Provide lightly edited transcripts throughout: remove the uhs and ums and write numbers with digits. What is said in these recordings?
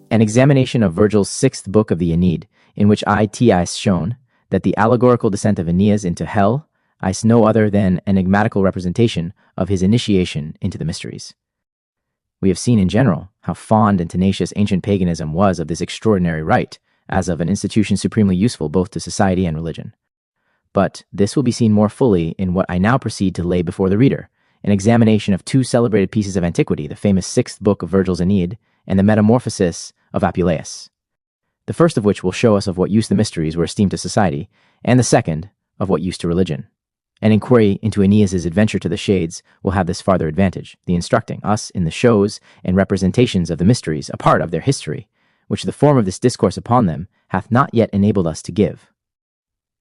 An examination of Virgil's sixth book of the ENEID, in which it is shown that the allegorical descent of Aeneas into hell is no other than an enigmatical representation of his initiation into the mysteries. We have seen in general how fond and tenacious ancient paganism was of this extraordinary rite, as of an institution supremely useful both to society and religion. But this will be seen more fully in what I now proceed to lay before the reader, an examination of two celebrated pieces of antiquity, the famous sixth book of Virgil's ENEID and the Metamorphosis of Apuleius. The first of which will show us of what use the mysteries were esteemed to society, and the second of what use to religion. An inquiry into Aeneas's adventure to the shades will have this farther advantage, the instructing us in the shows and representations of the mysteries, a part of their history, which the form of this discourse upon them hath not yet enabled us to give,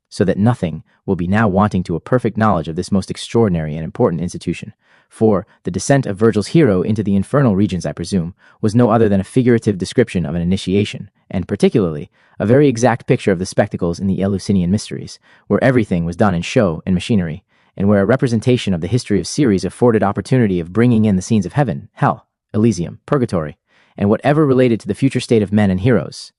so that nothing will be now wanting to a perfect knowledge of this most extraordinary and important institution. For the descent of Virgil's hero into the infernal regions, I presume, was no other than a figurative description of an initiation, and particularly a very exact picture of the spectacles in the Eleusinian mysteries, where everything was done in show and machinery, and where a representation of the history of Ceres afforded opportunity of bringing in the scenes of heaven, hell, Elysium, purgatory, and whatever related to the future state of men and heroes.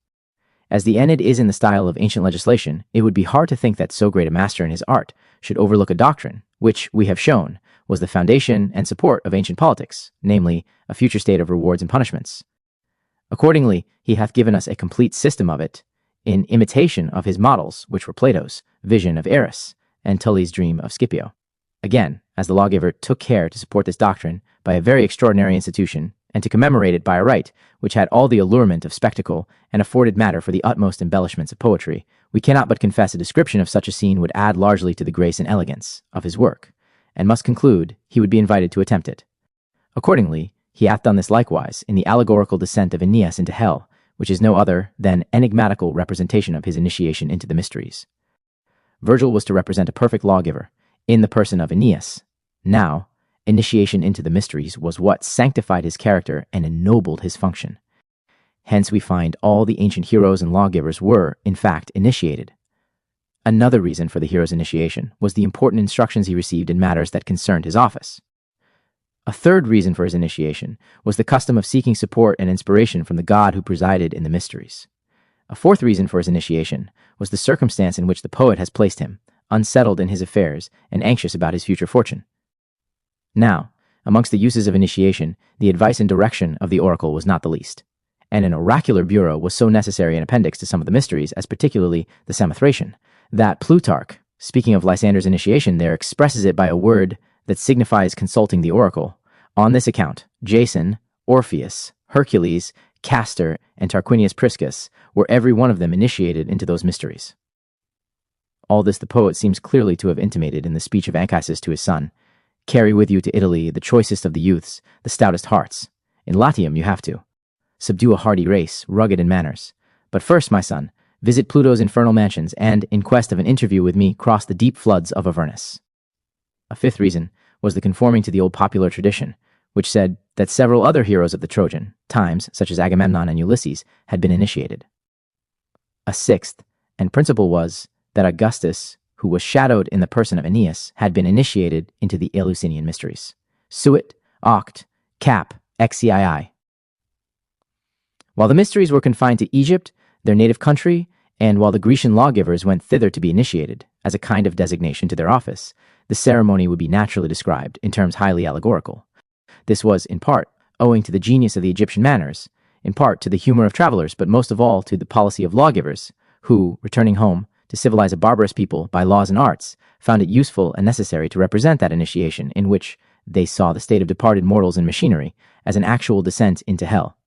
As the ENEID is in the style of ancient legislation, it would be hard to think that so great a master in his art should overlook a doctrine, which, we have shown, was the foundation and support of ancient politics, namely, a future state of rewards and punishments. Accordingly, he hath given us a complete system of it, in imitation of his models, which were Plato's vision of Eris and Tully's dream of Scipio. Again, as the lawgiver took care to support this doctrine by a very extraordinary institution, and to commemorate it by a rite which had all the allurement of spectacle and afforded matter for the utmost embellishments of poetry, we cannot but confess a description of such a scene would add largely to the grace and elegance of his work, and must conclude he would be invited to attempt it. Accordingly, he hath done this likewise in the allegorical descent of Aeneas into hell, which is no other than enigmatical representation of his initiation into the mysteries. Virgil was to represent a perfect lawgiver, in the person of Aeneas. Now, initiation into the mysteries was what sanctified his character and ennobled his function. Hence we find all the ancient heroes and lawgivers were, in fact, initiated. Another reason for the hero's initiation was the important instructions he received in matters that concerned his office. A third reason for his initiation was the custom of seeking support and inspiration from the god who presided in the mysteries. A fourth reason for his initiation was the circumstance in which the poet has placed him, unsettled in his affairs and anxious about his future fortune. Now, amongst the uses of initiation, the advice and direction of the oracle was not the least, and an oracular bureau was so necessary an appendix to some of the mysteries, as particularly the Samothracian, that Plutarch, speaking of Lysander's initiation there, expresses it by a word that signifies consulting the oracle. On this account, Jason, Orpheus, Hercules, Castor, and Tarquinius Priscus were every one of them initiated into those mysteries. All this the poet seems clearly to have intimated in the speech of Anchises to his son. Carry with you to Italy the choicest of the youths, the stoutest hearts. In Latium you have to. Subdue a hardy race, rugged in manners. But first, my son, visit Pluto's infernal mansions, and, in quest of an interview with me, cross the deep floods of Avernus. A fifth reason was the conforming to the old popular tradition, which said that several other heroes of the Trojan times, such as Agamemnon and Ulysses, had been initiated. A sixth and principal was that Augustus, who was shadowed in the person of Aeneas, had been initiated into the Eleusinian mysteries. Suet, Oct, Cap, Xii. While the mysteries were confined to Egypt, their native country, and while the Grecian lawgivers went thither to be initiated, as a kind of designation to their office, the ceremony would be naturally described in terms highly allegorical. This was, in part, owing to the genius of the Egyptian manners, in part to the humor of travelers, but most of all to the policy of lawgivers, who, returning home to civilize a barbarous people by laws and arts, found it useful and necessary to represent that initiation in which they saw the state of departed mortals and machinery as an actual descent into hell.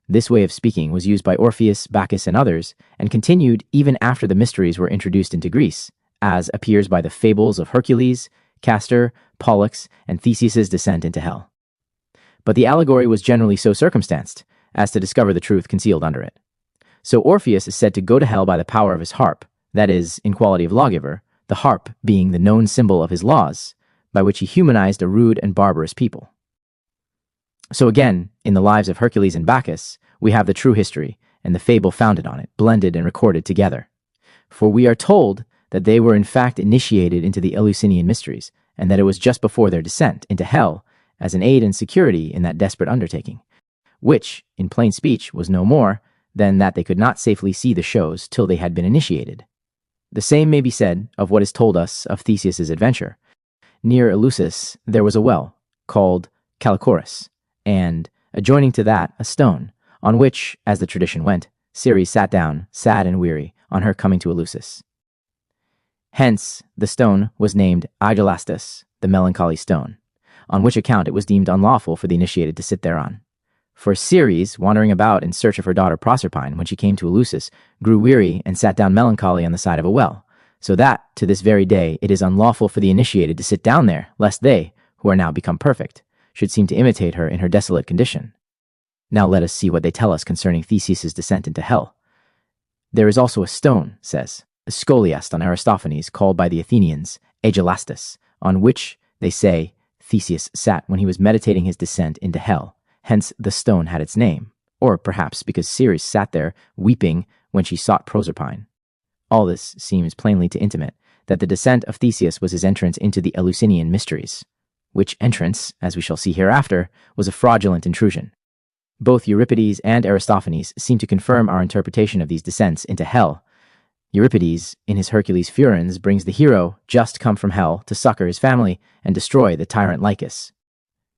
This way of speaking was used by Orpheus, Bacchus, and others, and continued even after the mysteries were introduced into Greece, as appears by the fables of Hercules, Castor, Pollux, and Theseus's descent into hell. But the allegory was generally so circumstanced as to discover the truth concealed under it. So Orpheus is said to go to hell by the power of his harp, that is, in quality of lawgiver, the harp being the known symbol of his laws, by which he humanized a rude and barbarous people. So again, in the lives of Hercules and Bacchus, we have the true history and the fable founded on it, blended and recorded together. For we are told that they were in fact initiated into the Eleusinian mysteries, and that it was just before their descent into hell as an aid and security in that desperate undertaking, which, in plain speech, was no more than that they could not safely see the shows till they had been initiated. The same may be said of what is told us of Theseus's adventure. Near Eleusis there was a well, called Callichorus, and, adjoining to that, a stone, on which, as the tradition went, Ceres sat down, sad and weary, on her coming to Eleusis. Hence, the stone was named Aegilastus, the melancholy stone, on which account it was deemed unlawful for the initiated to sit thereon. For Ceres, wandering about in search of her daughter Proserpine, when she came to Eleusis, grew weary and sat down melancholy on the side of a well, so that, to this very day, it is unlawful for the initiated to sit down there, lest they, who are now become perfect, should seem to imitate her in her desolate condition. Now let us see what they tell us concerning Theseus's descent into hell. There is also a stone, says, a scholiast on Aristophanes, called by the Athenians Aegilastus, on which, they say, Theseus sat when he was meditating his descent into hell. Hence the stone had its name, or perhaps because Ceres sat there weeping when she sought Proserpine. All this seems plainly to intimate that the descent of Theseus was his entrance into the Eleusinian mysteries, which entrance, as we shall see hereafter, was a fraudulent intrusion. Both Euripides and Aristophanes seem to confirm our interpretation of these descents into hell. Euripides, in his Hercules Furens, brings the hero, just come from hell, to succor his family and destroy the tyrant Lycus.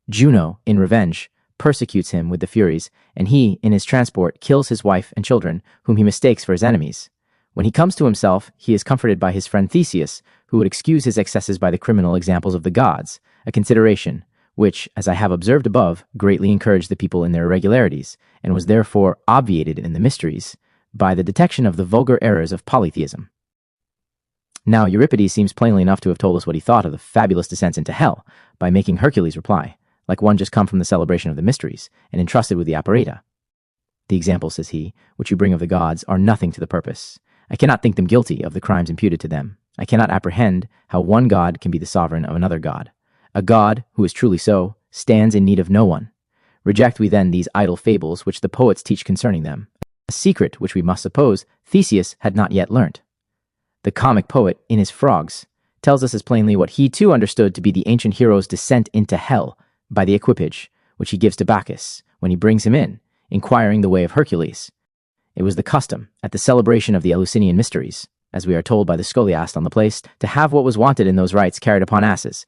Juno, in revenge, persecutes him with the Furies, and he, in his transport, kills his wife and children, whom he mistakes for his enemies. When he comes to himself, he is comforted by his friend Theseus, who would excuse his excesses by the criminal examples of the gods, a consideration which, as I have observed above, greatly encouraged the people in their irregularities, and was therefore obviated in the mysteries by the detection of the vulgar errors of polytheism. Now Euripides seems plainly enough to have told us what he thought of the fabulous descents into hell, by making Hercules reply, like one just come from the celebration of the mysteries, and entrusted with the apparatus. The examples, says he, which you bring of the gods are nothing to the purpose. I cannot think them guilty of the crimes imputed to them. I cannot apprehend how one god can be the sovereign of another god. A god, who is truly so, stands in need of no one. Reject we then these idle fables which the poets teach concerning them, a secret which we must suppose Theseus had not yet learnt. The comic poet, in his Frogs, tells us as plainly what he too understood to be the ancient hero's descent into hell, by the equipage which he gives to Bacchus when he brings him in, inquiring the way of Hercules. It was the custom, at the celebration of the Eleusinian mysteries, as we are told by the scholiast on the place, to have what was wanted in those rites carried upon asses.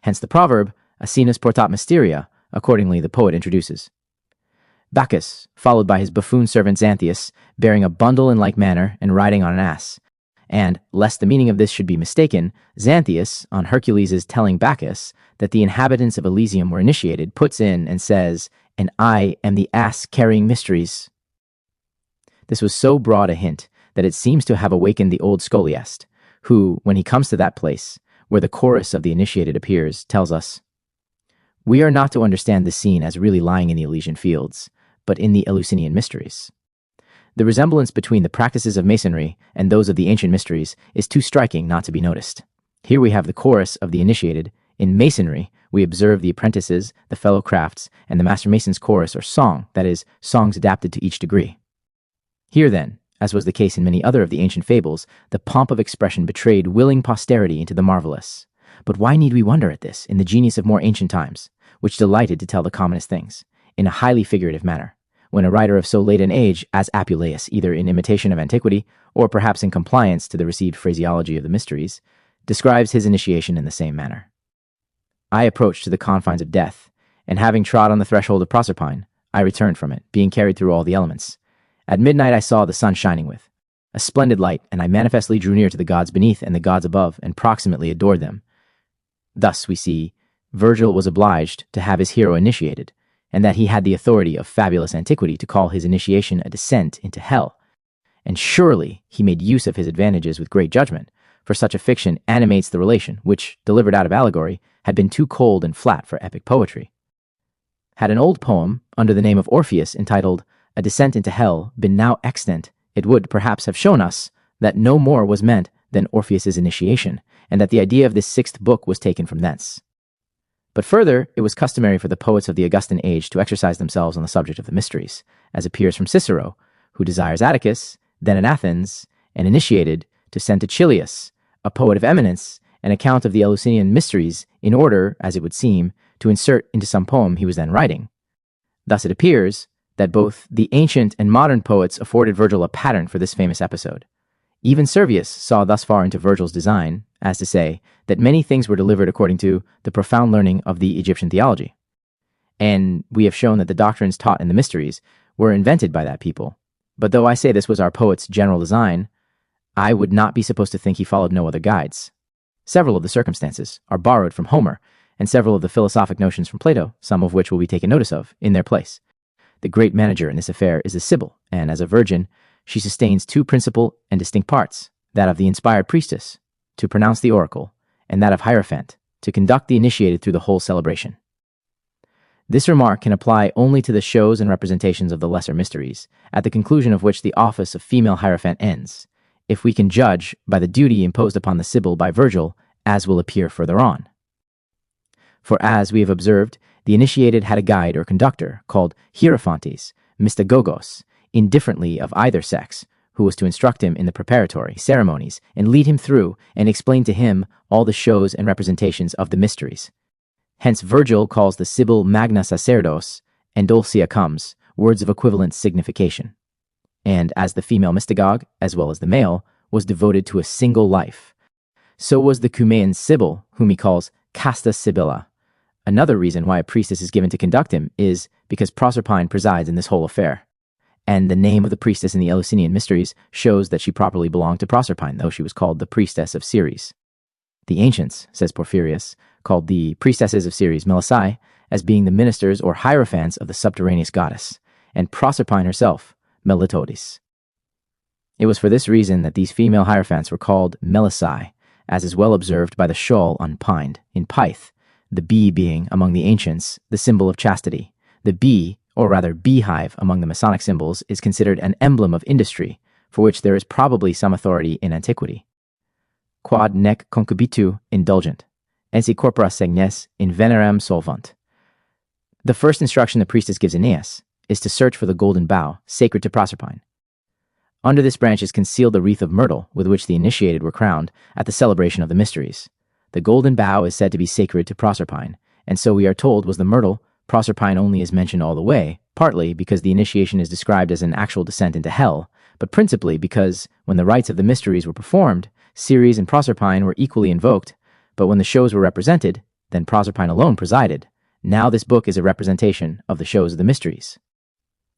Hence the proverb, Asinus portat mysteria, accordingly the poet introduces. Bacchus, followed by his buffoon servant Xanthias, bearing a bundle in like manner and riding on an ass. And, lest the meaning of this should be mistaken, Xanthias, on Hercules' telling Bacchus that the inhabitants of Elysium were initiated, puts in and says, "And I am the ass carrying mysteries." This was so broad a hint that it seems to have awakened the old scholiast, who, when he comes to that place, where the chorus of the initiated appears, tells us, "We are not to understand this scene as really lying in the Elysian fields, but in the Eleusinian mysteries." The resemblance between the practices of masonry and those of the ancient mysteries is too striking not to be noticed. Here we have the chorus of the initiated. In masonry, we observe the apprentices, the fellow crafts, and the master mason's chorus or song, that is, songs adapted to each degree. Here then, as was the case in many other of the ancient fables, the pomp of expression betrayed willing posterity into the marvelous. But why need we wonder at this in the genius of more ancient times, which delighted to tell the commonest things, in a highly figurative manner, when a writer of so late an age as Apuleius, either in imitation of antiquity, or perhaps in compliance to the received phraseology of the mysteries, describes his initiation in the same manner. I approached to the confines of death, and having trod on the threshold of Proserpine, I returned from it, being carried through all the elements. At midnight I saw the sun shining with a splendid light, and I manifestly drew near to the gods beneath and the gods above, and proximately adored them. Thus, we see, Virgil was obliged to have his hero initiated, and that he had the authority of fabulous antiquity to call his initiation a descent into hell. And surely he made use of his advantages with great judgment, for such a fiction animates the relation, which, delivered out of allegory, had been too cold and flat for epic poetry. Had an old poem, under the name of Orpheus, entitled A Descent into Hell, been now extant, it would perhaps have shown us that no more was meant than Orpheus's initiation, and that the idea of this sixth book was taken from thence. But further, it was customary for the poets of the Augustan age to exercise themselves on the subject of the mysteries, as appears from Cicero, who desires Atticus, then in Athens, and initiated, to send to Chilius, a poet of eminence, an account of the Eleusinian mysteries in order, as it would seem, to insert into some poem he was then writing. Thus it appears that both the ancient and modern poets afforded Virgil a pattern for this famous episode. Even Servius saw thus far into Virgil's design, as to say, that many things were delivered according to the profound learning of the Egyptian theology. And we have shown that the doctrines taught in the mysteries were invented by that people. But though I say this was our poet's general design, I would not be supposed to think he followed no other guides. Several of the circumstances are borrowed from Homer, and several of the philosophic notions from Plato, some of which will be taken notice of in their place. The great manager in this affair is the Sibyl, and as a virgin, she sustains two principal and distinct parts, that of the inspired priestess, to pronounce the oracle, and that of Hierophant, to conduct the initiated through the whole celebration. This remark can apply only to the shows and representations of the lesser mysteries, at the conclusion of which the office of female Hierophant ends, if we can judge by the duty imposed upon the Sibyl by Virgil, as will appear further on. For as we have observed, the initiated had a guide or conductor, called Hierophantes, Mystagogos, indifferently of either sex, who was to instruct him in the preparatory ceremonies, and lead him through, and explain to him all the shows and representations of the mysteries. Hence Virgil calls the Sibyl Magna Sacerdos, and Dulcia comes, words of equivalent signification. And as the female mystagogue, as well as the male, was devoted to a single life, so was the Cumaean Sibyl, whom he calls Casta Sibylla. Another reason why a priestess is given to conduct him is because Proserpine presides in this whole affair. And the name of the priestess in the Eleusinian mysteries shows that she properly belonged to Proserpine, though she was called the priestess of Ceres. The ancients, says Porphyrius, called the priestesses of Ceres Melissae, as being the ministers or hierophants of the subterraneous goddess, and Proserpine herself, Melitodis. It was for this reason that these female hierophants were called Melissae, as is well observed by the shawl unpined, in Pyth, the bee being, among the ancients, the symbol of chastity. The bee, or rather beehive among the Masonic symbols, is considered an emblem of industry, for which there is probably some authority in antiquity. Quod nec concubitu indulgent, ensi corpora segnes in venerem solvant. The first instruction the priestess gives Aeneas is to search for the golden bough, sacred to Proserpine. Under this branch is concealed the wreath of myrtle with which the initiated were crowned at the celebration of the mysteries. The golden bough is said to be sacred to Proserpine, and so we are told was the myrtle. Proserpine only is mentioned all the way, partly because the initiation is described as an actual descent into hell, but principally because, when the rites of the mysteries were performed, Ceres and Proserpine were equally invoked, but when the shows were represented, then Proserpine alone presided. Now this book is a representation of the shows of the mysteries.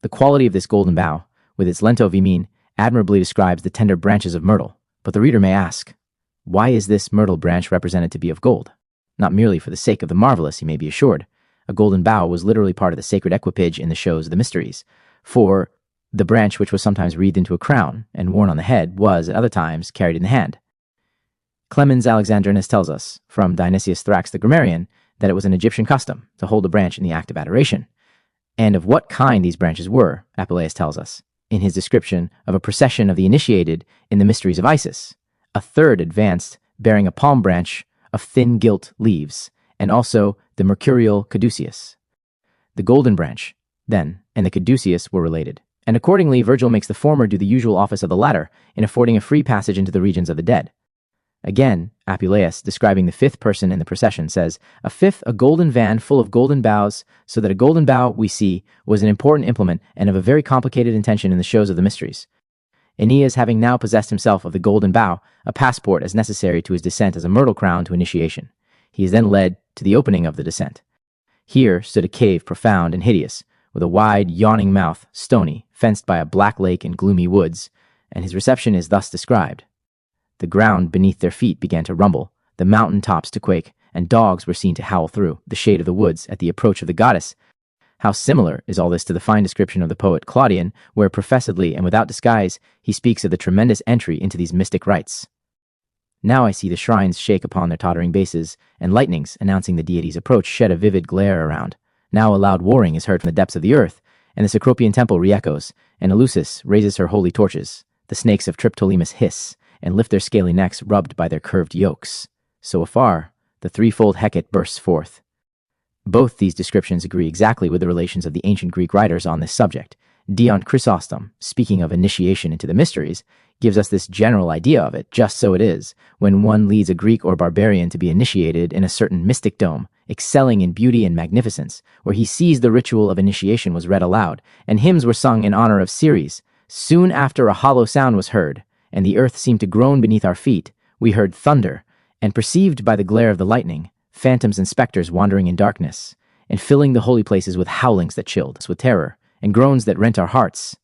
The quality of this golden bough, with its lento vimine, admirably describes the tender branches of myrtle, but the reader may ask, why is this myrtle branch represented to be of gold? Not merely for the sake of the marvelous, he may be assured. A golden bough was literally part of the sacred equipage in the shows of the mysteries, for the branch which was sometimes wreathed into a crown and worn on the head was, at other times, carried in the hand. Clemens Alexandrinus tells us, from Dionysius Thrax the grammarian, that it was an Egyptian custom to hold a branch in the act of adoration. And of what kind these branches were, Apuleius tells us, in his description of a procession of the initiated in the mysteries of Isis. A third advanced, bearing a palm branch of thin gilt leaves, and also the mercurial caduceus. The golden branch, then, and the caduceus were related, and accordingly Virgil makes the former do the usual office of the latter in affording a free passage into the regions of the dead. Again, Apuleius, describing the fifth person in the procession, says, a fifth, a golden van full of golden boughs, so that a golden bough, we see, was an important implement and of a very complicated intention in the shows of the mysteries. Aeneas, having now possessed himself of the golden bough, a passport as necessary to his descent as a myrtle crown to initiation, he is then led to the opening of the descent. Here stood a cave profound and hideous, with a wide, yawning mouth, stony, fenced by a black lake and gloomy woods, and his reception is thus described. The ground beneath their feet began to rumble, the mountain tops to quake, and dogs were seen to howl through the shade of the woods at the approach of the goddess. How similar is all this to the fine description of the poet Claudian, where professedly and without disguise he speaks of the tremendous entry into these mystic rites. Now I see the shrines shake upon their tottering bases, and lightnings announcing the deity's approach shed a vivid glare around. Now a loud warring is heard from the depths of the earth, and the Cecropian temple re-echoes, and Eleusis raises her holy torches. The snakes of Triptolemus hiss, and lift their scaly necks rubbed by their curved yokes. So afar, the threefold Hecate bursts forth. Both these descriptions agree exactly with the relations of the ancient Greek writers on this subject, Dion Chrysostom, speaking of initiation into the mysteries, gives us this general idea of it. Just so it is, when one leads a Greek or barbarian to be initiated in a certain mystic dome, excelling in beauty and magnificence, where he sees the ritual of initiation was read aloud, and hymns were sung in honor of Ceres, soon after a hollow sound was heard, and the earth seemed to groan beneath our feet. We heard thunder, and perceived by the glare of the lightning, phantoms and spectres wandering in darkness, and filling the holy places with howlings that chilled us with terror, and groans that rent our hearts.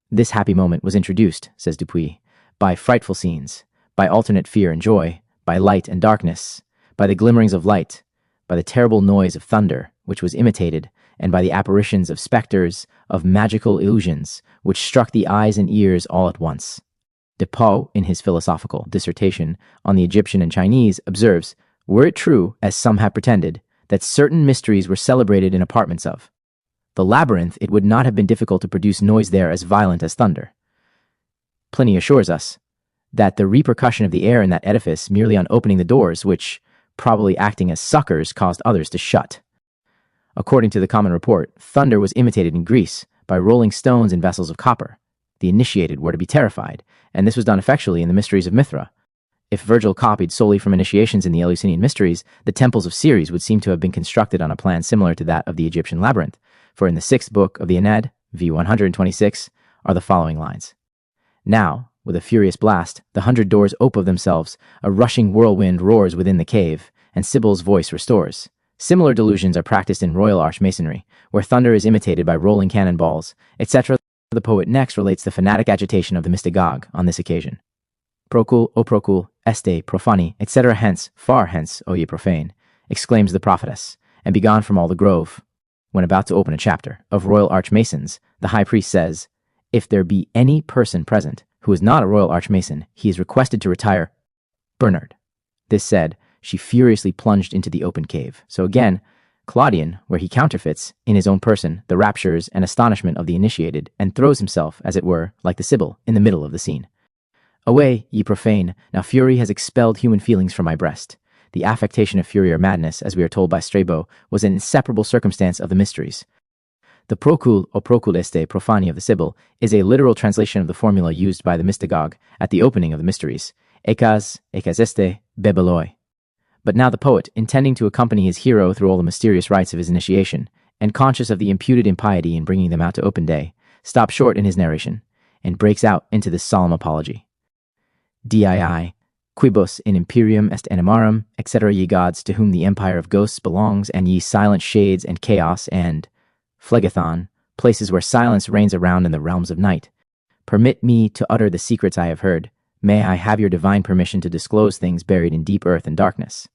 This happy moment was introduced, says Dupuy, by frightful scenes, by alternate fear and joy, by light and darkness, by the glimmerings of light, by the terrible noise of thunder, which was imitated, and by the apparitions of spectres, of magical illusions, which struck the eyes and ears all at once. Depeau, in his philosophical dissertation on the Egyptian and Chinese, observes, were it true, as some have pretended, that certain mysteries were celebrated in apartments of the labyrinth, it would not have been difficult to produce noise there as violent as thunder. Pliny assures us that the repercussion of the air in that edifice merely on opening the doors, which, probably acting as suckers, caused others to shut. According to the common report, thunder was imitated in Greece by rolling stones in vessels of copper. The initiated were to be terrified, and this was done effectually in the mysteries of Mithra. If Virgil copied solely from initiations in the Eleusinian mysteries, the temples of Ceres would seem to have been constructed on a plan similar to that of the Egyptian labyrinth, for in the 6th book of the ENEID, v. 126, are the following lines. Now, with a furious blast, the 100 doors ope of themselves, a rushing whirlwind roars within the cave, and Sibyl's voice restores. Similar delusions are practiced in royal archmasonry, where thunder is imitated by rolling cannonballs, etc. The poet next relates the fanatic agitation of the mystagogue on this occasion. Procul, o procul, este, profani, etc. Hence, far hence, O ye profane, exclaims the prophetess, and begone from all the grove. When about to open a chapter of royal archmasons, the high priest says, if there be any person present who is not a royal archmason, he is requested to retire. Bernard. This said, she furiously plunged into the open cave. So again, Claudian, where he counterfeits, in his own person, the raptures and astonishment of the initiated, and throws himself, as it were, like the Sibyl, in the middle of the scene. Away, ye profane, now fury has expelled human feelings from my breast. The affectation of fury or madness, as we are told by Strabo, was an inseparable circumstance of the mysteries. The procul o procul este profani of the Sibyl is a literal translation of the formula used by the mystagogue at the opening of the mysteries, ekas este bebeloi. But now the poet, intending to accompany his hero through all the mysterious rites of his initiation, and conscious of the imputed impiety in bringing them out to open day, stops short in his narration, and breaks out into this solemn apology. Dii, quibus in imperium est animarum, etc. Ye gods, to whom the empire of ghosts belongs, and ye silent shades and chaos and phlegathon, places where silence reigns around in the realms of night. Permit me to utter the secrets I have heard. May I have your divine permission to disclose things buried in deep earth and darkness.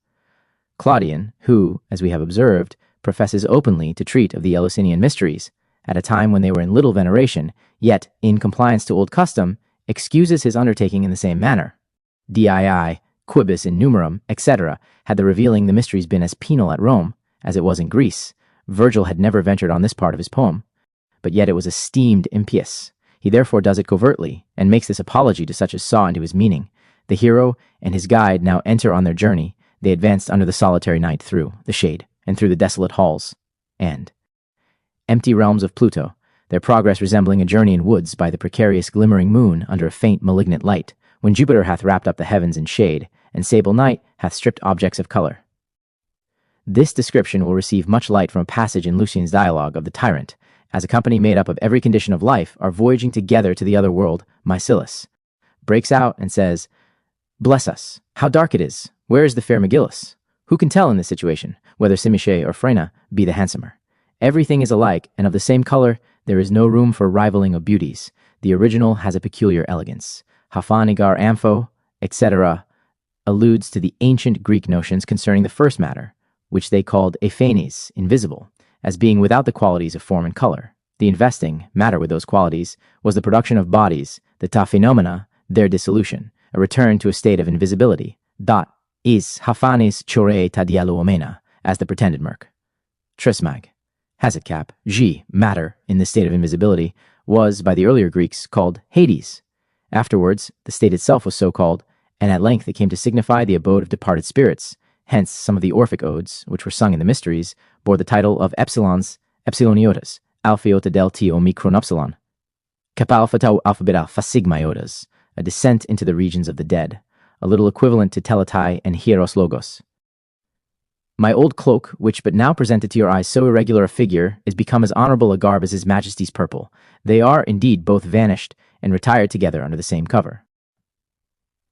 Claudian, who, as we have observed, professes openly to treat of the Eleusinian mysteries, at a time when they were in little veneration, yet, in compliance to old custom, excuses his undertaking in the same manner. Dii, quibus in numerum, etc., had the revealing the mysteries been as penal at Rome as it was in Greece, Virgil had never ventured on this part of his poem, but yet it was esteemed impious. He therefore does it covertly, and makes this apology to such as saw into his meaning. The hero and his guide now enter on their journey. They advanced under the solitary night through the shade, and through the desolate halls, and empty realms of Pluto, their progress resembling a journey in woods by the precarious glimmering moon under a faint malignant light, when Jupiter hath wrapped up the heavens in shade, and sable night hath stripped objects of color. This description will receive much light from a passage in Lucian's dialogue of the tyrant, as a company made up of every condition of life are voyaging together to the other world. Mycillus breaks out and says, bless us, how dark it is, where is the fair Megillus? Who can tell in this situation, whether Simiche or Phryna be the handsomer? Everything is alike, and of the same color, there is no room for rivaling of beauties. The original has a peculiar elegance. Haphanigar ampho, etc., alludes to the ancient Greek notions concerning the first matter, which they called aphanes, invisible, as being without the qualities of form and color. The investing, matter with those qualities, was the production of bodies, the ta phenomena, their dissolution, a return to a state of invisibility. Dot is haphanes chore ta dialuomena, as the pretended murk. Trismag. Hazit G, matter, in this state of invisibility, was, by the earlier Greeks, called Hades. Afterwards, the state itself was so called, and at length it came to signify the abode of departed spirits. Hence, some of the Orphic odes, which were sung in the mysteries, bore the title of epsilons, epsiloniotas, alpha iota del t omicron upsilon. Kappa alpha tau alpha beta alpha sigma iotas, a descent into the regions of the dead, a little equivalent to teletai and hieros logos. My old cloak, which but now presented to your eyes so irregular a figure, is become as honorable a garb as his majesty's purple. They are, indeed, both vanished, and retired together under the same cover.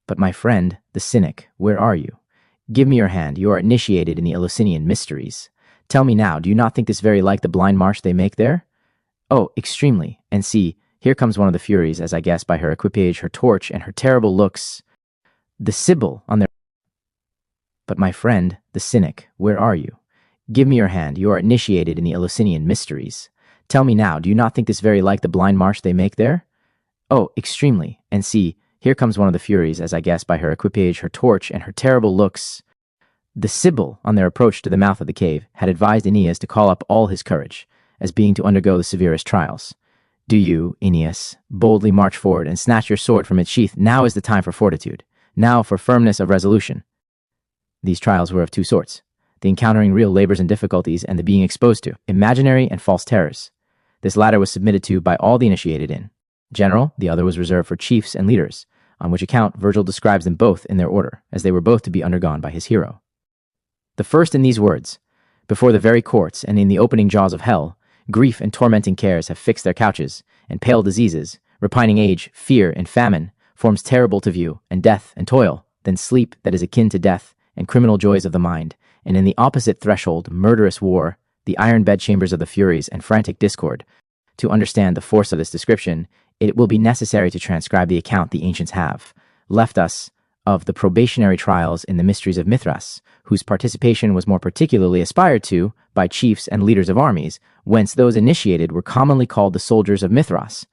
But my friend, the cynic, where are you? Give me your hand, you are initiated in the Eleusinian mysteries. Tell me now, do you not think this very like the blind march they make there? Oh, extremely, and see, here comes one of the Furies, as I guess by her equipage, her torch, and her terrible looks. The Sibyl on their... But my friend, the cynic, where are you? Give me your hand, you are initiated in the Eleusinian mysteries. Tell me now, do you not think this very like the blind march they make there? Oh, extremely, and see, here comes one of the Furies, as I guess by her equipage, her torch, and her terrible looks. The Sibyl, on their approach to the mouth of the cave, had advised Aeneas to call up all his courage, as being to undergo the severest trials. Do you, Aeneas, boldly march forward and snatch your sword from its sheath. Now is the time for fortitude. Now for firmness of resolution. These trials were of two sorts, the encountering real labors and difficulties and the being exposed to imaginary and false terrors. This latter was submitted to by all the initiated in general, the other was reserved for chiefs and leaders, on which account Virgil describes them both in their order, as they were both to be undergone by his hero. The first in these words, before the very courts and in the opening jaws of hell, grief and tormenting cares have fixed their couches, and pale diseases, repining age, fear, and famine, forms terrible to view, and death and toil, then sleep that is akin to death, and criminal joys of the mind, and in the opposite threshold, murderous war, the iron bedchambers of the Furies, and frantic discord. To understand the force of this description, it will be necessary to transcribe the account the ancients have left us of the probationary trials in the mysteries of Mithras, whose participation was more particularly aspired to by chiefs and leaders of armies, whence those initiated were commonly called the soldiers of Mithras.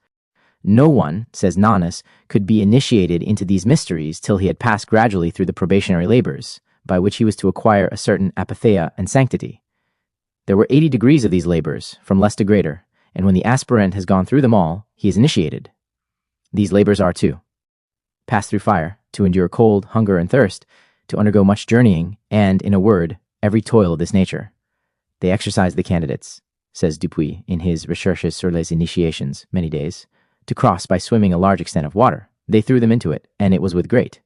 No one, says Nonnus, could be initiated into these mysteries till he had passed gradually through the probationary labors, by which he was to acquire a certain apatheia and sanctity. There were 80 degrees of these labors, from less to greater, and when the aspirant has gone through them all, he is initiated. These labors are to pass through fire, to endure cold, hunger, and thirst, to undergo much journeying, and, in a word, every toil of this nature. They exercise the candidates, says Dupuy in his Recherches sur les Initiations, many days, to cross by swimming a large extent of water. They threw them into it, and it was with great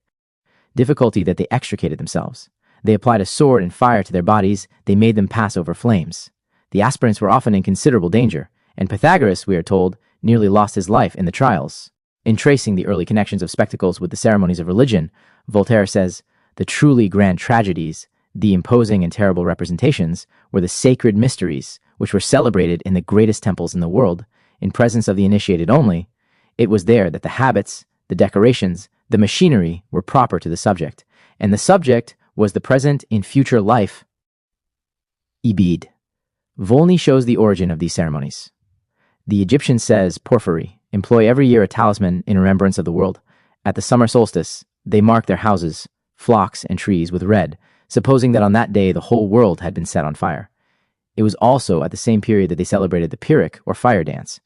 difficulty that they extricated themselves. They applied a sword and fire to their bodies, they made them pass over flames. The aspirants were often in considerable danger, and Pythagoras, we are told, nearly lost his life in the trials. In tracing the early connections of spectacles with the ceremonies of religion, Voltaire says, the truly grand tragedies, the imposing and terrible representations, were the sacred mysteries, which were celebrated in the greatest temples in the world, in presence of the initiated only. It was there that the habits, the decorations, the machinery were proper to the subject, and the subject was the present in future life. ENEID. Volney shows the origin of these ceremonies. The Egyptian says, Porphyry, employ every year a talisman in remembrance of the world. At the summer solstice, they mark their houses, flocks, and trees with red, supposing that on that day the whole world had been set on fire. It was also at the same period that they celebrated the Pyrrhic, or fire dance,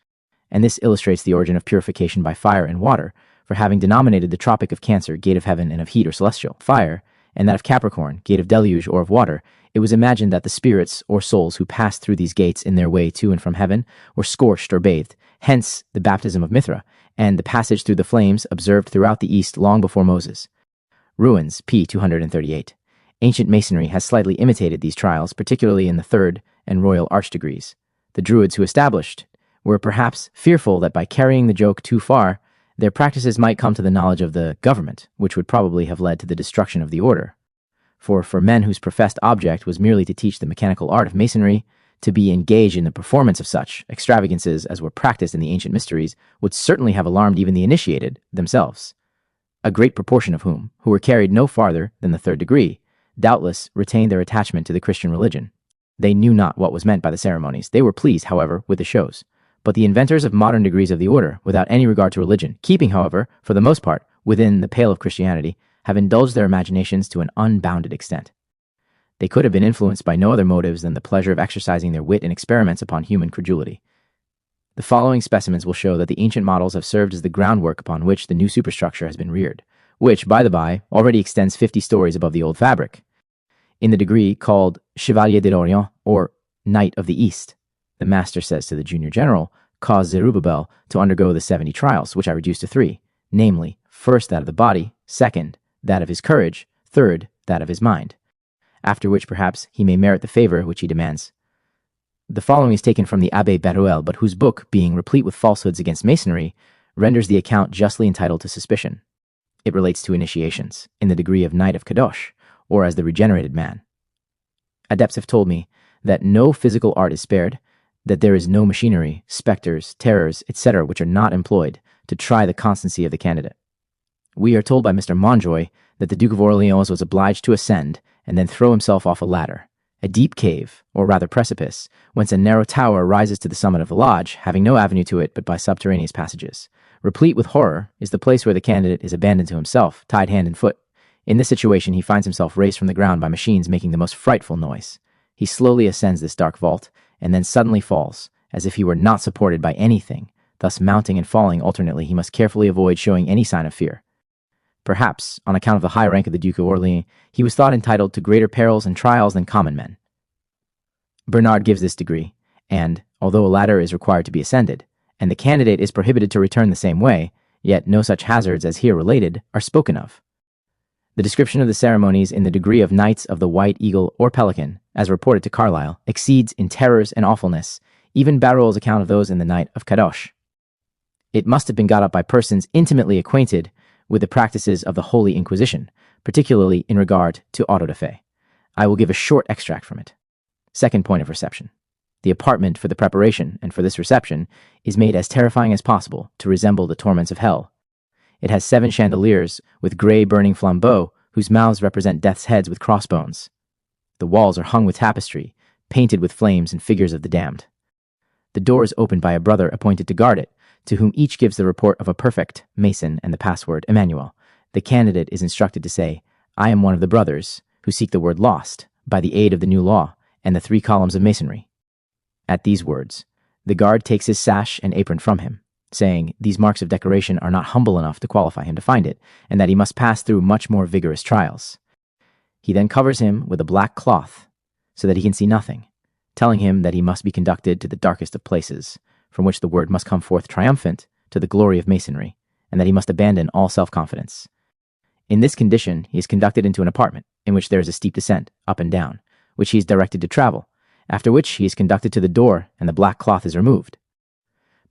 and this illustrates the origin of purification by fire and water, for having denominated the Tropic of Cancer gate of heaven and of heat or celestial fire, and that of Capricorn, gate of deluge or of water, it was imagined that the spirits or souls who passed through these gates in their way to and from heaven were scorched or bathed, hence the baptism of Mithra, and the passage through the flames observed throughout the East long before Moses. Ruins, p. 238. Ancient masonry has slightly imitated these trials, particularly in the third and royal archdegrees. The Druids who established were perhaps fearful that by carrying the joke too far, their practices might come to the knowledge of the government, which would probably have led to the destruction of the order. For men whose professed object was merely to teach the mechanical art of masonry, to be engaged in the performance of such extravagances as were practiced in the ancient mysteries would certainly have alarmed even the initiated themselves, a great proportion of whom, who were carried no farther than the third degree, doubtless retained their attachment to the Christian religion. They knew not what was meant by the ceremonies. They were pleased, however, with the shows. But the inventors of modern degrees of the order, without any regard to religion, keeping, however, for the most part, within the pale of Christianity, have indulged their imaginations to an unbounded extent. They could have been influenced by no other motives than the pleasure of exercising their wit in experiments upon human credulity. The following specimens will show that the ancient models have served as the groundwork upon which the new superstructure has been reared, which, by the by, already extends 50 stories above the old fabric. In the degree called Chevalier de l'Orient, or Knight of the East, the master says to the junior general, cause Zerubbabel to undergo the 70 trials, which I reduce to 3, namely, first that of the body, second, that of his courage, third, that of his mind, after which perhaps he may merit the favor which he demands. The following is taken from the Abbé Beruel, but whose book, being replete with falsehoods against Masonry, renders the account justly entitled to suspicion. It relates to initiations, in the degree of Knight of Kadosh, or as the regenerated man. Adepts have told me that no physical art is spared, that there is no machinery, specters, terrors, etc., which are not employed to try the constancy of the candidate. We are told by Mr. Montjoy that the Duke of Orleans was obliged to ascend and then throw himself off a ladder, a deep cave, or rather precipice, whence a narrow tower rises to the summit of the lodge, having no avenue to it but by subterraneous passages. Replete with horror is the place where the candidate is abandoned to himself, tied hand and foot. In this situation, he finds himself raised from the ground by machines making the most frightful noise. He slowly ascends this dark vault, and then suddenly falls, as if he were not supported by anything. Thus mounting and falling alternately, he must carefully avoid showing any sign of fear. Perhaps, on account of the high rank of the Duke of Orleans, he was thought entitled to greater perils and trials than common men. Bernard gives this degree, and, although a ladder is required to be ascended, and the candidate is prohibited to return the same way, yet no such hazards as here related are spoken of. The description of the ceremonies in the degree of Knights of the White Eagle or Pelican, as reported to Carlyle, exceeds in terrors and awfulness even Barruel's account of those in the Knight of Kadosh. It must have been got up by persons intimately acquainted with the practices of the Holy Inquisition, particularly in regard to auto da fe. I will give a short extract from it. Second point of reception. The apartment for the preparation and for this reception is made as terrifying as possible to resemble the torments of hell. It has 7 chandeliers with grey burning flambeaux whose mouths represent death's heads with crossbones. The walls are hung with tapestry, painted with flames and figures of the damned. The door is opened by a brother appointed to guard it, to whom each gives the report of a perfect Mason and the password Emmanuel. The candidate is instructed to say, I am one of the brothers who seek the word lost by the aid of the new law and the 3 columns of masonry. At these words, the guard takes his sash and apron from him, saying these marks of decoration are not humble enough to qualify him to find it, and that he must pass through much more vigorous trials. He then covers him with a black cloth, so that he can see nothing, telling him that he must be conducted to the darkest of places, from which the word must come forth triumphant to the glory of masonry, and that he must abandon all self-confidence. In this condition, he is conducted into an apartment, in which there is a steep descent, up and down, which he is directed to travel, after which he is conducted to the door and the black cloth is removed.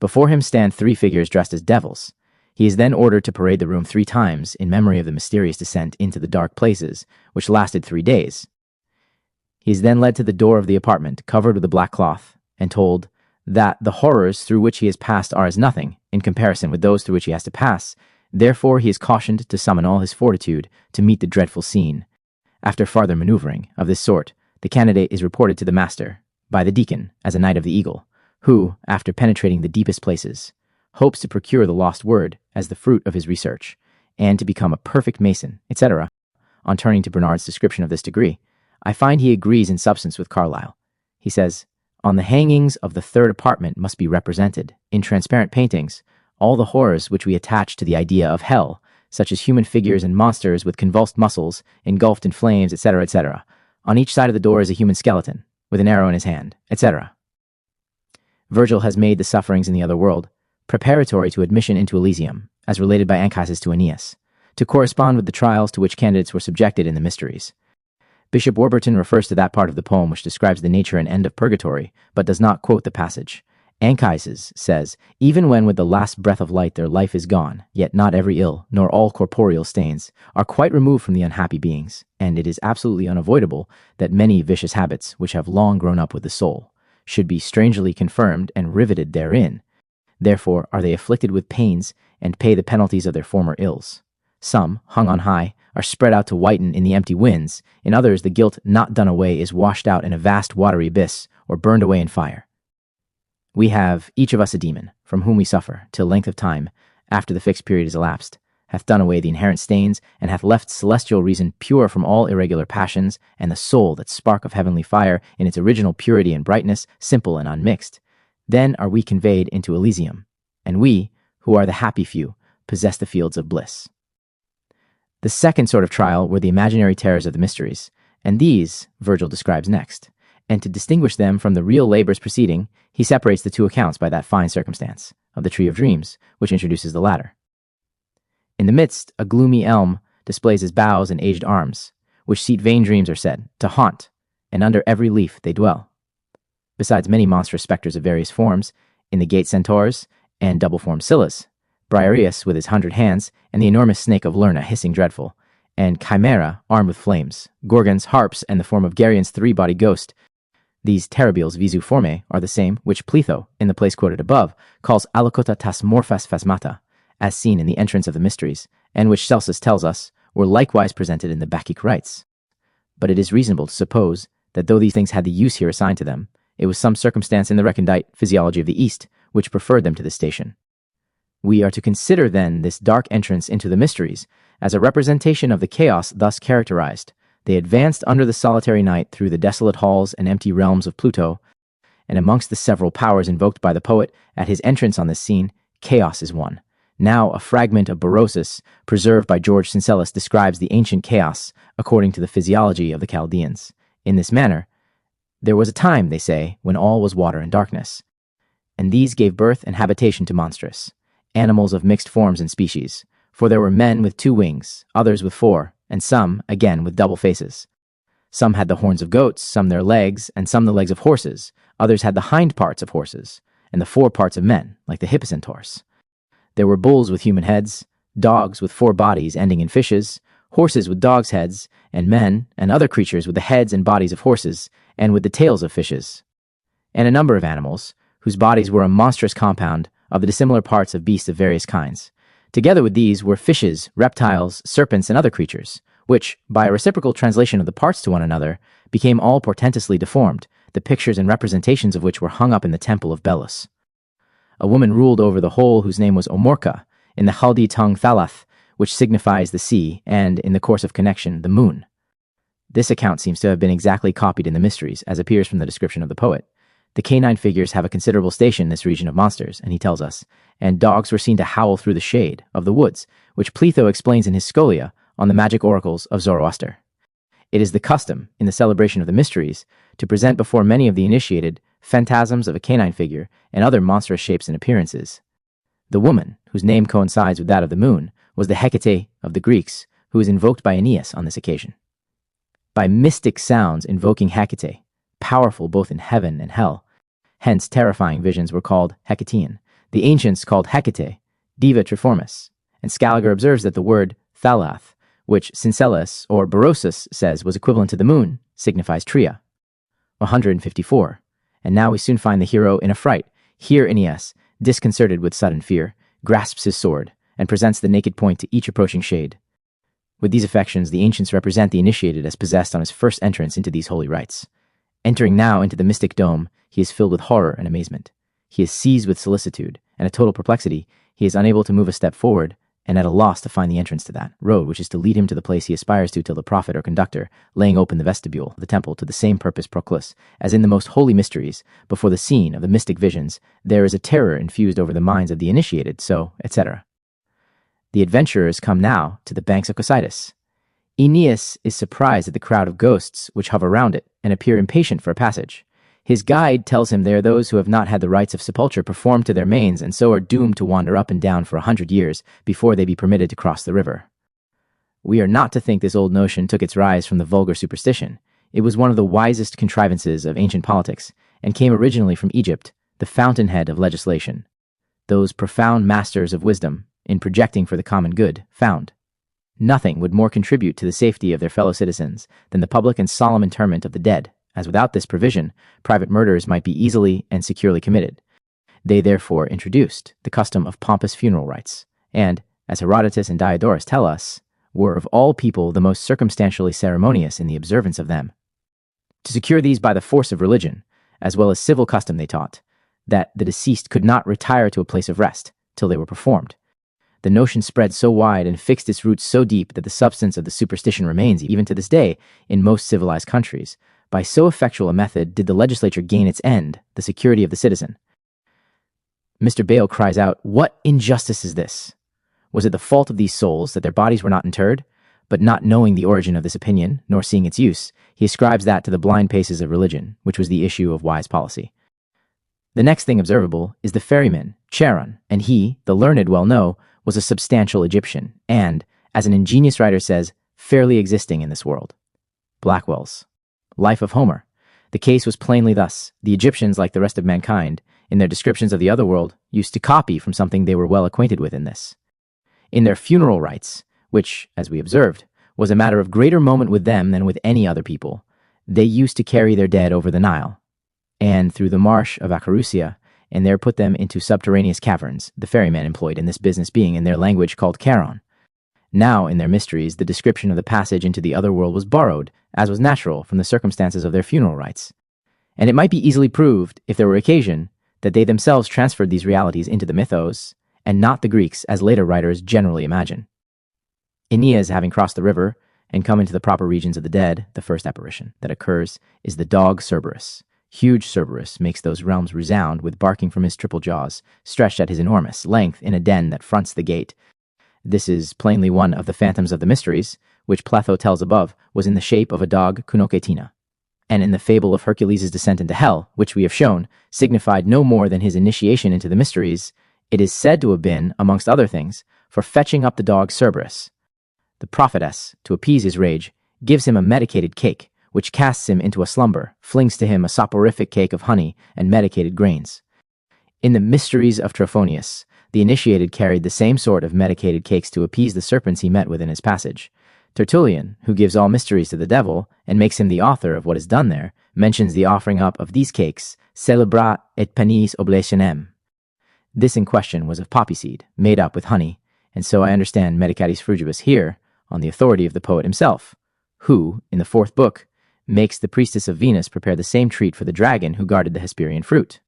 Before him stand 3 figures dressed as devils. He is then ordered to parade the room 3 times in memory of the mysterious descent into the dark places, which lasted 3 days. He is then led to the door of the apartment, covered with a black cloth, and told that the horrors through which he has passed are as nothing in comparison with those through which he has to pass. Therefore he is cautioned to summon all his fortitude to meet the dreadful scene. After farther maneuvering of this sort, the candidate is reported to the master by the deacon as a Knight of the Eagle, who, after penetrating the deepest places, hopes to procure the lost word as the fruit of his research, and to become a perfect Mason, etc. On turning to Bernard's description of this degree, I find he agrees in substance with Carlyle. He says, on the hangings of the 3rd apartment must be represented, in transparent paintings, all the horrors which we attach to the idea of hell, such as human figures and monsters with convulsed muscles, engulfed in flames, etc., etc. On each side of the door is a human skeleton, with an arrow in his hand, etc. Virgil has made the sufferings in the other world preparatory to admission into Elysium, as related by Anchises to Aeneas, to correspond with the trials to which candidates were subjected in the mysteries. Bishop Warburton refers to that part of the poem which describes the nature and end of purgatory, but does not quote the passage. Anchises says, even when with the last breath of light their life is gone, yet not every ill, nor all corporeal stains, are quite removed from the unhappy beings, and it is absolutely unavoidable that many vicious habits, which have long grown up with the soul, should be strangely confirmed and riveted therein. Therefore are they afflicted with pains, and pay the penalties of their former ills. Some, hung on high, are spread out to whiten in the empty winds. In others, the guilt not done away is washed out in a vast watery abyss, or burned away in fire. We have, each of us, a demon, from whom we suffer, till length of time, after the fixed period is elapsed, hath done away the inherent stains, and hath left celestial reason pure from all irregular passions, and the soul, that spark of heavenly fire, in its original purity and brightness, simple and unmixed. Then are we conveyed into Elysium, and we, who are the happy few, possess the fields of bliss. The second sort of trial were the imaginary terrors of the mysteries, and these Virgil describes next, and to distinguish them from the real labors proceeding, he separates the two accounts by that fine circumstance of the tree of dreams, which introduces the latter. In the midst, a gloomy elm displays his boughs and aged arms, which seat vain dreams are said to haunt, and under every leaf they dwell. Besides many monstrous spectres of various forms, in the gate centaurs and double-formed Scyllas, Briareus with his 100 hands, and the enormous snake of Lerna hissing dreadful, and Chimera armed with flames, Gorgons, harps, and the form of Geryon's three-bodied ghost. These terribles visu formae are the same which Pletho, in the place quoted above, calls allokota tas morphas phasmata, as seen in the entrance of the mysteries, and which Celsus tells us were likewise presented in the Bacchic rites. But it is reasonable to suppose that though these things had the use here assigned to them, it was some circumstance in the recondite physiology of the East which preferred them to this station. We are to consider then this dark entrance into the mysteries as a representation of the chaos thus characterized. They advanced under the solitary night through the desolate halls and empty realms of Pluto, and amongst the several powers invoked by the poet at his entrance on this scene, chaos is one. Now a fragment of Berosus, preserved by George Syncellus, describes the ancient chaos according to the physiology of the Chaldeans. In this manner, there was a time, they say, when all was water and darkness, and these gave birth and habitation to monstrous animals of mixed forms and species, for there were men with 2 wings, others with 4, and some, again, with double faces. Some had the horns of goats, some their legs, and some the legs of horses. Others had the hind parts of horses, and the fore parts of men, like the hippocentaurs. There were bulls with human heads, dogs with 4 bodies ending in fishes, horses with dogs' heads, and men and other creatures with the heads and bodies of horses, and with the tails of fishes, and a number of animals, whose bodies were a monstrous compound of the dissimilar parts of beasts of various kinds. Together with these were fishes, reptiles, serpents, and other creatures, which, by a reciprocal translation of the parts to one another, became all portentously deformed, the pictures and representations of which were hung up in the temple of Belus. A woman ruled over the whole whose name was Omorka, in the Chaldee tongue Thalath, which signifies the sea, and, in the course of connection, the moon. This account seems to have been exactly copied in the Mysteries, as appears from the description of the poet. The canine figures have a considerable station in this region of monsters, and he tells us, and dogs were seen to howl through the shade of the woods, which Pletho explains in his Scholia on the magic oracles of Zoroaster. It is the custom, in the celebration of the Mysteries, to present before many of the initiated phantasms of a canine figure and other monstrous shapes and appearances. The woman, whose name coincides with that of the moon, was the Hecate of the Greeks, who is invoked by Aeneas on this occasion. By mystic sounds invoking Hecate, powerful both in heaven and hell, hence terrifying visions were called Hecatean. The ancients called Hecate Diva Triformis, and Scaliger observes that the word Thalath, which Syncellus or Berosus says was equivalent to the moon, signifies Tria. 154. And now we soon find the hero in a fright. Here Aeneas, disconcerted with sudden fear, grasps his sword, and presents the naked point to each approaching shade. With these affections, the ancients represent the initiated as possessed on his first entrance into these holy rites. Entering now into the mystic dome, he is filled with horror and amazement. He is seized with solicitude and a total perplexity. He is unable to move a step forward, and at a loss to find the entrance to that road which is to lead him to the place he aspires to till the prophet or conductor, laying open the vestibule of the temple to the same purpose proclus, as in the most holy mysteries, before the scene of the mystic visions, there is a terror infused over the minds of the initiated, so, etc. The adventurers come now to the banks of Cocytus. Aeneas is surprised at the crowd of ghosts which hover round it, and appear impatient for a passage. His guide tells him they are those who have not had the rites of sepulture performed to their manes, and so are doomed to wander up and down for 100 years before they be permitted to cross the river. We are not to think this old notion took its rise from the vulgar superstition. It was one of the wisest contrivances of ancient politics, and came originally from Egypt, the fountainhead of legislation. Those profound masters of wisdom, in projecting for the common good, found nothing would more contribute to the safety of their fellow citizens than the public and solemn interment of the dead, as without this provision, private murders might be easily and securely committed. They therefore introduced the custom of pompous funeral rites, and, as Herodotus and Diodorus tell us, were of all people the most circumstantially ceremonious in the observance of them. To secure these by the force of religion, as well as civil custom, they taught that the deceased could not retire to a place of rest till they were performed. The notion spread so wide and fixed its roots so deep that the substance of the superstition remains, even to this day, in most civilized countries. By so effectual a method did the legislature gain its end, the security of the citizen. Mr. Bale cries out, "What injustice is this? Was it the fault of these souls that their bodies were not interred? but not knowing the origin of this opinion, nor seeing its use, he ascribes that to the blind paces of religion, which was the issue of wise policy. The next thing observable is the ferryman, Charon, and he, the learned well know, was a substantial Egyptian, and, as an ingenious writer says, fairly existing in this world. Blackwell's Life of Homer. The case was plainly thus. The Egyptians, like the rest of mankind, in their descriptions of the other world, used to copy from something they were well acquainted with in this. In their funeral rites, which, as we observed, was a matter of greater moment with them than with any other people, they used to carry their dead over the Nile, and through the marsh of Acherusia, and there put them into subterraneous caverns, the ferryman employed in this business being in their language called Charon. Now, in their mysteries, the description of the passage into the other world was borrowed, as was natural, from the circumstances of their funeral rites. And it might be easily proved, if there were occasion, that they themselves transferred these realities into the mythos, and not the Greeks, as later writers generally imagine. Aeneas, having crossed the river and come into the proper regions of the dead, the first apparition that occurs is the dog Cerberus. Huge Cerberus makes those realms resound with barking from his triple jaws, stretched at his enormous length in a den that fronts the gate. This is plainly one of the phantoms of the mysteries, which Plato tells above was in the shape of a dog Kunoketina. And in the fable of Hercules' descent into hell, which we have shown, signified no more than his initiation into the mysteries, it is said to have been, amongst other things, for fetching up the dog Cerberus. The prophetess, to appease his rage, gives him a medicated cake, which casts him into a slumber, flings to him a soporific cake of honey and medicated grains. In the Mysteries of Trophonius, the initiated carried the same sort of medicated cakes to appease the serpents he met with in his passage. Tertullian, who gives all mysteries to the devil and makes him the author of what is done there, mentions the offering up of these cakes, celebra et panis oblationem. This in question was of poppy seed, made up with honey, and so I understand Medicatis frugibus here, on the authority of the poet himself, who, in the 4th book, makes the priestess of Venus prepare the same treat for the dragon who guarded the Hesperian fruit.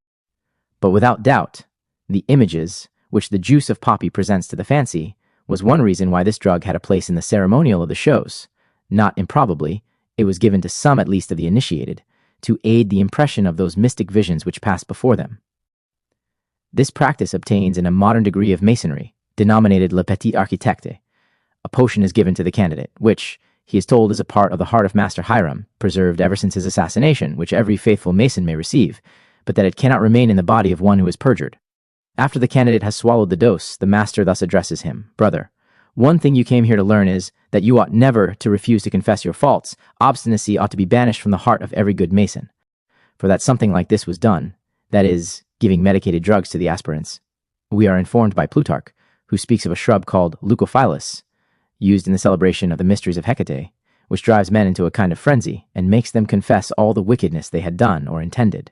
But without doubt, the images which the juice of poppy presents to the fancy was one reason why this drug had a place in the ceremonial of the shows. Not improbably, it was given to some at least of the initiated, to aid the impression of those mystic visions which passed before them. This practice obtains in a modern degree of masonry, denominated le petit architecte. A potion is given to the candidate, which, he is told, is a part of the heart of Master Hiram, preserved ever since his assassination, which every faithful mason may receive, but that it cannot remain in the body of one who is perjured. After the candidate has swallowed the dose, the master thus addresses him, "Brother, one thing you came here to learn is that you ought never to refuse to confess your faults. Obstinacy ought to be banished from the heart of every good mason." For that something like this was done, that is, giving medicated drugs to the aspirants, we are informed by Plutarch, who speaks of a shrub called leucophilus, used in the celebration of the mysteries of Hecate, which drives men into a kind of frenzy and makes them confess all the wickedness they had done or intended.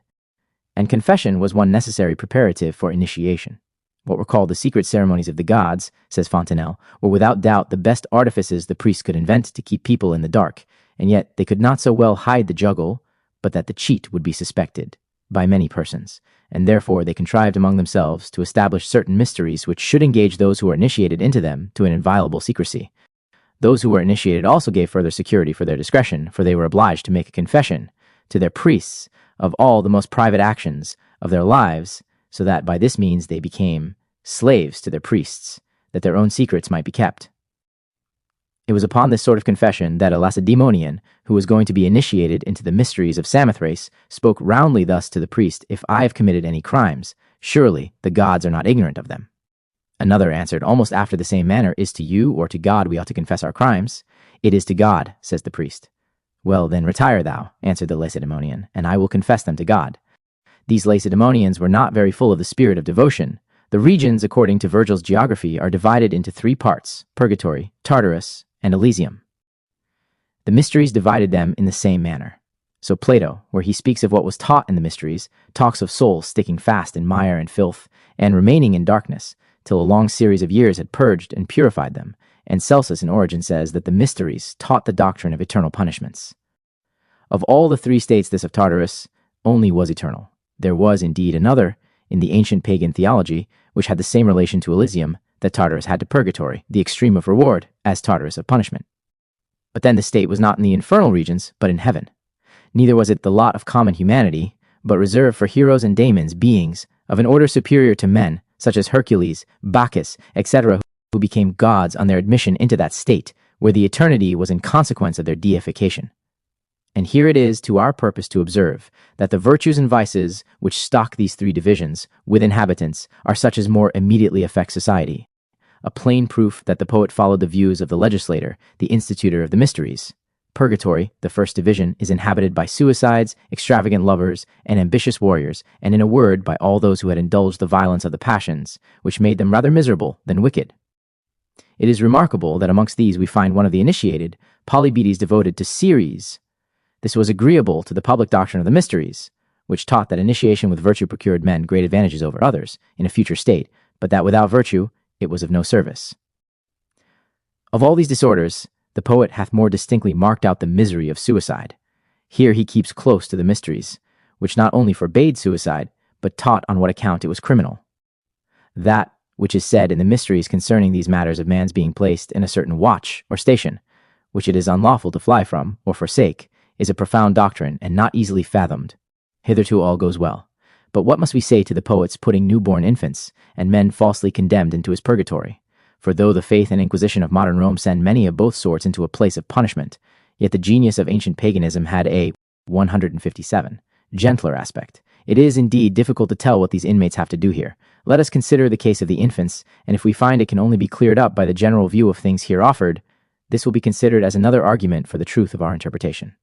And confession was one necessary preparative for initiation. What were called the secret ceremonies of the gods, says Fontenelle, were without doubt the best artifices the priests could invent to keep people in the dark, and yet they could not so well hide the juggle, but that the cheat would be suspected by many persons, and therefore they contrived among themselves to establish certain mysteries which should engage those who were initiated into them to an inviolable secrecy. Those who were initiated also gave further security for their discretion, for they were obliged to make a confession to their priests of all the most private actions of their lives, so that by this means they became slaves to their priests, that their own secrets might be kept. It was upon this sort of confession that a Lacedaemonian, who was going to be initiated into the mysteries of Samothrace, spoke roundly thus to the priest, "If I have committed any crimes, surely the gods are not ignorant of them." Another answered almost after the same manner, "Is to you or to God we ought to confess our crimes?" "It is to God," says the priest. "Well, then retire thou," answered the Lacedaemonian, "and I will confess them to God." These Lacedaemonians were not very full of the spirit of devotion. The regions, according to Virgil's geography, are divided into 3 parts: Purgatory, Tartarus, and Elysium. The mysteries divided them in the same manner. So Plato, where he speaks of what was taught in the mysteries, talks of souls sticking fast in mire and filth, and remaining in darkness, till a long series of years had purged and purified them, and Celsus in Origin says that the mysteries taught the doctrine of eternal punishments. Of all the 3 states this of Tartarus only was eternal. There was indeed another in the ancient pagan theology which had the same relation to Elysium that Tartarus had to purgatory, the extreme of reward, as Tartarus of punishment. But then the state was not in the infernal regions, but in heaven. Neither was it the lot of common humanity, but reserved for heroes and daemons, beings of an order superior to men, such as Hercules, Bacchus, etc., who became gods on their admission into that state, where the eternity was in consequence of their deification. And here it is to our purpose to observe that the virtues and vices which stock these three divisions with inhabitants are such as more immediately affect society, a plain proof that the poet followed the views of the legislator, the institutor of the mysteries. Purgatory, the first division, is inhabited by suicides, extravagant lovers, and ambitious warriors, and in a word, by all those who had indulged the violence of the passions, which made them rather miserable than wicked. It is remarkable that amongst these we find one of the initiated, Polybides, devoted to Ceres. This was agreeable to the public doctrine of the mysteries, which taught that initiation with virtue procured men great advantages over others in a future state, but that without virtue it was of no service. Of all these disorders, the poet hath more distinctly marked out the misery of suicide. Here he keeps close to the mysteries, which not only forbade suicide, but taught on what account it was criminal. That which is said in the mysteries concerning these matters of man's being placed in a certain watch or station, which it is unlawful to fly from or forsake, is a profound doctrine and not easily fathomed. Hitherto all goes well. But what must we say to the poets putting newborn infants and men falsely condemned into his purgatory? For though the faith and inquisition of modern Rome send many of both sorts into a place of punishment, yet the genius of ancient paganism had a 157 gentler aspect. It is indeed difficult to tell what these inmates have to do here. Let us consider the case of the infants, and if we find it can only be cleared up by the general view of things here offered, this will be considered as another argument for the truth of our interpretation.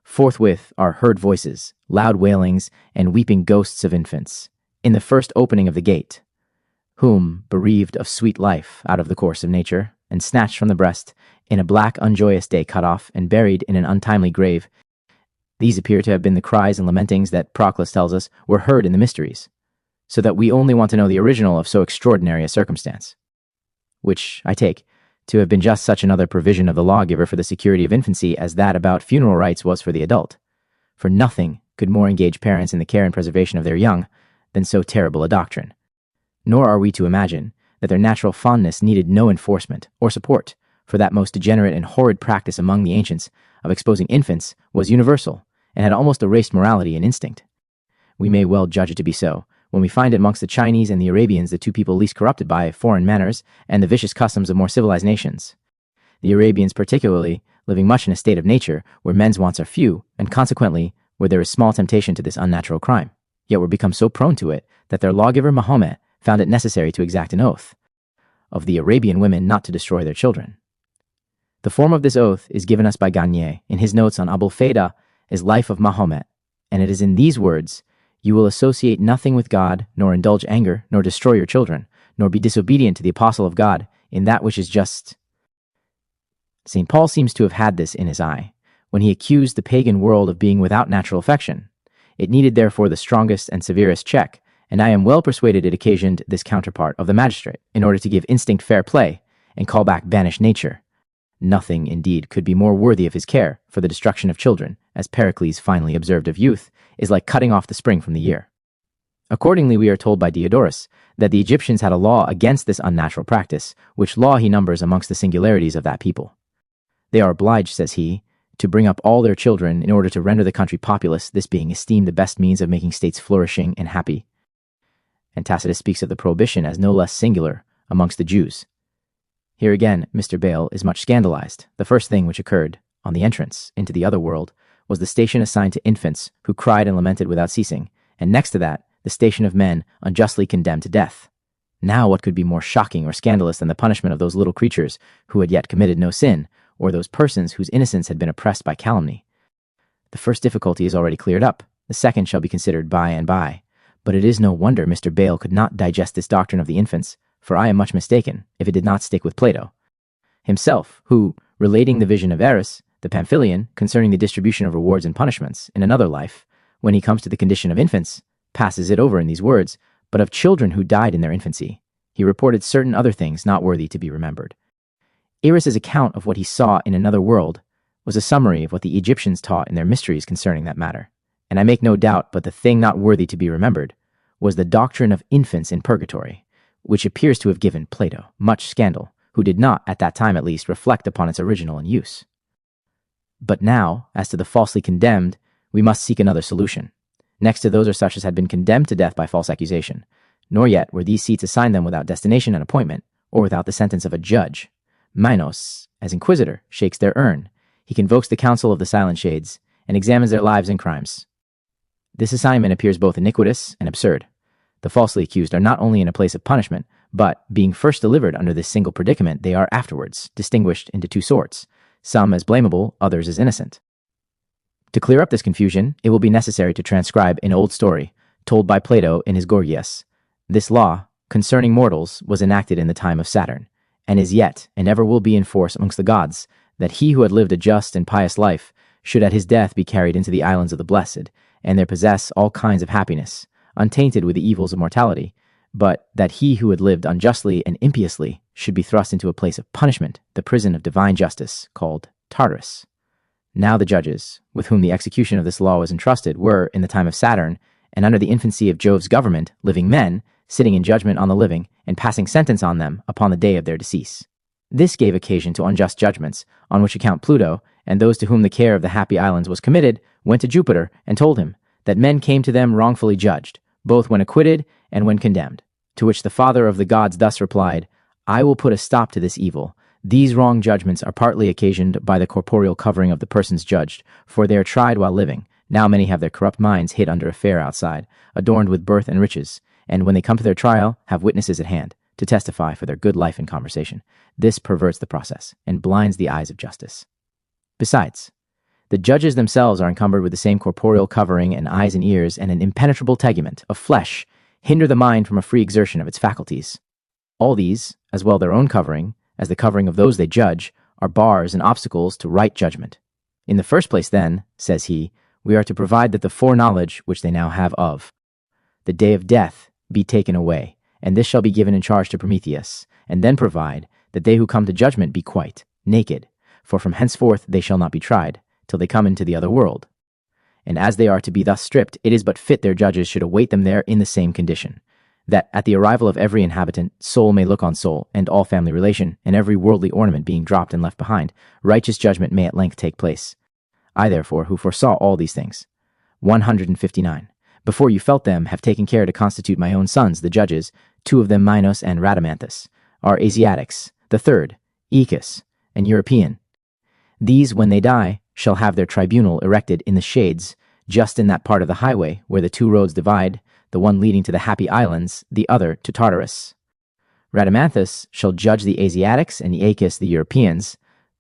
Forthwith are heard voices, loud wailings, and weeping ghosts of infants, in the first opening of the gate, whom, bereaved of sweet life out of the course of nature, and snatched from the breast, in a black unjoyous day cut off, and buried in an untimely grave, these appear to have been the cries and lamentings that Proclus tells us were heard in the mysteries, so that we only want to know the original of so extraordinary a circumstance, which, I take, to have been just such another provision of the lawgiver for the security of infancy as that about funeral rites was for the adult. For nothing could more engage parents in the care and preservation of their young than so terrible a doctrine. Nor are we to imagine that their natural fondness needed no enforcement or support, for that most degenerate and horrid practice among the ancients of exposing infants was universal, and had almost erased morality and instinct. We may well judge it to be so, when we find it amongst the Chinese and the Arabians the two people least corrupted by foreign manners and the vicious customs of more civilized nations. The Arabians particularly, living much in a state of nature, where men's wants are few, and consequently where there is small temptation to this unnatural crime, yet were become so prone to it that their lawgiver Mahomet found it necessary to exact an oath of the Arabian women not to destroy their children. The form of this oath is given us by Garnier in his notes on Abul Fayda, his Life of Mahomet, and it is in these words: "You will associate nothing with God, nor indulge anger, nor destroy your children, nor be disobedient to the apostle of God in that which is just." St. Paul seems to have had this in his eye, when he accused the pagan world of being without natural affection. It needed therefore the strongest and severest check, and I am well persuaded it occasioned this counterpart of the magistrate, in order to give instinct fair play, and call back banished nature. Nothing, indeed, could be more worthy of his care, for the destruction of children, as Pericles finally observed of youth, is like cutting off the spring from the ear. Accordingly, we are told by Diodorus that the Egyptians had a law against this unnatural practice, which law he numbers amongst the singularities of that people. They are obliged, says he, to bring up all their children in order to render the country populous, this being esteemed the best means of making states flourishing and happy. And Tacitus speaks of the prohibition as no less singular amongst the Jews. Here again, Mr. Bayle is much scandalized. The first thing which occurred on the entrance into the other world was the station assigned to infants who cried and lamented without ceasing, and next to that, the station of men unjustly condemned to death. Now what could be more shocking or scandalous than the punishment of those little creatures who had yet committed no sin, or those persons whose innocence had been oppressed by calumny? The first difficulty is already cleared up. The second shall be considered by and by. But it is no wonder Mr. Bayle could not digest this doctrine of the infants, for I am much mistaken if it did not stick with Plato himself, who, relating the vision of Eris, the Pamphylian, concerning the distribution of rewards and punishments in another life, when he comes to the condition of infants, passes it over in these words: "But of children who died in their infancy, he reported certain other things not worthy to be remembered." Eris's account of what he saw in another world was a summary of what the Egyptians taught in their mysteries concerning that matter, and I make no doubt but the thing not worthy to be remembered was the doctrine of infants in purgatory, which appears to have given Plato much scandal, who did not, at that time at least, reflect upon its original and use. But now, as to the falsely condemned, we must seek another solution. Next to those are such as had been condemned to death by false accusation, nor yet were these seats assigned them without destination and appointment, or without the sentence of a judge. Minos, as inquisitor, shakes their urn. He convokes the council of the silent shades and examines their lives and crimes. This assignment appears both iniquitous and absurd. The falsely accused are not only in a place of punishment, but, being first delivered under this single predicament, they are afterwards distinguished into two sorts, some as blamable, others as innocent. To clear up this confusion, it will be necessary to transcribe an old story, told by Plato in his Gorgias. This law, concerning mortals, was enacted in the time of Saturn, and is yet, and ever will be in force amongst the gods, that he who had lived a just and pious life should at his death be carried into the islands of the blessed, and there possess all kinds of happiness, untainted with the evils of mortality, but that he who had lived unjustly and impiously should be thrust into a place of punishment, the prison of divine justice, called Tartarus. Now the judges, with whom the execution of this law was entrusted, were, in the time of Saturn, and under the infancy of Jove's government, living men, sitting in judgment on the living, and passing sentence on them upon the day of their decease. This gave occasion to unjust judgments, on which account Pluto, and those to whom the care of the happy islands was committed, went to Jupiter and told him that men came to them wrongfully judged, both when acquitted and when condemned. To which the father of the gods thus replied, I will put a stop to this evil. These wrong judgments are partly occasioned by the corporeal covering of the persons judged, for they are tried while living. Now many have their corrupt minds hid under a fair outside, adorned with birth and riches, and when they come to their trial, have witnesses at hand, to testify for their good life and conversation. This perverts the process, and blinds the eyes of justice. Besides, the judges themselves are encumbered with the same corporeal covering and eyes and ears, and an impenetrable tegument of flesh hinder the mind from a free exertion of its faculties. All these, as well their own covering, as the covering of those they judge, are bars and obstacles to right judgment. In the first place, then, says he, we are to provide that the foreknowledge which they now have of the day of death be taken away, and this shall be given in charge to Prometheus, and then provide that they who come to judgment be quite naked, for from henceforth they shall not be tried, till they come into the other world. And as they are to be thus stripped, it is but fit their judges should await them there in the same condition, that at the arrival of every inhabitant, soul may look on soul, and all family relation, and every worldly ornament being dropped and left behind, righteous judgment may at length take place. I therefore, who foresaw all these things, 159, before you felt them, have taken care to constitute my own sons, the judges, two of them Minos and Rhadamanthus, are Asiatics, the third, Aeacus, and European. These, when they die, shall have their tribunal erected in the shades, just in that part of the highway where the two roads divide, the one leading to the Happy Islands, the other to Tartarus. Rhadamanthus shall judge the Asiatics and Aeacus the Europeans,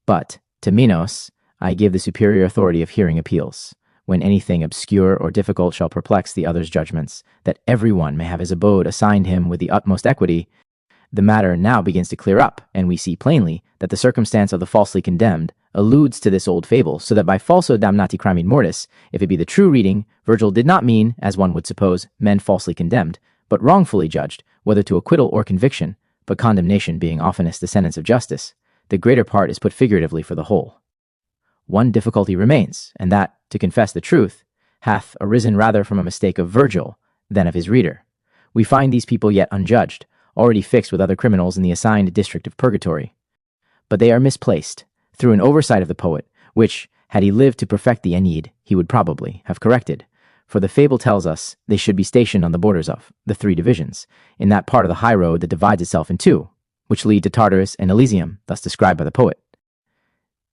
but to Minos I give the superior authority of hearing appeals, when anything obscure or difficult shall perplex the other's judgments, that every one may have his abode assigned him with the utmost equity. The matter now begins to clear up, and we see plainly that the circumstance of the falsely condemned alludes to this old fable, so that by falso damnati crime mortis, if it be the true reading, Virgil did not mean, as one would suppose, men falsely condemned, but wrongfully judged, whether to acquittal or conviction, but condemnation being oftenest the sentence of justice. The greater part is put figuratively for the whole. One difficulty remains, and that, to confess the truth, hath arisen rather from a mistake of Virgil than of his reader. We find these people yet unjudged, already fixed with other criminals in the assigned district of purgatory. But they are misplaced, through an oversight of the poet, which, had he lived to perfect the ENEID, he would probably have corrected. For the fable tells us they should be stationed on the borders of the three divisions, in that part of the high road that divides itself in two, which lead to Tartarus and Elysium, thus described by the poet.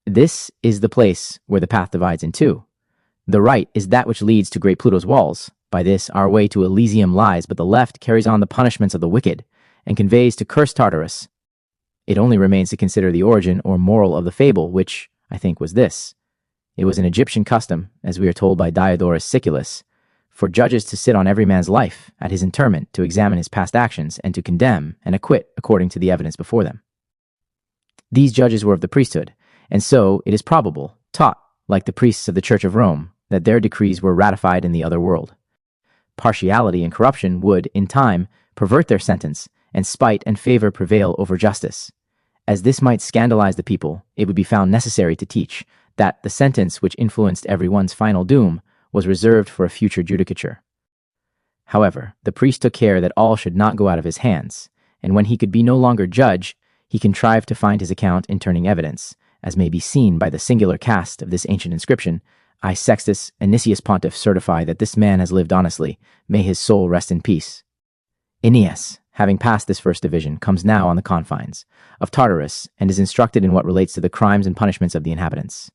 This is the place where the path divides in two. The right is that which leads to great Pluto's walls. By this our way to Elysium lies, but the left carries on the punishments of the wicked, and conveys to cursed Tartarus. It only remains to consider the origin or moral of the fable, which, I think, was this. It was an Egyptian custom, as we are told by Diodorus Siculus, for judges to sit on every man's life at his interment to examine his past actions and to condemn and acquit according to the evidence before them. These judges were of the priesthood, and so it is probable, taught, like the priests of the Church of Rome, that their decrees were ratified in the other world. Partiality and corruption would, in time, pervert their sentence, and spite and favor prevail over justice. As this might scandalize the people, it would be found necessary to teach that the sentence which influenced everyone's final doom was reserved for a future judicature. However, the priest took care that all should not go out of his hands, and when he could be no longer judge, he contrived to find his account in turning evidence, as may be seen by the singular cast of this ancient inscription. I, Sextus Anicius Pontiff, certify that this man has lived honestly. May his soul rest in peace. Aeneas, having passed this first division, comes now on the confines of Tartarus and is instructed in what relates to the crimes and punishments of the inhabitants.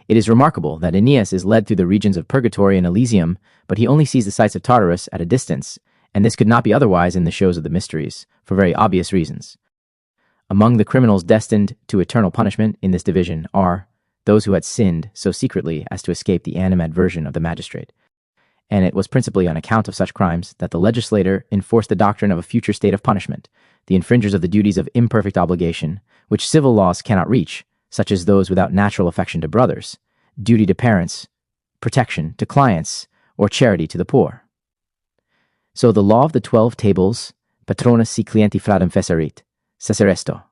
It is remarkable that Aeneas is led through the regions of Purgatory and Elysium, but he only sees the sights of Tartarus at a distance, and this could not be otherwise in the shows of the mysteries, for very obvious reasons. Among the criminals destined to eternal punishment in this division are those who had sinned so secretly as to escape the ENEID version of the magistrate. And it was principally on account of such crimes that the legislator enforced the doctrine of a future state of punishment, the infringers of the duties of imperfect obligation, which civil laws cannot reach, such as those without natural affection to brothers, duty to parents, protection to clients, or charity to the poor. So the law of the 12 tables, patronus si clienti fraudem fecerit, ceseresto.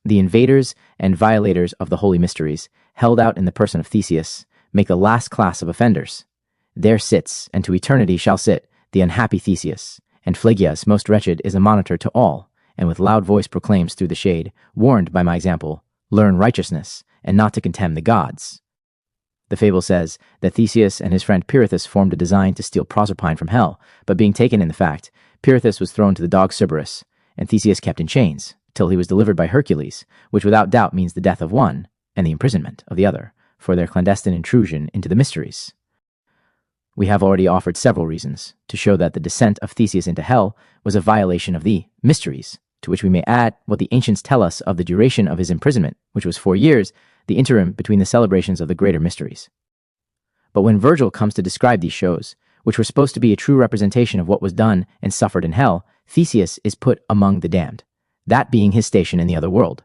The invaders and violators of the holy mysteries, held out in the person of Theseus, make the last class of offenders. There sits, and to eternity shall sit, the unhappy Theseus, and Phlegias, most wretched, is a monitor to all, and with loud voice proclaims through the shade, warned by my example, learn righteousness, and not to contemn the gods. The fable says that Theseus and his friend Pirithous formed a design to steal Proserpine from hell, but being taken in the fact, Pirithous was thrown to the dog Cerberus, and Theseus kept in chains, till he was delivered by Hercules, which without doubt means the death of one, and the imprisonment of the other, for their clandestine intrusion into the mysteries. We have already offered several reasons to show that the descent of Theseus into hell was a violation of the mysteries, to which we may add what the ancients tell us of the duration of his imprisonment, which was 4 years, the interim between the celebrations of the greater mysteries. But when Virgil comes to describe these shows, which were supposed to be a true representation of what was done and suffered in hell, Theseus is put among the damned, that being his station in the other world.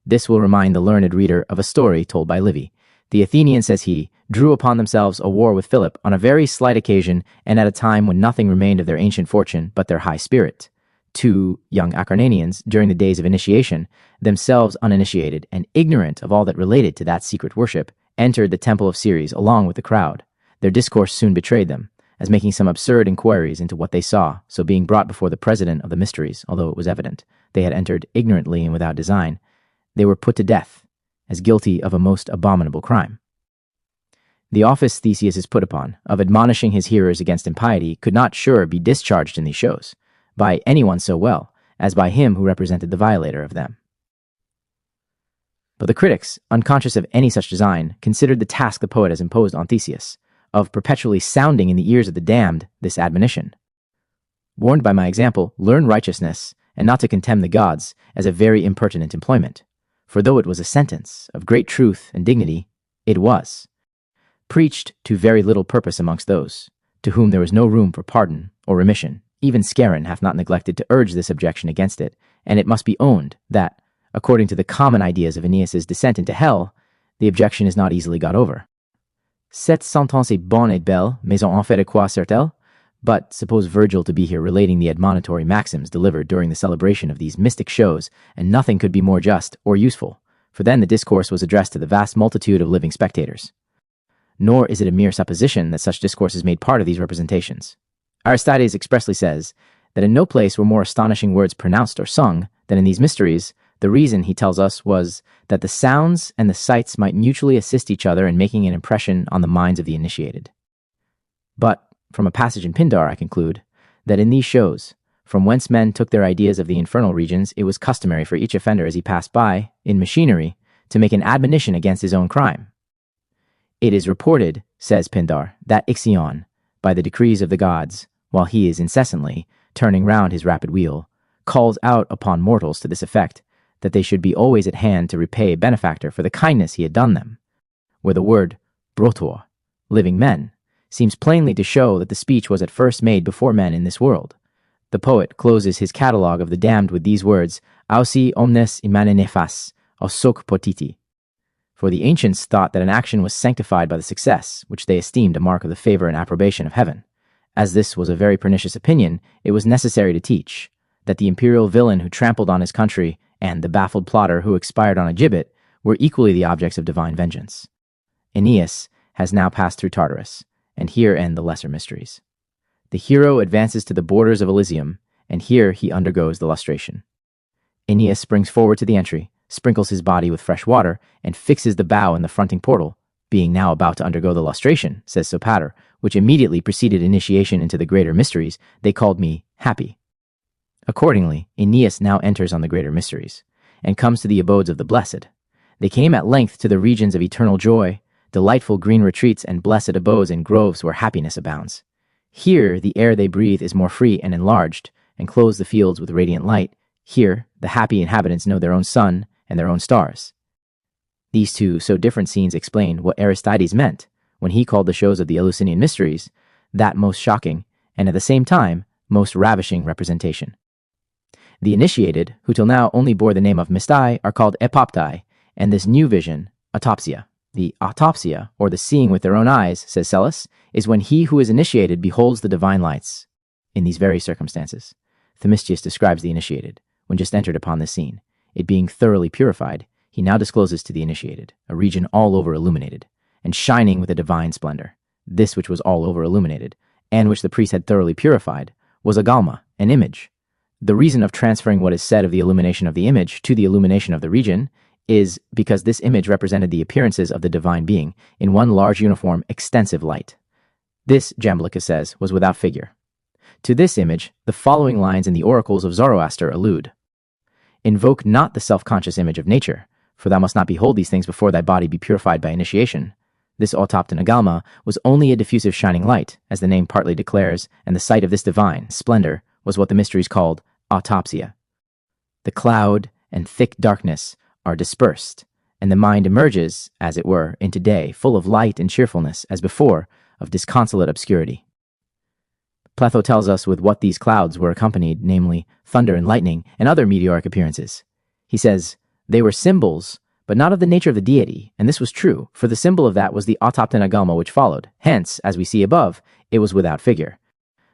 This will remind the learned reader of a story told by Livy. The Athenians, says he, drew upon themselves a war with Philip on a very slight occasion and at a time when nothing remained of their ancient fortune but their high spirit. 2 young Acarnanians, during the days of initiation, themselves uninitiated and ignorant of all that related to that secret worship, entered the temple of Ceres along with the crowd. Their discourse soon betrayed them, as making some absurd inquiries into what they saw, so being brought before the president of the mysteries, although it was evident they had entered ignorantly and without design, they were put to death, as guilty of a most abominable crime. The office Theseus is put upon, of admonishing his hearers against impiety, could not sure be discharged in these shows, by anyone so well as by him who represented the violator of them. But the critics, unconscious of any such design, considered the task the poet has imposed on Theseus, of perpetually sounding in the ears of the damned this admonition. Warned by my example, learn righteousness, and not to contemn the gods, as a very impertinent employment. For though it was a sentence of great truth and dignity, it was preached to very little purpose amongst those to whom there was no room for pardon or remission. Even Scarron hath not neglected to urge this objection against it, and it must be owned that, according to the common ideas of Aeneas's descent into hell, the objection is not easily got over. Cette sentence est bonne et belle, mais on en fait quoi sert-elle? But suppose Virgil to be here relating the admonitory maxims delivered during the celebration of these mystic shows, and nothing could be more just or useful, for then the discourse was addressed to the vast multitude of living spectators. Nor is it a mere supposition that such discourse is made part of these representations. Aristides expressly says that in no place were more astonishing words pronounced or sung than in these mysteries. The reason, he tells us, was that the sounds and the sights might mutually assist each other in making an impression on the minds of the initiated. But from a passage in Pindar, I conclude that in these shows, from whence men took their ideas of the infernal regions, it was customary for each offender as he passed by, in machinery, to make an admonition against his own crime. It is reported, says Pindar, that Ixion, by the decrees of the gods, while he is incessantly turning round his rapid wheel, calls out upon mortals to this effect, that they should be always at hand to repay a benefactor for the kindness he had done them, where the word brotor, living men, seems plainly to show that the speech was at first made before men in this world. The poet closes his catalogue of the damned with these words, ausi omnes imane nefas, ausoc potiti. For the ancients thought that an action was sanctified by the success, which they esteemed a mark of the favor and approbation of heaven. As this was a very pernicious opinion, it was necessary to teach that the imperial villain who trampled on his country and the baffled plotter who expired on a gibbet were equally the objects of divine vengeance. Aeneas has now passed through Tartarus, and here end the lesser mysteries. The hero advances to the borders of Elysium, and here he undergoes the lustration. Aeneas springs forward to the entry, sprinkles his body with fresh water, and fixes the bow in the fronting portal, being now about to undergo the lustration, says Sopater, which immediately preceded initiation into the greater mysteries. They called me happy. Accordingly, Aeneas now enters on the greater mysteries, and comes to the abodes of the blessed. They came at length to the regions of eternal joy, delightful green retreats and blessed abodes in groves where happiness abounds. Here the air they breathe is more free and enlarged, and clothes the fields with radiant light. Here the happy inhabitants know their own sun and their own stars. These two so different scenes explain what Aristides meant when he called the shows of the Eleusinian mysteries that most shocking, and at the same time, most ravishing representation. The initiated, who till now only bore the name of mystai, are called epoptai, and this new vision, autopsia. The autopsia, or the seeing with their own eyes, says Psellus, is when he who is initiated beholds the divine lights. In these very circumstances, Themistius describes the initiated, when just entered upon this scene. It being thoroughly purified, he now discloses to the initiated a region all over illuminated, and shining with a divine splendor. This which was all over illuminated, and which the priest had thoroughly purified, was a galma, an image. The reason of transferring what is said of the illumination of the image to the illumination of the region is because this image represented the appearances of the divine being in one large uniform extensive light. This, Jamblichus says, was without figure. To this image, the following lines in the oracles of Zoroaster allude. Invoke not the self-conscious image of nature, for thou must not behold these things before thy body be purified by initiation. This autopton agalma was only a diffusive shining light, as the name partly declares, and the sight of this divine splendor was what the mysteries called autopsia. The cloud and thick darkness are dispersed, and the mind emerges, as it were, into day, full of light and cheerfulness, as before, of disconsolate obscurity. Pletho tells us with what these clouds were accompanied, namely thunder and lightning and other meteoric appearances. He says, they were symbols, but not of the nature of the deity, and this was true, for the symbol of that was the autopton agalma which followed. Hence, as we see above, it was without figure.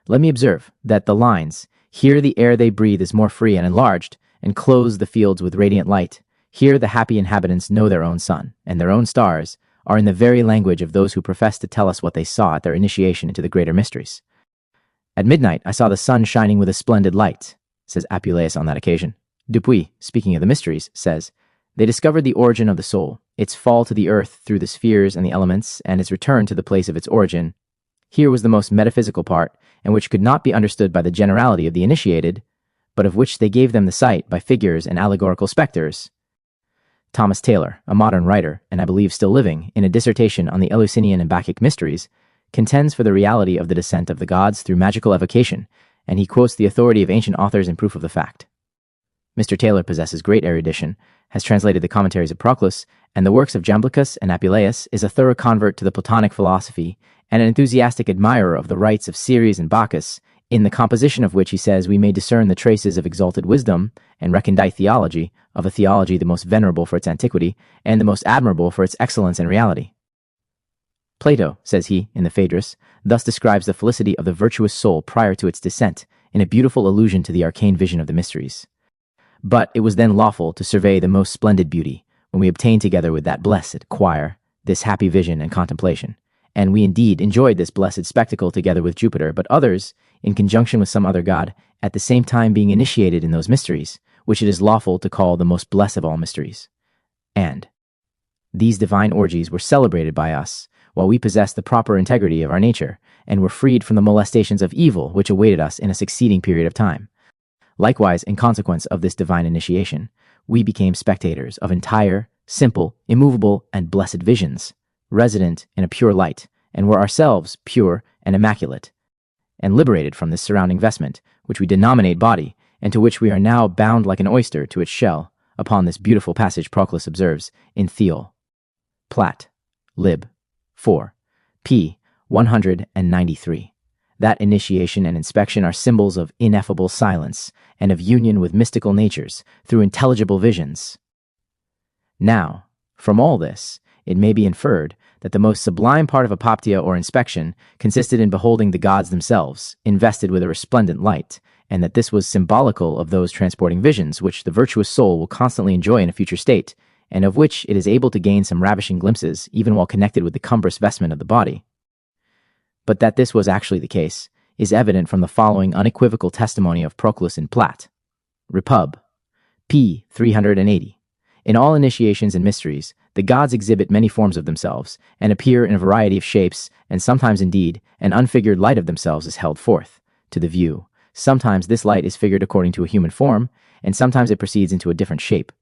Let me observe that the lines, here the air they breathe is more free and enlarged, and clothes the fields with radiant light. Here the happy inhabitants know their own sun, and their own stars, are in the very language of those who profess to tell us what they saw at their initiation into the greater mysteries. At midnight I saw the sun shining with a splendid light, says Apuleius on that occasion. Dupuy, speaking of the mysteries, says, they discovered the origin of the soul, its fall to the earth through the spheres and the elements, and its return to the place of its origin. Here was the most metaphysical part, and which could not be understood by the generality of the initiated, but of which they gave them the sight by figures and allegorical spectres. Thomas Taylor, a modern writer, and I believe still living, in a dissertation on the Eleusinian and Bacchic mysteries, contends for the reality of the descent of the gods through magical evocation, and he quotes the authority of ancient authors in proof of the fact. Mr. Taylor possesses great erudition, has translated the commentaries of Proclus, and the works of Jamblichus and Apuleius, is a thorough convert to the Platonic philosophy, and an enthusiastic admirer of the rites of Ceres and Bacchus, in the composition of which he says we may discern the traces of exalted wisdom and recondite theology, of a theology the most venerable for its antiquity, and the most admirable for its excellence and reality. Plato, says he, in the Phaedrus, thus describes the felicity of the virtuous soul prior to its descent, in a beautiful allusion to the arcane vision of the mysteries. But it was then lawful to survey the most splendid beauty, when we obtained together with that blessed choir this happy vision and contemplation. And we indeed enjoyed this blessed spectacle together with Jupiter, but others, in conjunction with some other god, at the same time being initiated in those mysteries, which it is lawful to call the most blessed of all mysteries. And these divine orgies were celebrated by us, while we possessed the proper integrity of our nature, and were freed from the molestations of evil which awaited us in a succeeding period of time. Likewise, in consequence of this divine initiation, we became spectators of entire, simple, immovable, and blessed visions, resident in a pure light, and were ourselves pure and immaculate, and liberated from this surrounding vestment, which we denominate body, and to which we are now bound like an oyster to its shell, upon this beautiful passage Proclus observes in Theol. Plat. Lib. 4. p. 193. That initiation and inspection are symbols of ineffable silence, and of union with mystical natures, through intelligible visions. Now, from all this, it may be inferred that the most sublime part of apoptia or inspection consisted in beholding the gods themselves, invested with a resplendent light, and that this was symbolical of those transporting visions which the virtuous soul will constantly enjoy in a future state, and of which it is able to gain some ravishing glimpses even while connected with the cumbrous vestment of the body. But that this was actually the case is evident from the following unequivocal testimony of Proclus in Plat. Repub. p. 380. In all initiations and mysteries, the gods exhibit many forms of themselves, and appear in a variety of shapes, and sometimes indeed, an unfigured light of themselves is held forth to the view, Sometimes this light is figured according to a human form, and sometimes it proceeds into a different shape.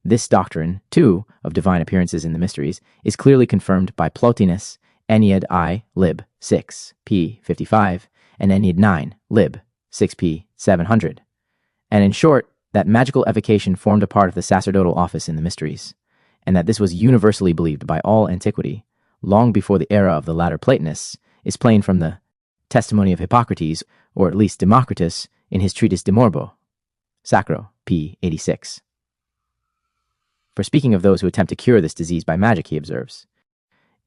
This doctrine, too, of divine appearances in the mysteries, is clearly confirmed by Plotinus, ENEID I, lib. 6, p. 55, and ENEID 9, lib. 6p. 700. And in short, that magical evocation formed a part of the sacerdotal office in the mysteries, and that this was universally believed by all antiquity, long before the era of the latter Platonists, is plain from the testimony of Hippocrates, or at least Democritus, in his treatise De Morbo, Sacro, p. 86. For speaking of those who attempt to cure this disease by magic, he observes,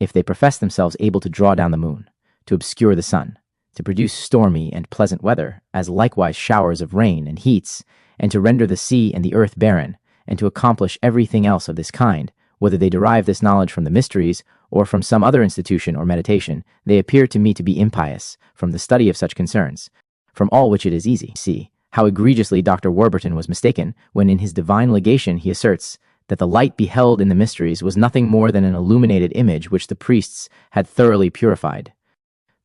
if they profess themselves able to draw down the moon, to obscure the sun, to produce stormy and pleasant weather, as likewise showers of rain and heats, and to render the sea and the earth barren, and to accomplish everything else of this kind, whether they derive this knowledge from the mysteries or from some other institution or meditation, they appear to me to be impious from the study of such concerns, from all which it is easy to see how egregiously Dr. Warburton was mistaken when in his divine legation he asserts that the light beheld in the mysteries was nothing more than an illuminated image which the priests had thoroughly purified.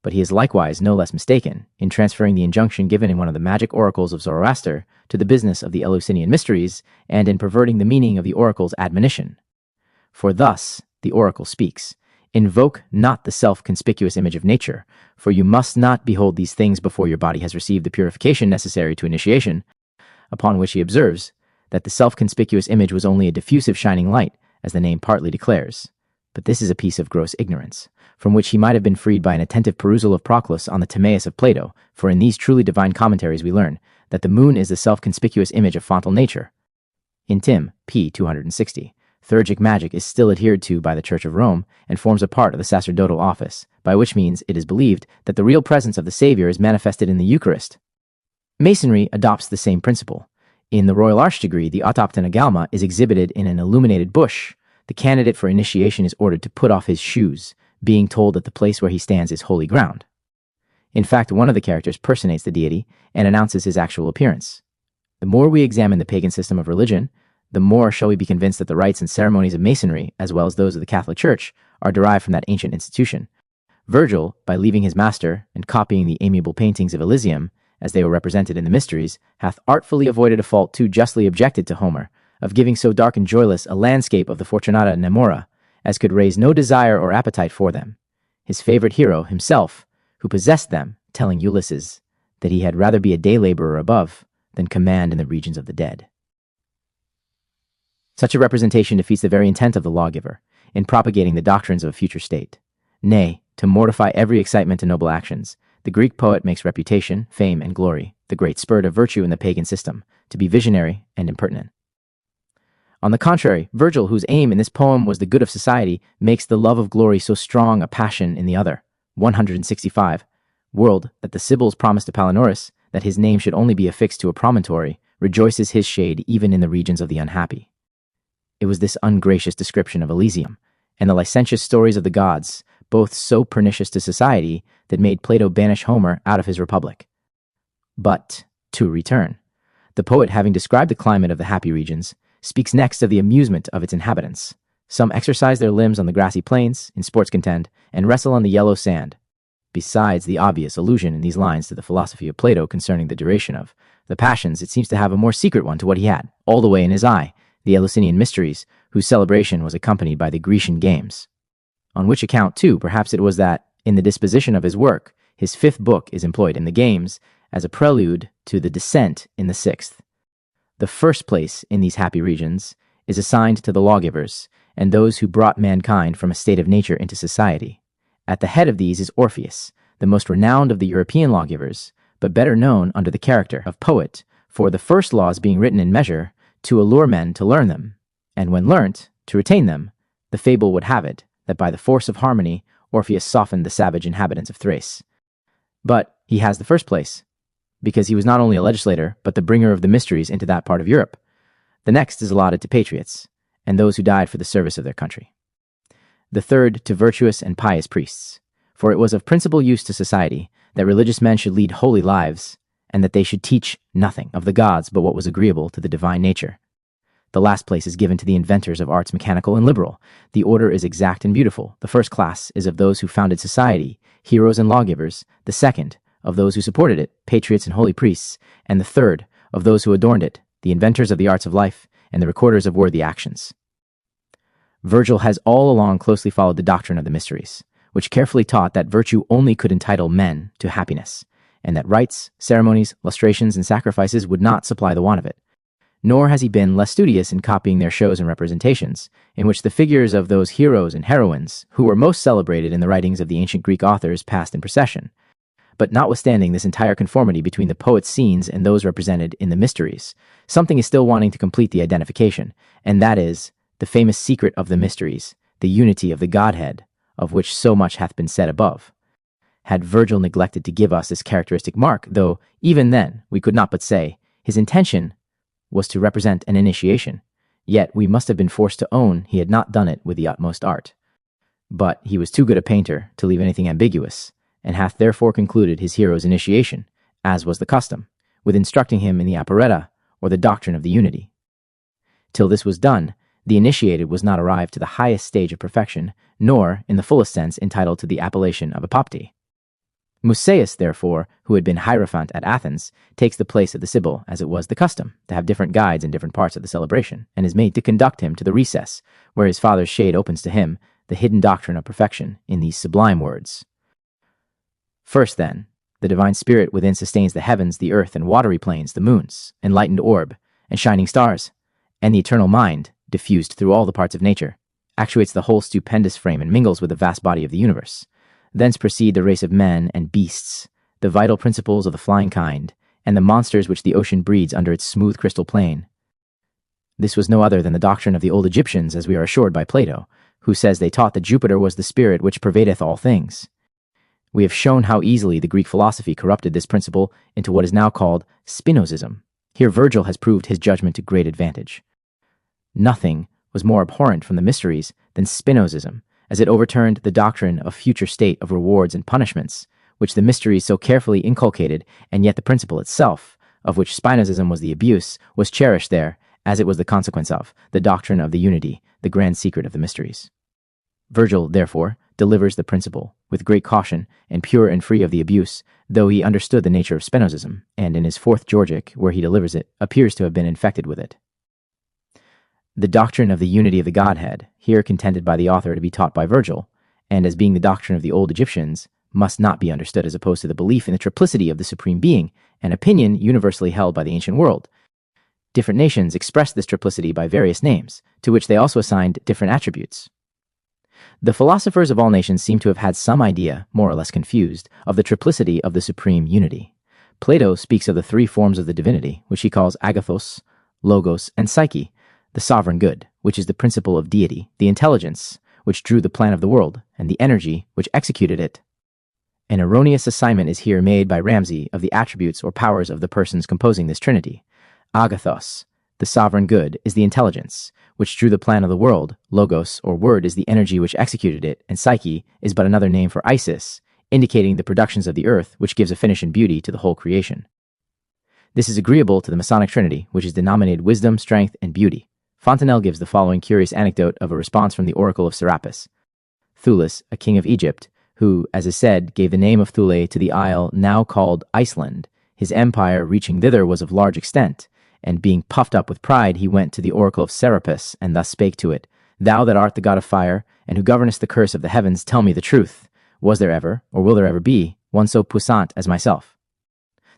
But he is likewise no less mistaken in transferring the injunction given in one of the magic oracles of Zoroaster to the business of the Eleusinian mysteries, and in perverting the meaning of the oracle's admonition. For thus the oracle speaks, "Invoke not the self-conspicuous image of nature, for you must not behold these things before your body has received the purification necessary to initiation," upon which he observes that the self-conspicuous image was only a diffusive shining light, as the name partly declares. But this is a piece of gross ignorance, from which he might have been freed by an attentive perusal of Proclus on the Timaeus of Plato, for in these truly divine commentaries we learn that the moon is the self-conspicuous image of fontal nature. In Tim, p. 260, theurgic magic is still adhered to by the Church of Rome and forms a part of the sacerdotal office, by which means it is believed that the real presence of the Savior is manifested in the Eucharist. Masonry adopts the same principle. In the Royal Archdegree, the autochthon agalma is exhibited in an illuminated bush. The candidate for initiation is ordered to put off his shoes, being told that the place where he stands is holy ground. In fact, one of the characters personates the deity and announces his actual appearance. The more we examine the pagan system of religion, the more shall we be convinced that the rites and ceremonies of Masonry, as well as those of the Catholic Church, are derived from that ancient institution. Virgil, by leaving his master and copying the amiable paintings of Elysium, as they were represented in the mysteries, hath artfully avoided a fault too justly objected to Homer, of giving so dark and joyless a landscape of the Fortunata Nemora, as could raise no desire or appetite for them. His favorite hero, himself, who possessed them, telling Ulysses that he had rather be a day laborer above than command in the regions of the dead. Such a representation defeats the very intent of the lawgiver, in propagating the doctrines of a future state. Nay, to mortify every excitement to noble actions, the Greek poet makes reputation, fame, and glory, the great spur of virtue in the pagan system, to be visionary and impertinent. On the contrary, Virgil, whose aim in this poem was the good of society, makes the love of glory so strong a passion in the other, 165, world that the Sibyls promised to Palinurus that his name should only be affixed to a promontory, rejoices his shade even in the regions of the unhappy. It was this ungracious description of Elysium, and the licentious stories of the gods, both so pernicious to society, that made Plato banish Homer out of his Republic. But, to return, the poet, having described the climate of the happy regions, speaks next of the amusement of its inhabitants. Some exercise their limbs on the grassy plains, in sports contend, and wrestle on the yellow sand. Besides the obvious allusion in these lines to the philosophy of Plato concerning the duration of the passions, it seems to have a more secret one to what he had, all the way in his eye, the Eleusinian mysteries, whose celebration was accompanied by the Grecian games. On which account, too, perhaps it was that, in the disposition of his work, his 5th book is employed in the games as a prelude to the descent in the 6th. The first place in these happy regions is assigned to the lawgivers and those who brought mankind from a state of nature into society. At the head of these is Orpheus, the most renowned of the European lawgivers, but better known under the character of poet, for the first laws being written in measure to allure men to learn them, and when learnt, to retain them. The fable would have it that by the force of harmony Orpheus softened the savage inhabitants of Thrace. But he has the first place, because he was not only a legislator, but the bringer of the mysteries into that part of Europe. The next is allotted to patriots, and those who died for the service of their country. The third to virtuous and pious priests, for it was of principal use to society that religious men should lead holy lives, and that they should teach nothing of the gods but what was agreeable to the divine nature. The last place is given to the inventors of arts mechanical and liberal. The order is exact and beautiful. The first class is of those who founded society, heroes and lawgivers. The second, of those who supported it, patriots and holy priests, and the third of those who adorned it, the inventors of the arts of life, and the recorders of worthy actions. Virgil has all along closely followed the doctrine of the mysteries, which carefully taught that virtue only could entitle men to happiness, and that rites, ceremonies, lustrations, and sacrifices would not supply the want of it. Nor has he been less studious in copying their shows and representations, in which the figures of those heroes and heroines who were most celebrated in the writings of the ancient Greek authors passed in procession. But notwithstanding this entire conformity between the poet's scenes and those represented in the mysteries, something is still wanting to complete the identification, and that is the famous secret of the mysteries, the unity of the Godhead, of which so much hath been said above. Had Virgil neglected to give us this characteristic mark, though even then we could not but say his intention was to represent an initiation, yet we must have been forced to own he had not done it with the utmost art. But he was too good a painter to leave anything ambiguous, and hath therefore concluded his hero's initiation, as was the custom, with instructing him in the operetta, or the doctrine of the unity. Till this was done, the initiated was not arrived to the highest stage of perfection, nor, in the fullest sense, entitled to the appellation of epopti. Musaeus, therefore, who had been hierophant at Athens, takes the place of the Sibyl, as it was the custom, to have different guides in different parts of the celebration, and is made to conduct him to the recess, where his father's shade opens to him the hidden doctrine of perfection in these sublime words. First, then, the divine spirit within sustains the heavens, the earth, and watery plains, the moons, enlightened orb, and shining stars, and the eternal mind, diffused through all the parts of nature, actuates the whole stupendous frame and mingles with the vast body of the universe. Thence proceed the race of men and beasts, the vital principles of the flying kind, and the monsters which the ocean breeds under its smooth crystal plain. This was no other than the doctrine of the old Egyptians, as we are assured by Plato, who says they taught that Jupiter was the spirit which pervadeth all things. We have shown how easily the Greek philosophy corrupted this principle into what is now called Spinozism. Here Virgil has proved his judgment to great advantage. Nothing was more abhorrent from the mysteries than Spinozism, as it overturned the doctrine of future state of rewards and punishments, which the mysteries so carefully inculcated, and yet the principle itself, of which Spinozism was the abuse, was cherished there, as it was the consequence of the doctrine of the unity, the grand secret of the mysteries. Virgil, therefore, delivers the principle with great caution and pure and free of the abuse, though he understood the nature of Spinozism, and in his fourth Georgic, where he delivers it, appears to have been infected with it. The doctrine of the unity of the Godhead, here contended by the author to be taught by Virgil, and as being the doctrine of the old Egyptians, must not be understood as opposed to the belief in the triplicity of the Supreme Being, an opinion universally held by the ancient world. Different nations expressed this triplicity by various names, to which they also assigned different attributes. The philosophers of all nations seem to have had some idea, more or less confused, of the triplicity of the Supreme Unity. Plato speaks of the three forms of the divinity, which he calls agathos, logos, and psyche, the sovereign good, which is the principle of deity, the intelligence, which drew the plan of the world, and the energy, which executed it. An erroneous assignment is here made by Ramsay of the attributes or powers of the persons composing this trinity. Agathos, the sovereign good, is the intelligence, which drew the plan of the world. Logos, or word, is the energy which executed it, and Psyche is but another name for Isis, indicating the productions of the earth, which gives a finish and beauty to the whole creation. This is agreeable to the Masonic Trinity, which is denominated wisdom, strength, and beauty. Fontenelle gives the following curious anecdote of a response from the oracle of Serapis. Thulus, a king of Egypt, who, as is said, gave the name of Thule to the isle now called Iceland, his empire reaching thither was of large extent, and being puffed up with pride, he went to the oracle of Serapis, and thus spake to it, Thou that art the god of fire, and who governest the curse of the heavens, tell me the truth. Was there ever, or will there ever be, one so puissant as myself?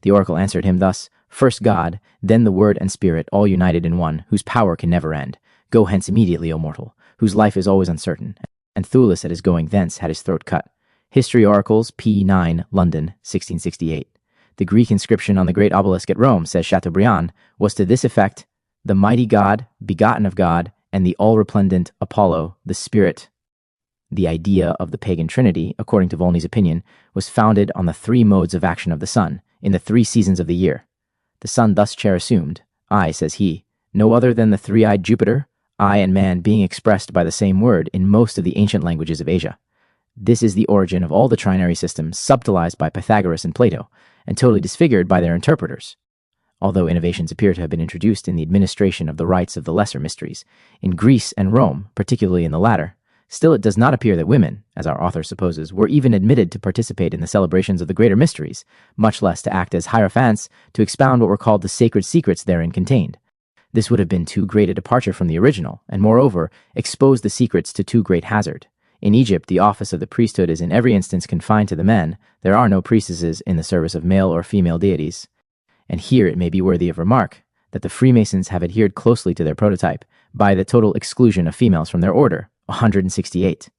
The oracle answered him thus, First God, then the Word and Spirit, all united in one, whose power can never end. Go hence immediately, O mortal, whose life is always uncertain. And Thulus at his going thence had his throat cut. History Oracles, p. 9, London, 1668. The Greek inscription on the great obelisk at Rome, says Chateaubriand, was to this effect, The mighty God, begotten of God, and the all-resplendent Apollo, the Spirit. The idea of the pagan trinity, according to Volney's opinion, was founded on the three modes of action of the sun, in the 3 seasons of the year. The sun thus chair assumed, I, says he, no other than the three-eyed Jupiter, I and man being expressed by the same word in most of the ancient languages of Asia. This is the origin of all the trinary systems subtilized by Pythagoras and Plato, and totally disfigured by their interpreters. Although innovations appear to have been introduced in the administration of the rites of the lesser mysteries, in Greece and Rome, particularly in the latter, Still, it does not appear that women, as our author supposes, were even admitted to participate in the celebrations of the greater mysteries, much less to act as hierophants to expound what were called the sacred secrets therein contained. This would have been too great a departure from the original, and moreover, exposed the secrets to too great hazard. In Egypt, the office of the priesthood is in every instance confined to the men. There are no priestesses in the service of male or female deities. And here it may be worthy of remark that the Freemasons have adhered closely to their prototype by the total exclusion of females from their order, 168.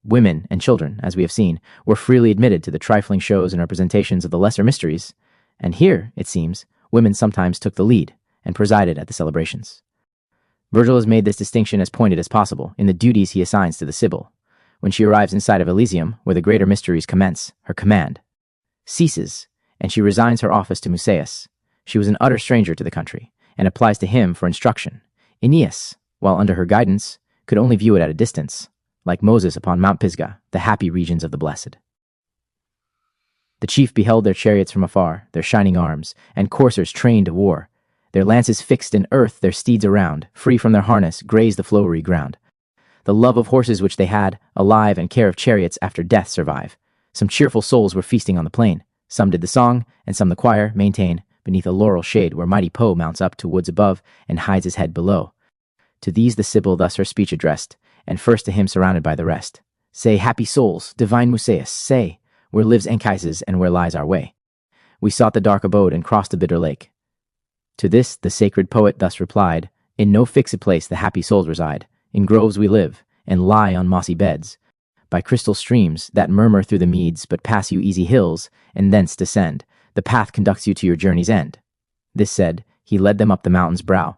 Women and children, as we have seen, were freely admitted to the trifling shows and representations of the lesser mysteries, and here, it seems, women sometimes took the lead and presided at the celebrations. Virgil has made this distinction as pointed as possible in the duties he assigns to the Sibyl. When she arrives inside of Elysium, where the greater mysteries commence, her command ceases, and she resigns her office to Musaeus. She was an utter stranger to the country, and applies to him for instruction. Aeneas, while under her guidance, could only view it at a distance, like Moses upon Mount Pisgah, the happy regions of the blessed. The chief beheld their chariots from afar, their shining arms, and coursers trained to war. Their lances fixed in earth, their steeds around, free from their harness, grazed the flowery ground. The love of horses which they had, alive, and care of chariots after death survive. Some cheerful souls were feasting on the plain. Some did the song, and some the choir, maintain, beneath a laurel shade where mighty Po mounts up to woods above and hides his head below. To these the Sibyl thus her speech addressed, and first to him surrounded by the rest. Say, happy souls, divine Musaeus, say, where lives Anchises and where lies our way? We sought the dark abode and crossed the bitter lake. To this the sacred poet thus replied, in no fixed place the happy souls reside. In groves we live, and lie on mossy beds, by crystal streams that murmur through the meads, but pass you easy hills, and thence descend. The path conducts you to your journey's end. This said, he led them up the mountain's brow,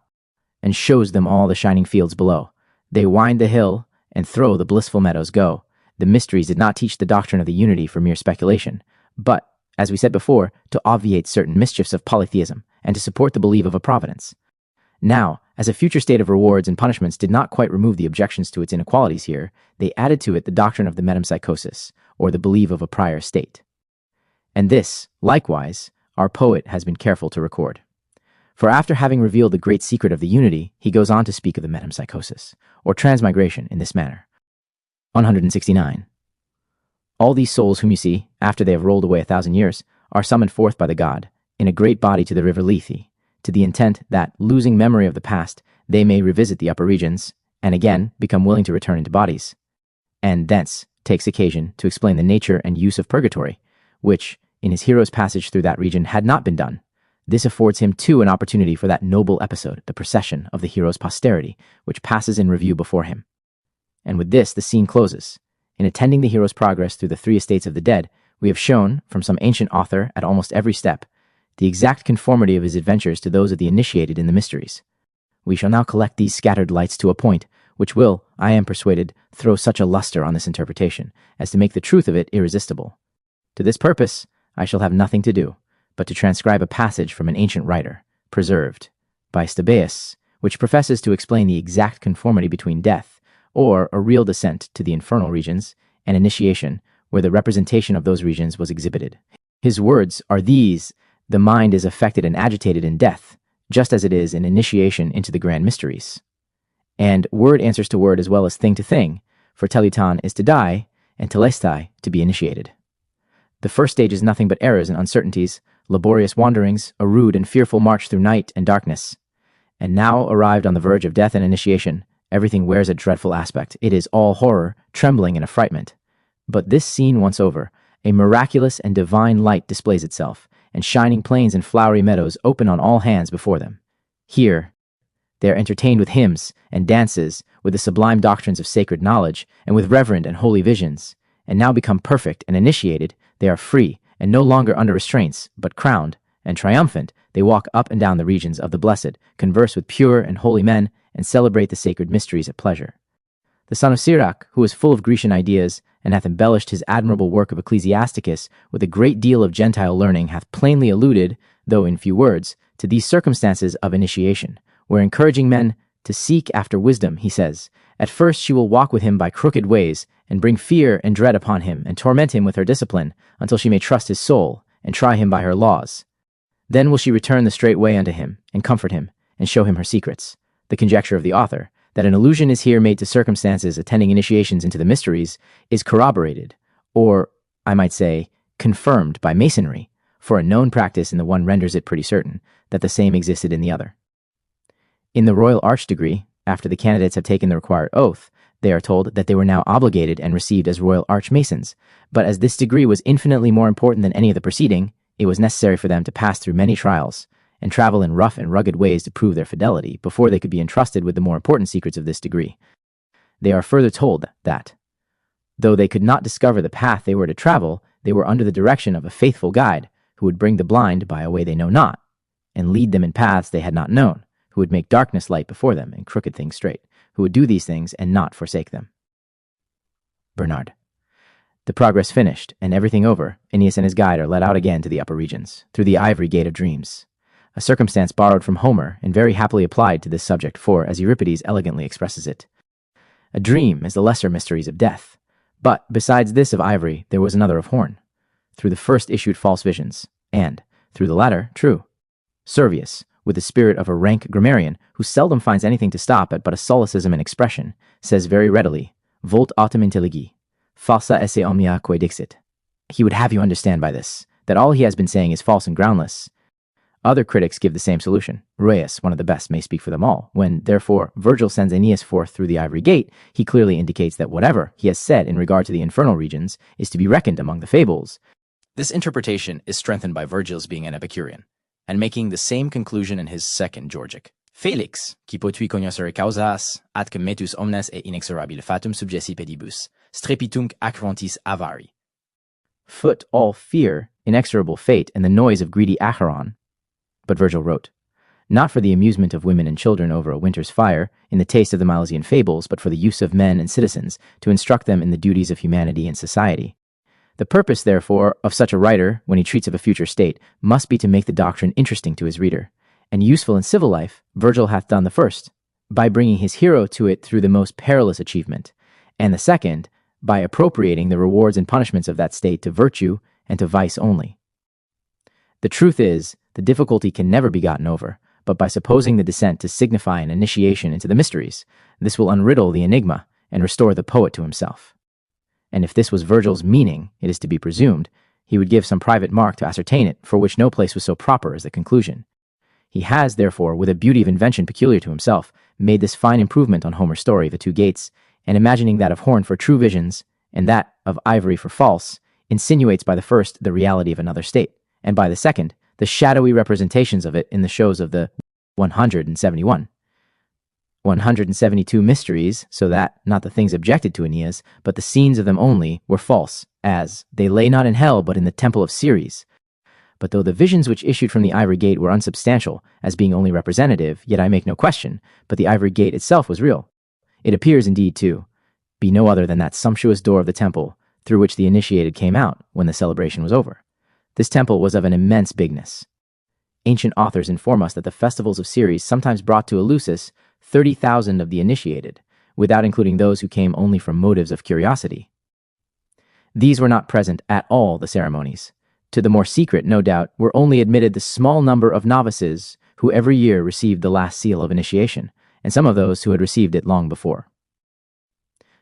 and shows them all the shining fields below. They wind the hill, and through the blissful meadows go. The mysteries did not teach the doctrine of the unity for mere speculation, but, as we said before, to obviate certain mischiefs of polytheism, and to support the belief of a providence. Now, as a future state of rewards and punishments did not quite remove the objections to its inequalities here, they added to it the doctrine of the metempsychosis, or the belief of a prior state. And this, likewise, our poet has been careful to record. For after having revealed the great secret of the unity, he goes on to speak of the metempsychosis, or transmigration, in this manner. 169. All these souls whom you see, after they have rolled away 1,000 years, are summoned forth by the god, in a great body to the river Lethe, to the intent that, losing memory of the past, they may revisit the upper regions, and again become willing to return into bodies, and thence takes occasion to explain the nature and use of purgatory, which, in his hero's passage through that region, had not been done. This affords him too an opportunity for that noble episode, the procession of the hero's posterity, which passes in review before him. And with this the scene closes. In attending the hero's progress through the 3 estates of the dead, we have shown, from some ancient author at almost every step, the exact conformity of his adventures to those of the initiated in the mysteries. We shall now collect these scattered lights to a point, which will, I am persuaded, throw such a luster on this interpretation, as to make the truth of it irresistible. To this purpose, I shall have nothing to do, but to transcribe a passage from an ancient writer, preserved, by Stabaeus, which professes to explain the exact conformity between death, or a real descent to the infernal regions, and initiation, where the representation of those regions was exhibited. His words are these: the mind is affected and agitated in death, just as it is in initiation into the grand mysteries. And word answers to word as well as thing to thing, for teleuton is to die, and telestai to be initiated. The first stage is nothing but errors and uncertainties, laborious wanderings, a rude and fearful march through night and darkness. And now, arrived on the verge of death and initiation, everything wears a dreadful aspect. It is all horror, trembling, and affrightment. But this scene once over, a miraculous and divine light displays itself, and shining plains and flowery meadows open on all hands before them. Here, they are entertained with hymns and dances, with the sublime doctrines of sacred knowledge, and with reverend and holy visions. And now become perfect and initiated, they are free, and no longer under restraints, but crowned, and triumphant, they walk up and down the regions of the blessed, converse with pure and holy men, and celebrate the sacred mysteries at pleasure. The son of Sirach, who is full of Grecian ideas, and hath embellished his admirable work of Ecclesiasticus with a great deal of Gentile learning, hath plainly alluded, though in few words, to these circumstances of initiation, where encouraging men to seek after wisdom, he says, at first she will walk with him by crooked ways, and bring fear and dread upon him, and torment him with her discipline, until she may trust his soul, and try him by her laws. Then will she return the straight way unto him, and comfort him, and show him her secrets. The conjecture of the author, That an allusion is here made to circumstances attending initiations into the mysteries is corroborated, or, I might say, confirmed by Masonry, for a known practice in the one renders it pretty certain that the same existed in the other. In the Royal Arch degree, after the candidates have taken the required oath, they are told that they were now obligated and received as Royal Arch Masons, but as this degree was infinitely more important than any of the preceding, it was necessary for them to pass through many trials and travel in rough and rugged ways to prove their fidelity before they could be entrusted with the more important secrets of this degree. They are further told that, though they could not discover the path they were to travel, they were under the direction of a faithful guide who would bring the blind by a way they know not, and lead them in paths they had not known, who would make darkness light before them and crooked things straight, who would do these things and not forsake them. Bernard. The progress finished, and everything over, Aeneas and his guide are led out again to the upper regions, through the ivory gate of dreams, a circumstance borrowed from Homer and very happily applied to this subject, for, as Euripides elegantly expresses it, a dream is the lesser mysteries of death. But, besides this of ivory, there was another of horn. Through the first issued false visions, and, through the latter, true. Servius, with the spirit of a rank grammarian, who seldom finds anything to stop at but a solecism in expression, says very readily, Volt autem intelligi, falsa esse omnia quae dixit. He would have you understand by this, that all he has been saying is false and groundless. Other critics give the same solution. Rueus, one of the best, may speak for them all. When, therefore, Virgil sends Aeneas forth through the ivory gate, he clearly indicates that whatever he has said in regard to the infernal regions is to be reckoned among the fables. This interpretation is strengthened by Virgil's being an Epicurean, and making the same conclusion in his second Georgic. Felix, qui potui cognoscere causas, atque metus omnes et inexorabile fatum subjessi pedibus, strepitunc acrontis avari. Foot all fear, inexorable fate, and the noise of greedy Acheron. But Virgil wrote, not for the amusement of women and children over a winter's fire, in the taste of the Milesian fables, but for the use of men and citizens, to instruct them in the duties of humanity and society. The purpose, therefore, of such a writer, when he treats of a future state, must be to make the doctrine interesting to his reader, and useful in civil life. Virgil hath done the first, by bringing his hero to it through the most perilous achievement, and the second, by appropriating the rewards and punishments of that state to virtue and to vice only. The truth is, the difficulty can never be gotten over, but by supposing the descent to signify an initiation into the mysteries. This will unriddle the enigma and restore the poet to himself. And if this was Virgil's meaning, it is to be presumed, he would give some private mark to ascertain it, for which no place was so proper as the conclusion. He has, therefore, with a beauty of invention peculiar to himself, made this fine improvement on Homer's story of the two gates, and imagining that of horn for true visions, and that of ivory for false, insinuates by the first the reality of another state, and by the second, the shadowy representations of it in the shows of the 172 mysteries, so that, not the things objected to Aeneas, but the scenes of them only, were false, as, they lay not in hell, but in the temple of Ceres. But though the visions which issued from the ivory gate were unsubstantial, as being only representative, yet I make no question, but the ivory gate itself was real. It appears, indeed, to be no other than that sumptuous door of the temple, through which the initiated came out, when the celebration was over. This temple was of an immense bigness. Ancient authors inform us that the festivals of Ceres sometimes brought to Eleusis 30,000 of the initiated, without including those who came only from motives of curiosity. These were not present at all the ceremonies. To the more secret, no doubt, were only admitted the small number of novices who every year received the last seal of initiation, and some of those who had received it long before.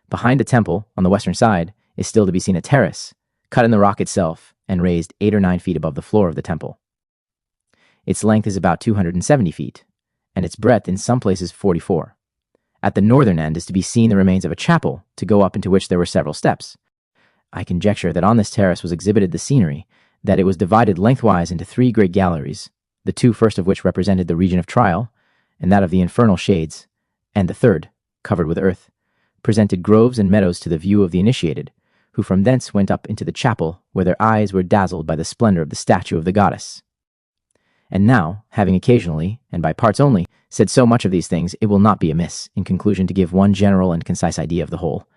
Behind the temple, on the western side, is still to be seen a terrace, cut in the rock itself, and raised 8 or 9 feet above the floor of the temple. Its length is about 270 feet, and its breadth in some places 44. At the northern end is to be seen the remains of a chapel, to go up into which there were several steps. I conjecture that on this terrace was exhibited the scenery, that it was divided lengthwise into 3 great galleries, the 2 first of which represented the region of trial, and that of the infernal shades, and the third, covered with earth, presented groves and meadows to the view of the initiated, who from thence went up into the chapel, where their eyes were dazzled by the splendor of the statue of the goddess. And now, having occasionally, and by parts only, said so much of these things, it will not be amiss, in conclusion, to give one general and concise idea of the whole.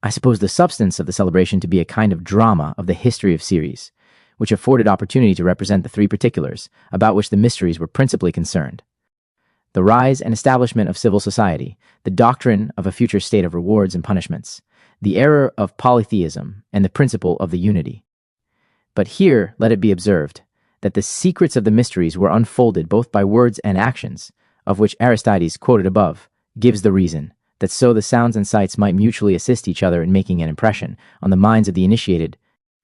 I suppose the substance of the celebration to be a kind of drama of the history of Ceres, which afforded opportunity to represent the 3 particulars, about which the mysteries were principally concerned. The rise and establishment of civil society, the doctrine of a future state of rewards and punishments, the error of polytheism, and the principle of the unity. But here let it be observed that the secrets of the mysteries were unfolded both by words and actions, of which Aristides, quoted above, gives the reason that so the sounds and sights might mutually assist each other in making an impression on the minds of the initiated.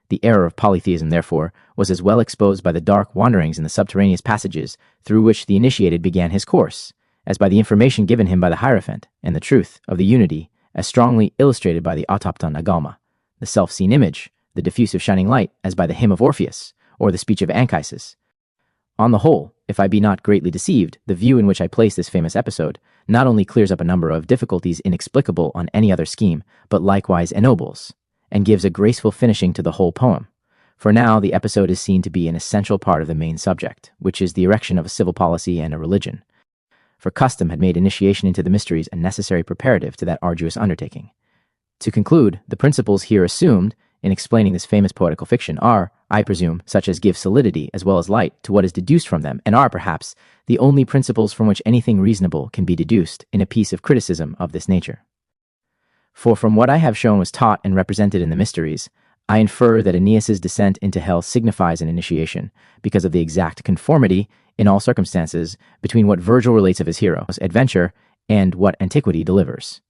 The error of polytheism, therefore, was as well exposed by the dark wanderings in the subterraneous passages through which the initiated began his course, as by the information given him by the Hierophant, and the truth of the unity, as strongly illustrated by the autopton agalma, the self-seen image, the diffusive shining light, as by the hymn of Orpheus, or the speech of Anchises. On the whole, if I be not greatly deceived, the view in which I place this famous episode not only clears up a number of difficulties inexplicable on any other scheme, but likewise ennobles, and gives a graceful finishing to the whole poem. For now, the episode is seen to be an essential part of the main subject, which is the erection of a civil policy and a religion. For custom had made initiation into the mysteries a necessary preparative to that arduous undertaking. To conclude, the principles here assumed in explaining this famous poetical fiction are, I presume, such as give solidity as well as light to what is deduced from them, and are, perhaps, the only principles from which anything reasonable can be deduced in a piece of criticism of this nature. For from what I have shown was taught and represented in the mysteries, I infer that Aeneas's descent into hell signifies an initiation, because of the exact conformity, in all circumstances, between what Virgil relates of his hero's adventure and what antiquity delivers.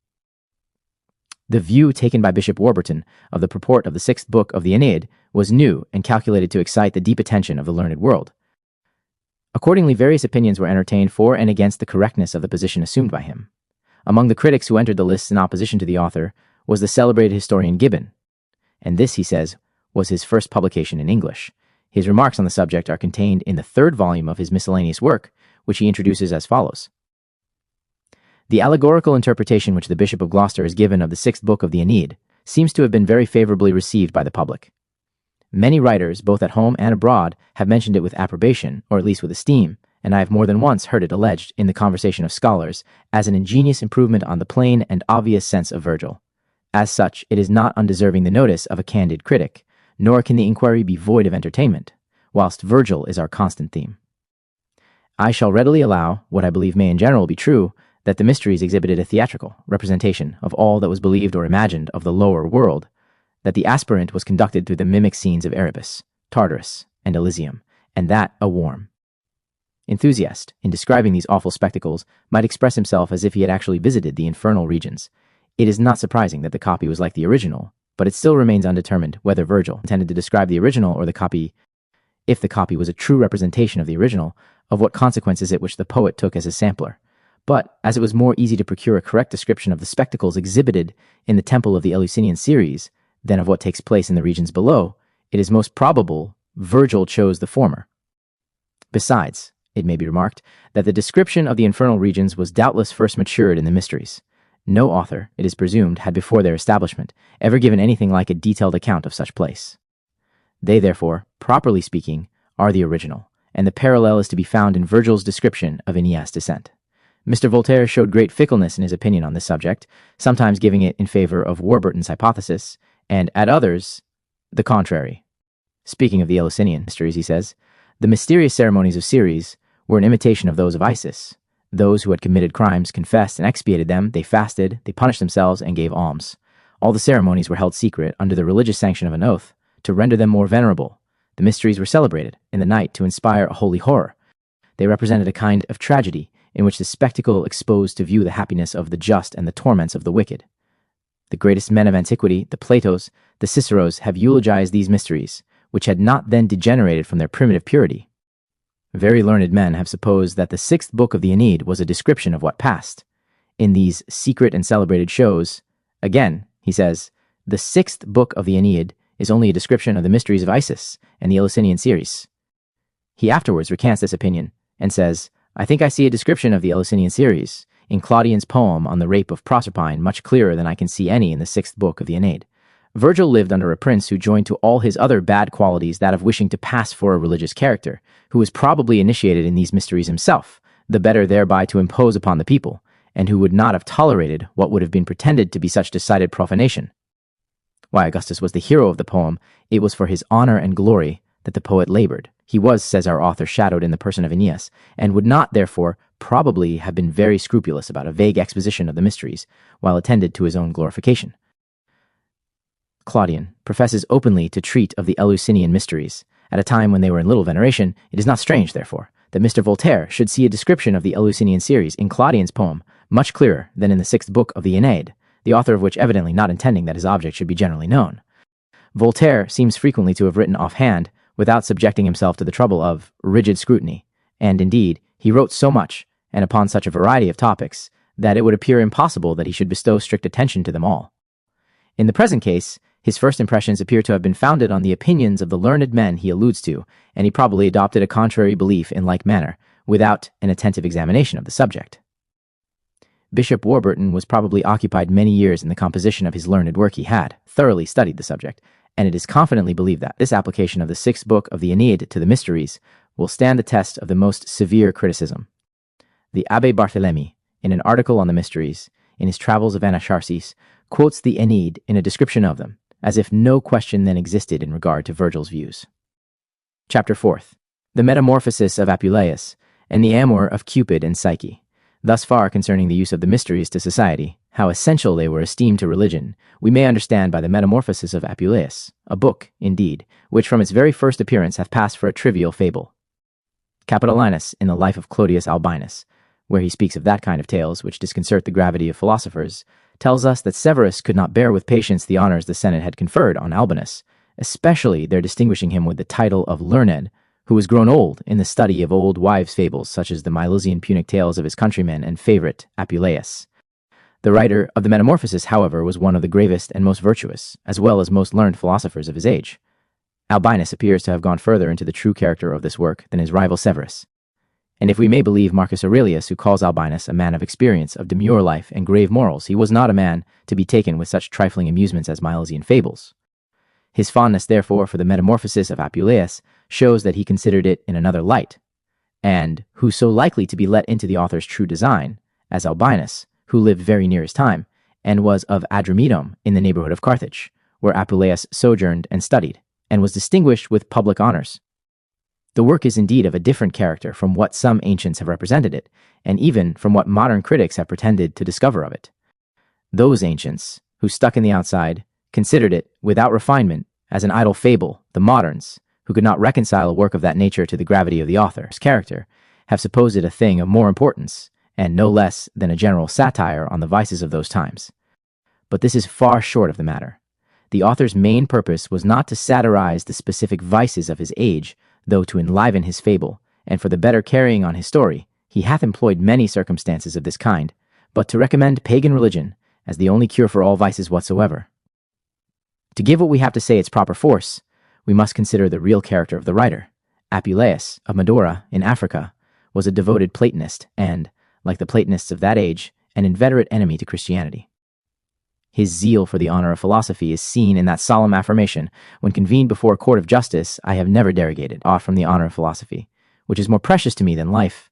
The view taken by Bishop Warburton of the purport of the 6th book of the ENEID was new and calculated to excite the deep attention of the learned world. Accordingly, various opinions were entertained for and against the correctness of the position assumed by him. Among the critics who entered the lists in opposition to the author was the celebrated historian Gibbon, and this, he says, was his first publication in English. His remarks on the subject are contained in the 3rd volume of his miscellaneous work, which he introduces as follows. The allegorical interpretation which the Bishop of Gloucester has given of the 6th book of the ENEID seems to have been very favorably received by the public. Many writers, both at home and abroad, have mentioned it with approbation, or at least with esteem, and I have more than once heard it alleged in the conversation of scholars as an ingenious improvement on the plain and obvious sense of Virgil. As such, it is not undeserving the notice of a candid critic, nor can the inquiry be void of entertainment, whilst Virgil is our constant theme. I shall readily allow, what I believe may in general be true, that the mysteries exhibited a theatrical representation of all that was believed or imagined of the lower world, that the aspirant was conducted through the mimic scenes of Erebus, Tartarus, and Elysium, and that a warm enthusiast, in describing these awful spectacles, might express himself as if he had actually visited the infernal regions. It is not surprising that the copy was like the original, but it still remains undetermined whether Virgil intended to describe the original or the copy. If the copy was a true representation of the original, of what consequence is it which the poet took as a sampler? But, as it was more easy to procure a correct description of the spectacles exhibited in the temple of the Eleusinian series than of what takes place in the regions below, it is most probable Virgil chose the former. Besides, it may be remarked that the description of the infernal regions was doubtless first matured in the mysteries. No author, it is presumed, had before their establishment ever given anything like a detailed account of such place. They, therefore, properly speaking, are the original, and the parallel is to be found in Virgil's description of Aeneas' descent. Mr. Voltaire showed great fickleness in his opinion on this subject, sometimes giving it in favor of Warburton's hypothesis, and at others, the contrary. Speaking of the Eleusinian mysteries, he says, the mysterious ceremonies of Ceres were an imitation of those of Isis. Those who had committed crimes confessed and expiated them, they fasted, they punished themselves, and gave alms. All the ceremonies were held secret under the religious sanction of an oath, to render them more venerable. The mysteries were celebrated in the night to inspire a holy horror. They represented a kind of tragedy, in which the spectacle exposed to view the happiness of the just and the torments of the wicked. The greatest men of antiquity, the Platos, the Ciceros, have eulogized these mysteries, which had not then degenerated from their primitive purity. Very learned men have supposed that the 6th book of the ENEID was a description of what passed. In these secret and celebrated shows, again, he says, the 6th book of the ENEID is only a description of the mysteries of Isis and the Eleusinian series. He afterwards recants this opinion and says, I think I see a description of the Eleusinian series in Claudian's poem on the rape of Proserpine much clearer than I can see any in the 6th book of the ENEID. Virgil lived under a prince who joined to all his other bad qualities that of wishing to pass for a religious character, who was probably initiated in these mysteries himself, the better thereby to impose upon the people, and who would not have tolerated what would have been pretended to be such decided profanation. Why Augustus was the hero of the poem, it was for his honor and glory that the poet labored. He was, says our author, shadowed in the person of Aeneas, and would not, therefore, probably have been very scrupulous about a vague exposition of the mysteries, while attended to his own glorification. Claudian professes openly to treat of the Eleusinian mysteries. At a time when they were in little veneration, it is not strange, therefore, that Mr. Voltaire should see a description of the Eleusinian series in Claudian's poem much clearer than in the sixth book of the ENEID, the author of which evidently not intending that his object should be generally known. Voltaire seems frequently to have written offhand without subjecting himself to the trouble of rigid scrutiny, and indeed, he wrote so much, and upon such a variety of topics, that it would appear impossible that he should bestow strict attention to them all. In the present case, his first impressions appear to have been founded on the opinions of the learned men he alludes to, and he probably adopted a contrary belief in like manner, without an attentive examination of the subject. Bishop Warburton was probably occupied many years in the composition of his learned work. He had thoroughly studied the subject, and it is confidently believed that this application of the sixth book of the ENEID to the mysteries will stand the test of the most severe criticism. The Abbé Barthélemy, in an article on the mysteries, in his Travels of Anacharsis, quotes the ENEID in a description of them, as if no question then existed in regard to Virgil's views. Chapter 4th. The Metamorphosis of Apuleius, and the Amour of Cupid and Psyche. Thus far concerning the use of the mysteries to society, how essential they were esteemed to religion, we may understand by the Metamorphosis of Apuleius, a book, indeed, which from its very first appearance hath passed for a trivial fable. Capitolinus, in the Life of Clodius Albinus, where he speaks of that kind of tales which disconcert the gravity of philosophers, tells us that Severus could not bear with patience the honors the Senate had conferred on Albinus, especially their distinguishing him with the title of learned, who was grown old in the study of old wives' fables such as the Milesian Punic tales of his countryman and favorite Apuleius. The writer of the Metamorphosis, however, was one of the gravest and most virtuous, as well as most learned philosophers of his age. Albinus appears to have gone further into the true character of this work than his rival Severus. And if we may believe Marcus Aurelius, who calls Albinus a man of experience, of demure life, and grave morals, he was not a man to be taken with such trifling amusements as Milesian fables. His fondness, therefore, for the Metamorphosis of Apuleius shows that he considered it in another light, and who so likely to be let into the author's true design, as Albinus, who lived very near his time, and was of Adramyttum in the neighborhood of Carthage, where Apuleius sojourned and studied, and was distinguished with public honors. The work is indeed of a different character from what some ancients have represented it, and even from what modern critics have pretended to discover of it. Those ancients, who stuck in the outside, considered it, without refinement, as an idle fable. The moderns, who could not reconcile a work of that nature to the gravity of the author's character, have supposed it a thing of more importance, and no less than a general satire on the vices of those times. But this is far short of the matter. The author's main purpose was not to satirize the specific vices of his age, though to enliven his fable, and for the better carrying on his story, he hath employed many circumstances of this kind, but to recommend pagan religion as the only cure for all vices whatsoever. To give what we have to say its proper force, we must consider the real character of the writer. Apuleius, of Madura, in Africa, was a devoted Platonist and, like the Platonists of that age, an inveterate enemy to Christianity. His zeal for the honor of philosophy is seen in that solemn affirmation, when convened before a court of justice, I have never derogated aught from the honor of philosophy, which is more precious to me than life.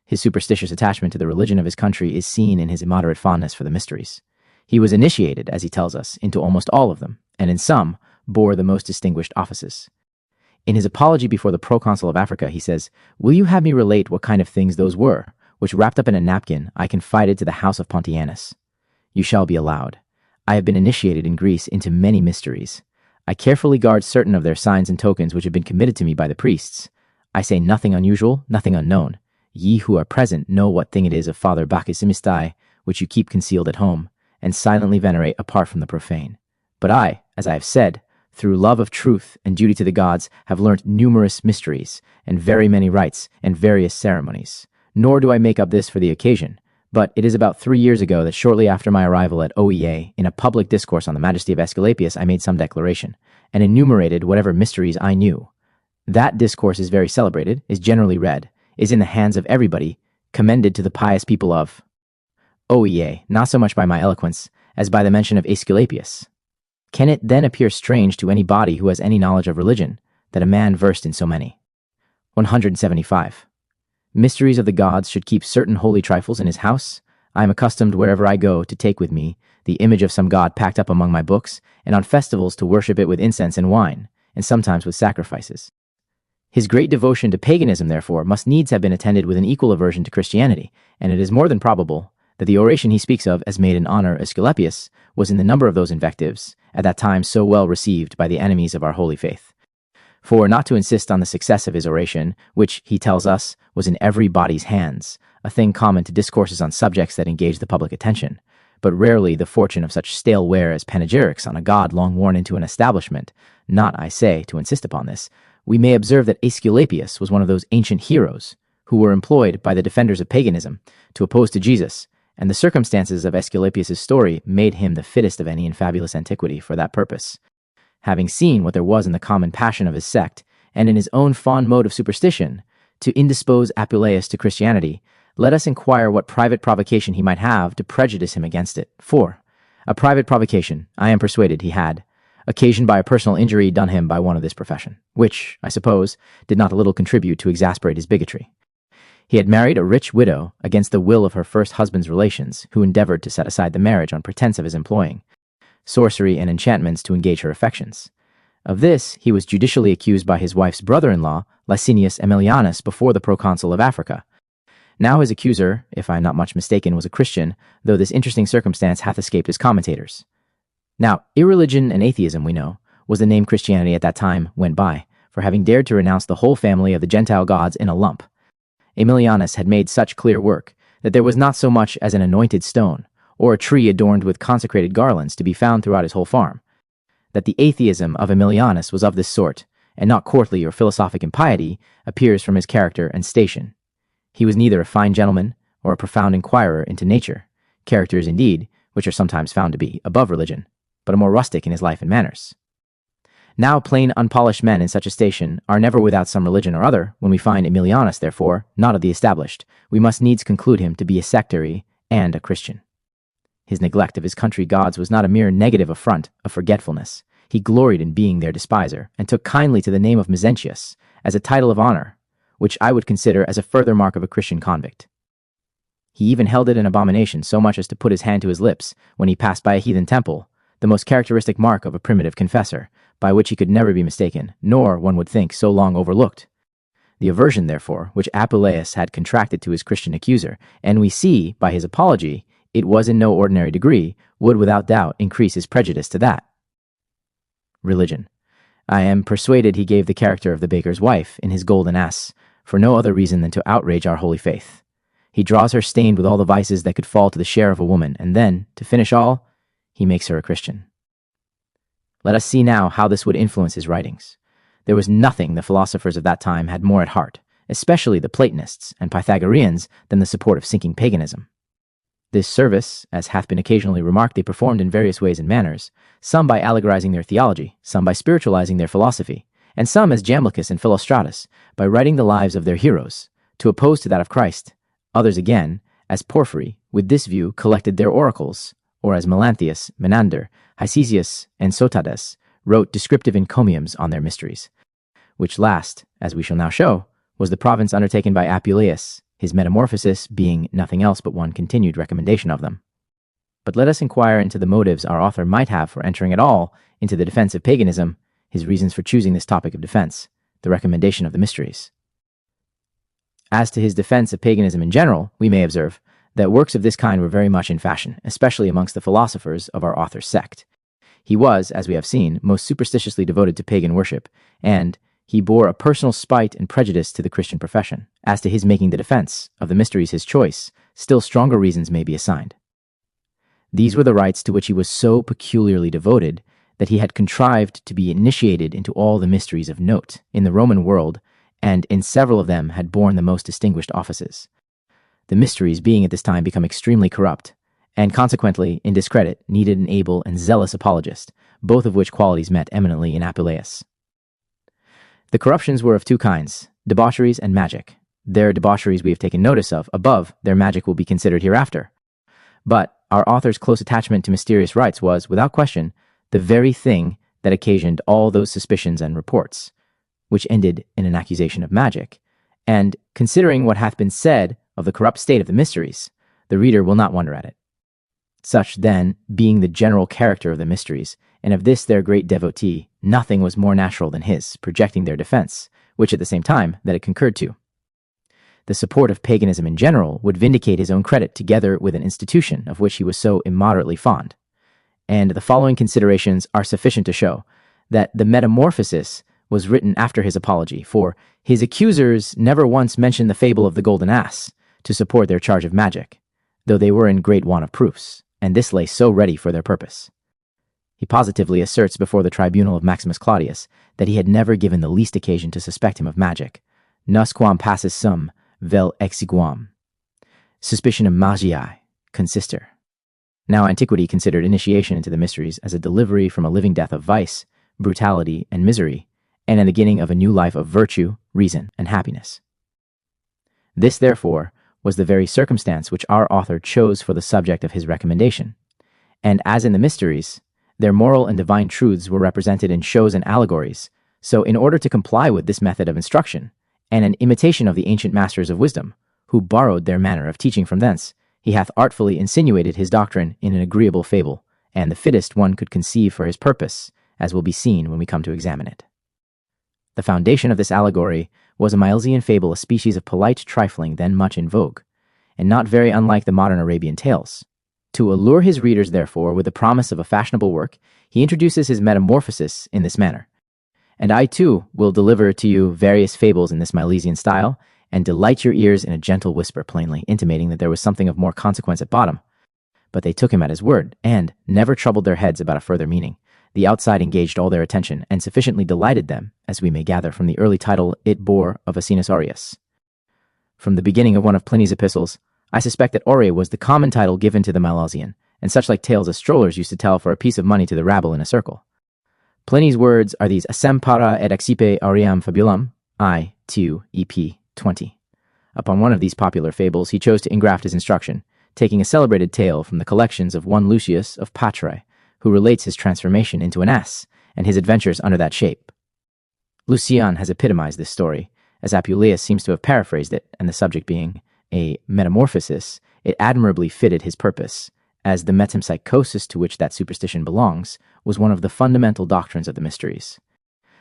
His superstitious attachment to the religion of his country is seen in his immoderate fondness for the mysteries. He was initiated, as he tells us, into almost all of them, and in some bore the most distinguished offices. In his apology before the proconsul of Africa, he says, "Will you have me relate what kind of things those were, which wrapped up in a napkin I confided to the house of Pontianus? You shall be allowed. I have been initiated in Greece into many mysteries. I carefully guard certain of their signs and tokens which have been committed to me by the priests. I say nothing unusual, nothing unknown. Ye who are present know what thing it is of Father Bacchisimistai, which you keep concealed at home, and silently venerate apart from the profane. But I, as I have said, through love of truth and duty to the gods, have learnt numerous mysteries, and very many rites, and various ceremonies. Nor do I make up this for the occasion, but it is about 3 years ago that shortly after my arrival at OEA, in a public discourse on the majesty of Aesculapius, I made some declaration, and enumerated whatever mysteries I knew. That discourse is very celebrated, is generally read, is in the hands of everybody, commended to the pious people of OEA, not so much by my eloquence, as by the mention of Aesculapius. Can it then appear strange to any body who has any knowledge of religion, that a man versed in so many? 175. Mysteries of the gods should keep certain holy trifles in his house. I am accustomed wherever I go to take with me the image of some god packed up among my books, and on festivals to worship it with incense and wine, and sometimes with sacrifices. His great devotion to paganism, therefore, must needs have been attended with an equal aversion to Christianity, and it is more than probable that the oration he speaks of as made in honor of Aesculapius was in the number of those invectives, at that time so well received by the enemies of our holy faith. For, not to insist on the success of his oration, which, he tells us, was in every body's hands, a thing common to discourses on subjects that engage the public attention, but rarely the fortune of such stale ware as panegyrics on a god long worn into an establishment. Not, I say, to insist upon this, we may observe that Aesculapius was one of those ancient heroes who were employed by the defenders of paganism to oppose to Jesus, and the circumstances of Aesculapius' story made him the fittest of any in fabulous antiquity for that purpose. Having seen what there was in the common passion of his sect, and in his own fond mode of superstition, to indispose Apuleius to Christianity, let us inquire what private provocation he might have to prejudice him against it. For a private provocation, I am persuaded he had, occasioned by a personal injury done him by one of this profession, which, I suppose, did not a little contribute to exasperate his bigotry. He had married a rich widow against the will of her first husband's relations, who endeavored to set aside the marriage on pretense of his employing sorcery and enchantments to engage her affections. Of this he was judicially accused by his wife's brother-in-law, Licinius Aemilianus, before the proconsul of Africa. Now his accuser, if I am not much mistaken, was a Christian, though this interesting circumstance hath escaped his commentators. Now, irreligion and atheism, we know, was the name Christianity at that time went by, for having dared to renounce the whole family of the Gentile gods in a lump. Aemilianus had made such clear work that there was not so much as an anointed stone, or a tree adorned with consecrated garlands to be found throughout his whole farm. That the atheism of Aemilianus was of this sort, and not courtly or philosophic impiety, appears from his character and station. He was neither a fine gentleman or a profound inquirer into nature, characters indeed which are sometimes found to be above religion, but a more rustic in his life and manners. Now plain unpolished men in such a station are never without some religion or other. When we find Aemilianus, therefore, not of the established, we must needs conclude him to be a sectary and a Christian. His neglect of his country gods was not a mere negative affront of forgetfulness. He gloried in being their despiser, and took kindly to the name of Mezentius as a title of honor, which I would consider as a further mark of a Christian convict. He even held it an abomination so much as to put his hand to his lips when he passed by a heathen temple, the most characteristic mark of a primitive confessor, by which he could never be mistaken, nor, one would think, so long overlooked. The aversion, therefore, which Apuleius had contracted to his Christian accuser, and we see, by his apology, it was in no ordinary degree, would without doubt increase his prejudice to that. Religion. I am persuaded he gave the character of the baker's wife in his golden ass, for no other reason than to outrage our holy faith. He draws her stained with all the vices that could fall to the share of a woman, and then, to finish all, he makes her a Christian. Let us see now how this would influence his writings. There was nothing the philosophers of that time had more at heart, especially the Platonists and Pythagoreans, than the support of sinking paganism. This service, as hath been occasionally remarked, they performed in various ways and manners, some by allegorizing their theology, some by spiritualizing their philosophy, and some, as Jamblichus and Philostratus, by writing the lives of their heroes, to oppose to that of Christ. Others again, as Porphyry, with this view collected their oracles, or as Melanthius, Menander, Hicesius, and Sotades wrote descriptive encomiums on their mysteries, which last, as we shall now show, was the province undertaken by Apuleius, his metamorphosis being nothing else but one continued recommendation of them. But let us inquire into the motives our author might have for entering at all into the defense of paganism, his reasons for choosing this topic of defense, the recommendation of the mysteries. As to his defense of paganism in general, we may observe that works of this kind were very much in fashion, especially amongst the philosophers of our author's sect. He was, as we have seen, most superstitiously devoted to pagan worship, and he bore a personal spite and prejudice to the Christian profession. As to his making the defense of the mysteries his choice, still stronger reasons may be assigned. These were the rites to which he was so peculiarly devoted that he had contrived to be initiated into all the mysteries of note in the Roman world, and in several of them had borne the most distinguished offices. The mysteries being at this time become extremely corrupt, and consequently in discredit, needed an able and zealous apologist, both of which qualities met eminently in Apuleius. The corruptions were of two kinds, debaucheries and magic. Their debaucheries we have taken notice of above, their magic will be considered hereafter. But our author's close attachment to mysterious rites was, without question, the very thing that occasioned all those suspicions and reports, which ended in an accusation of magic. And, considering what hath been said of the corrupt state of the mysteries, the reader will not wonder at it. Such, then, being the general character of the mysteries, and of this their great devotee, nothing was more natural than his projecting their defense, which at the same time that it concurred to. The support of paganism in general would vindicate his own credit together with an institution of which he was so immoderately fond. And the following considerations are sufficient to show that the Metamorphosis was written after his apology, for his accusers never once mentioned the fable of the golden ass, to support their charge of magic, though they were in great want of proofs, and this lay so ready for their purpose. He positively asserts before the tribunal of Maximus Claudius that he had never given the least occasion to suspect him of magic, nusquam passus sum vel exiguam, suspicionem magiae consister. Now antiquity considered initiation into the mysteries as a delivery from a living death of vice, brutality, and misery, and in the beginning of a new life of virtue, reason, and happiness. This, therefore, was the very circumstance which our author chose for the subject of his recommendation, and as in the mysteries, their moral and divine truths were represented in shows and allegories, so in order to comply with this method of instruction, and an imitation of the ancient masters of wisdom, who borrowed their manner of teaching from thence, he hath artfully insinuated his doctrine in an agreeable fable, and the fittest one could conceive for his purpose, as will be seen when we come to examine it. The foundation of this allegory was a Milesian fable, a species of polite trifling then much in vogue, and not very unlike the modern Arabian tales. To allure his readers, therefore, with the promise of a fashionable work, he introduces his metamorphosis in this manner. And I, too, will deliver to you various fables in this Milesian style, and delight your ears in a gentle whisper, plainly intimating that there was something of more consequence at bottom. But they took him at his word, and never troubled their heads about a further meaning. The outside engaged all their attention, and sufficiently delighted them, as we may gather from the early title it bore of Asinus Aureus. From the beginning of one of Pliny's epistles, I suspect that Aurea was the common title given to the Milesian, and such like tales as strollers used to tell for a piece of money to the rabble in a circle. Pliny's words are these: Assem para et accipe auream fabulam, I, 2, EP 20. Upon one of these popular fables he chose to engraft his instruction, taking a celebrated tale from the collections of one Lucius of Patrae, who relates his transformation into an ass, and his adventures under that shape. Lucian has epitomized this story, as Apuleius seems to have paraphrased it, and the subject being a metamorphosis, it admirably fitted his purpose, as the metempsychosis to which that superstition belongs was one of the fundamental doctrines of the mysteries.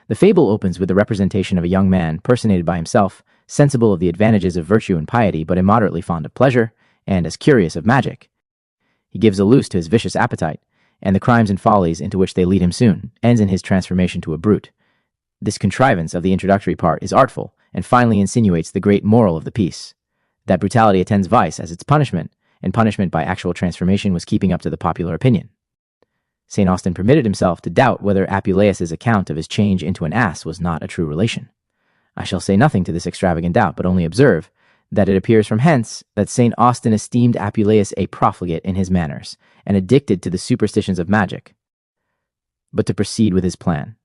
The fable opens with the representation of a young man personated by himself, sensible of the advantages of virtue and piety, but immoderately fond of pleasure, and as curious of magic. He gives a loose to his vicious appetite, and the crimes and follies into which they lead him soon ends in his transformation to a brute. This contrivance of the introductory part is artful, and finally insinuates the great moral of the piece, that brutality attends vice as its punishment, and punishment by actual transformation was keeping up to the popular opinion. St. Austin permitted himself to doubt whether Apuleius's account of his change into an ass was not a true relation. I shall say nothing to this extravagant doubt, but only observe that it appears from hence that St. Austin esteemed Apuleius a profligate in his manners, and addicted to the superstitions of magic. But to proceed with his plan.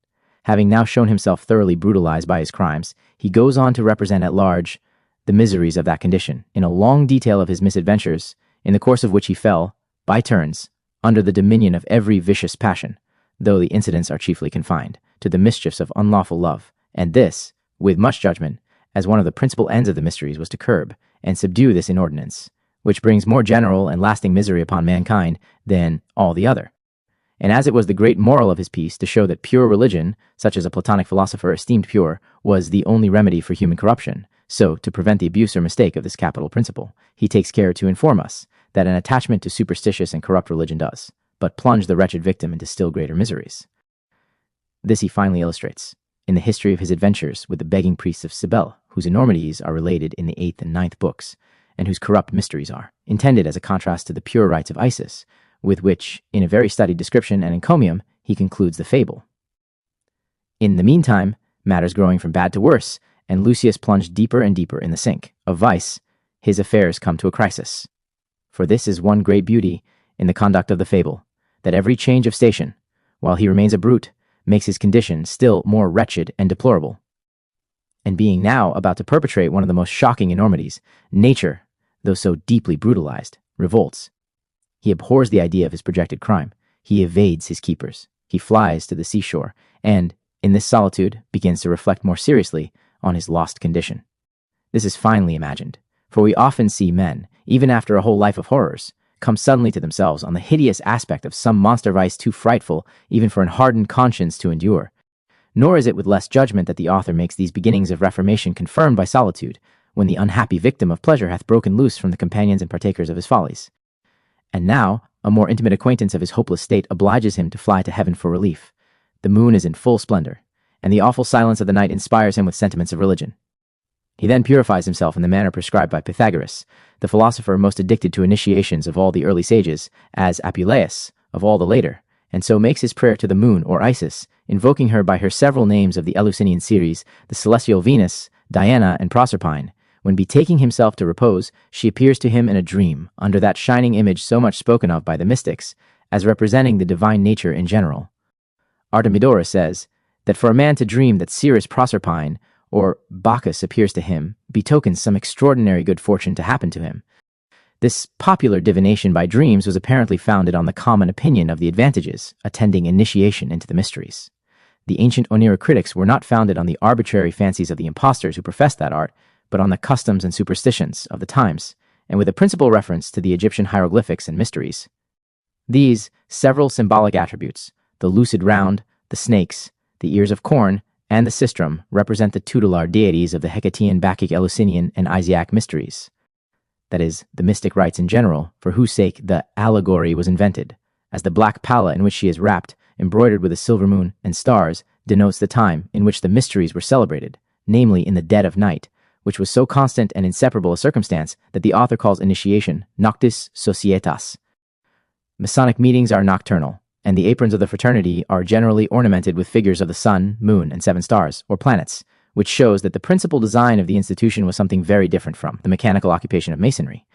Having now shown himself thoroughly brutalized by his crimes, he goes on to represent at large the miseries of that condition, in a long detail of his misadventures, in the course of which he fell, by turns, under the dominion of every vicious passion, though the incidents are chiefly confined to the mischiefs of unlawful love, and this, with much judgment, as one of the principal ends of the mysteries was to curb and subdue this inordinance, which brings more general and lasting misery upon mankind than all the other. And as it was the great moral of his piece to show that pure religion, such as a Platonic philosopher esteemed pure, was the only remedy for human corruption, so, to prevent the abuse or mistake of this capital principle, he takes care to inform us that an attachment to superstitious and corrupt religion does but plunge the wretched victim into still greater miseries. This he finally illustrates in the history of his adventures with the begging priests of Cybele, whose enormities are related in the 8th and 9th books, and whose corrupt mysteries are intended as a contrast to the pure rites of Isis, with which, in a very studied description and encomium, he concludes the fable. In the meantime, matters growing from bad to worse, and Lucius plunged deeper and deeper in the sink of vice, his affairs come to a crisis. For this is one great beauty in the conduct of the fable, that every change of station, while he remains a brute, makes his condition still more wretched and deplorable. And being now about to perpetrate one of the most shocking enormities, nature, though so deeply brutalized, revolts. He abhors the idea of his projected crime. He evades his keepers. He flies to the seashore, and, in this solitude, begins to reflect more seriously on his lost condition. This is finely imagined, for we often see men, even after a whole life of horrors, come suddenly to themselves on the hideous aspect of some monster vice too frightful even for an hardened conscience to endure. Nor is it with less judgment that the author makes these beginnings of reformation confirmed by solitude, when the unhappy victim of pleasure hath broken loose from the companions and partakers of his follies. And now, a more intimate acquaintance of his hopeless state obliges him to fly to heaven for relief. The moon is in full splendor, and the awful silence of the night inspires him with sentiments of religion. He then purifies himself in the manner prescribed by Pythagoras, the philosopher most addicted to initiations of all the early sages, as Apuleius of all the later, and so makes his prayer to the moon or Isis, invoking her by her several names of the Eleusinian series, the celestial Venus, Diana, and Proserpine. When betaking himself to repose, she appears to him in a dream, under that shining image so much spoken of by the mystics, as representing the divine nature in general. Artemidorus says that for a man to dream that Ceres Proserpine or Bacchus appears to him betokens some extraordinary good fortune to happen to him. This popular divination by dreams was apparently founded on the common opinion of the advantages attending initiation into the mysteries. The ancient Oniric critics were not founded on the arbitrary fancies of the impostors who professed that art, but on the customs and superstitions of the times, and with a principal reference to the Egyptian hieroglyphics and mysteries. These several symbolic attributes, the lucid round, the snakes, the ears of corn, and the sistrum, represent the tutelar deities of the Hecatian, Bacchic, Eleusinian, and Isiac mysteries. That is, the mystic rites in general, for whose sake the allegory was invented, as the black palla in which she is wrapped, embroidered with a silver moon and stars, denotes the time in which the mysteries were celebrated, namely in the dead of night, which was so constant and inseparable a circumstance that the author calls initiation noctis societas. Masonic meetings are nocturnal, and the aprons of the fraternity are generally ornamented with figures of the sun, moon, and 7 stars, or planets, which shows that the principal design of the institution was something very different from the mechanical occupation of masonry.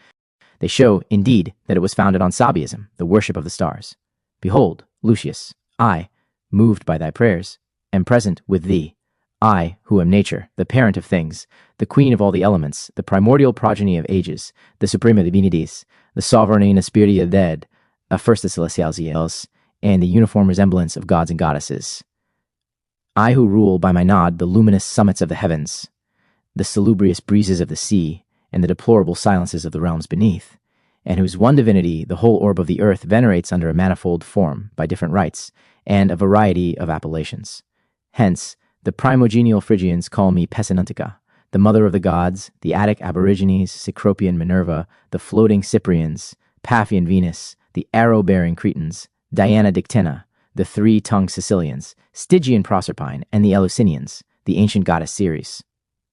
They show, indeed, that it was founded on Sabiism, the worship of the stars. Behold, Lucius, I, moved by thy prayers, am present with thee. I, who am nature, the parent of things, the queen of all the elements, the primordial progeny of ages, the suprema divinities, the sovereign spiritia dead, a first celestials, and the uniform resemblance of gods and goddesses. I who rule by my nod the luminous summits of the heavens, the salubrious breezes of the sea, and the deplorable silences of the realms beneath, and whose one divinity the whole orb of the earth venerates under a manifold form by different rites, and a variety of appellations. Hence, the primogenial Phrygians call me Pessinuntica, the mother of the gods, the Attic Aborigines, Cecropian Minerva, the floating Cyprians, Paphian Venus, the arrow-bearing Cretans, Diana Dictina, the 3-tongued Sicilians, Stygian Proserpine, and the Eleusinians, the ancient goddess Ceres.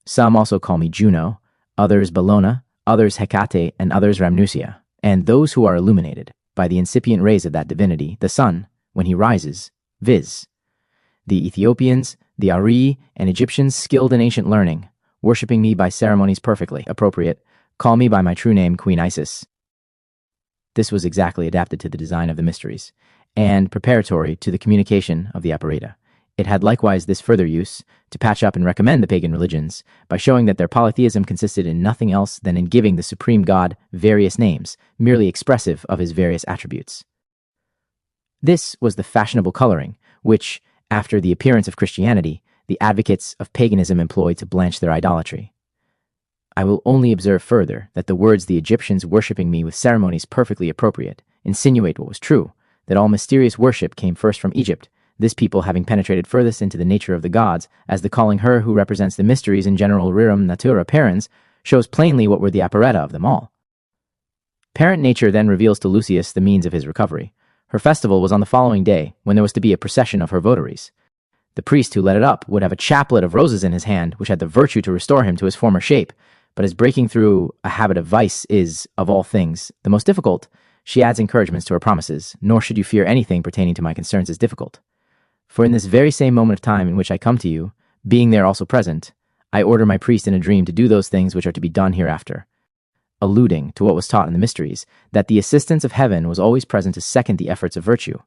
Some also call me Juno, others Bellona, others Hecate, and others Rhamnusia, and those who are illuminated by the incipient rays of that divinity, the sun, when he rises, viz. The Ethiopians, the Ari, and Egyptians skilled in ancient learning, worshipping me by ceremonies perfectly appropriate, call me by my true name, Queen Isis. This was exactly adapted to the design of the mysteries, and preparatory to the communication of the apparatus. It had likewise this further use, to patch up and recommend the pagan religions, by showing that their polytheism consisted in nothing else than in giving the supreme god various names, merely expressive of his various attributes. This was the fashionable coloring, which, after the appearance of Christianity, the advocates of paganism employed to blanch their idolatry. I will only observe further that the words the Egyptians worshipping me with ceremonies perfectly appropriate insinuate what was true, that all mysterious worship came first from Egypt, this people having penetrated furthest into the nature of the gods, as the calling her who represents the mysteries in general rerum natura parens shows plainly what were the apparata of them all. Parent nature then reveals to Lucius the means of his recovery. Her festival was on the following day, when there was to be a procession of her votaries. The priest who led it up would have a chaplet of roses in his hand, which had the virtue to restore him to his former shape, but as breaking through a habit of vice is, of all things, the most difficult, she adds encouragements to her promises, nor should you fear anything pertaining to my concerns as difficult. For in this very same moment of time in which I come to you, being there also present, I order my priest in a dream to do those things which are to be done hereafter, alluding to what was taught in the mysteries, that the assistance of heaven was always present to second the efforts of virtue,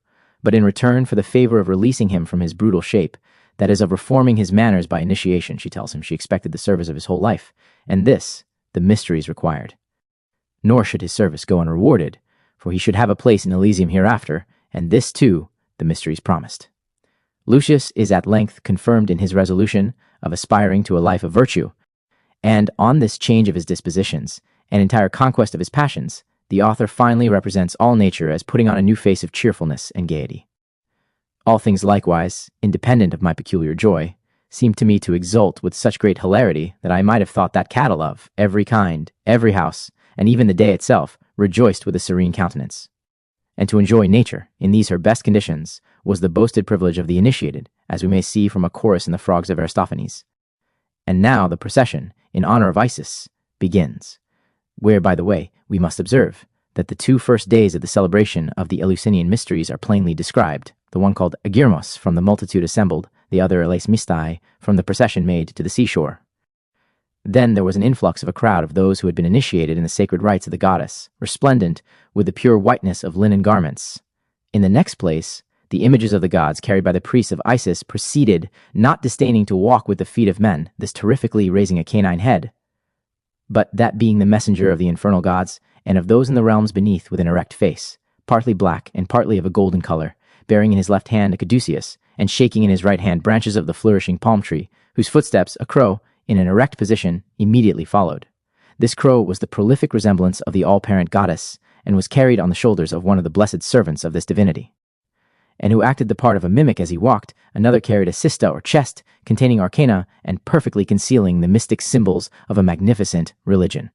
but in return for the favor of releasing him from his brutal shape, that is, of reforming his manners by initiation, she tells him she expected the service of his whole life, and this the mysteries required. Nor should his service go unrewarded, for he should have a place in Elysium hereafter, and this, too, the mysteries promised. Lucius is at length confirmed in his resolution of aspiring to a life of virtue, and on this change of his dispositions, and entire conquest of his passions, the author finally represents all nature as putting on a new face of cheerfulness and gaiety. All things likewise, independent of my peculiar joy, seemed to me to exult with such great hilarity that I might have thought that cattle of every kind, every house, and even the day itself, rejoiced with a serene countenance. And to enjoy nature, in these her best conditions, was the boasted privilege of the initiated, as we may see from a chorus in the Frogs of Aristophanes. And now the procession, in honor of Isis, begins, where, by the way, we must observe that the 2 first days of the celebration of the Eleusinian mysteries are plainly described, the one called Agirmos, from the multitude assembled, the other Elais Mistai, from the procession made to the seashore. Then there was an influx of a crowd of those who had been initiated in the sacred rites of the goddess, resplendent with the pure whiteness of linen garments. In the next place, the images of the gods carried by the priests of Isis proceeded, not disdaining to walk with the feet of men, this terrifically raising a canine head, but that being the messenger of the infernal gods, and of those in the realms beneath with an erect face, partly black and partly of a golden color, bearing in his left hand a caduceus, and shaking in his right hand branches of the flourishing palm tree, whose footsteps a crow, in an erect position, immediately followed. This crow was the prolific resemblance of the all-parent goddess, and was carried on the shoulders of one of the blessed servants of this divinity. And who acted the part of a mimic as he walked, another carried a cista or chest, containing arcana and perfectly concealing the mystic symbols of a magnificent religion.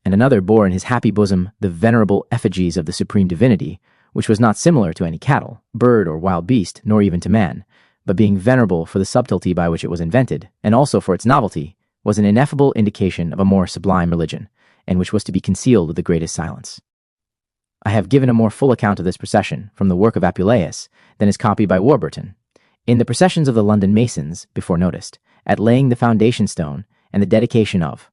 And another bore in his happy bosom the venerable effigies of the supreme divinity, which was not similar to any cattle, bird, or wild beast, nor even to man, but being venerable for the subtlety by which it was invented, and also for its novelty, was an ineffable indication of a more sublime religion, and which was to be concealed with the greatest silence. I have given a more full account of this procession from the work of Apuleius than is copied by Warburton. In the processions of the London Masons, before noticed, at laying the foundation stone and the dedication of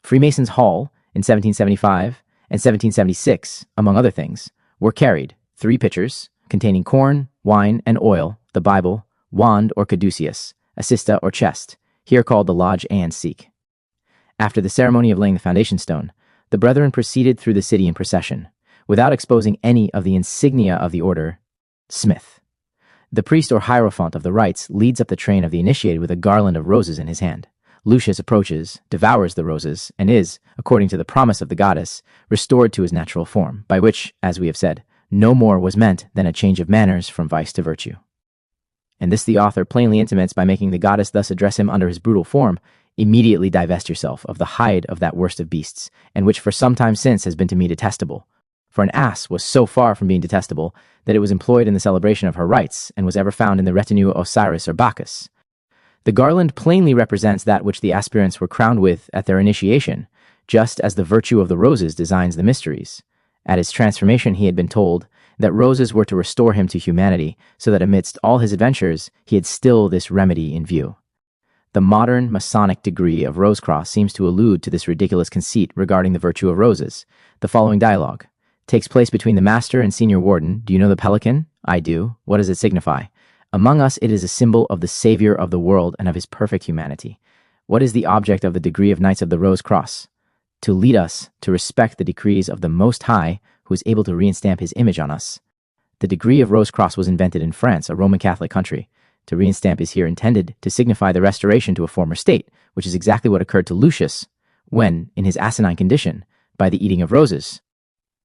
Freemasons' Hall in 1775 and 1776, among other things, were carried 3 pitchers containing corn, wine, and oil, the Bible, wand or caduceus, a cista or chest, here called the Lodge and Seek. After the ceremony of laying the foundation stone, the brethren proceeded through the city in procession, without exposing any of the insignia of the order, Smith. The priest or hierophant of the rites leads up the train of the initiated with a garland of roses in his hand. Lucius approaches, devours the roses, and is, according to the promise of the goddess, restored to his natural form, by which, as we have said, no more was meant than a change of manners from vice to virtue. And this the author plainly intimates by making the goddess thus address him under his brutal form, immediately divest yourself of the hide of that worst of beasts, and which for some time since has been to me detestable. For an ass was so far from being detestable that it was employed in the celebration of her rites, and was ever found in the retinue of Osiris or Bacchus. The garland plainly represents that which the aspirants were crowned with at their initiation, just as the virtue of the roses designs the mysteries. At his transformation he had been told that roses were to restore him to humanity, so that amidst all his adventures he had still this remedy in view. The modern Masonic degree of Rosecross seems to allude to this ridiculous conceit regarding the virtue of roses. The following dialogue takes place between the master and senior warden. Do you know the pelican? I do. What does it signify? Among us it is a symbol of the Savior of the world and of his perfect humanity. What is the object of the degree of Knights of the Rose Cross? To lead us to respect the decrees of the Most High, who is able to reinstamp his image on us. The degree of Rose Cross was invented in France, a Roman Catholic country. To reinstamp is here intended to signify the restoration to a former state, which is exactly what occurred to Lucius when, in his asinine condition, by the eating of roses.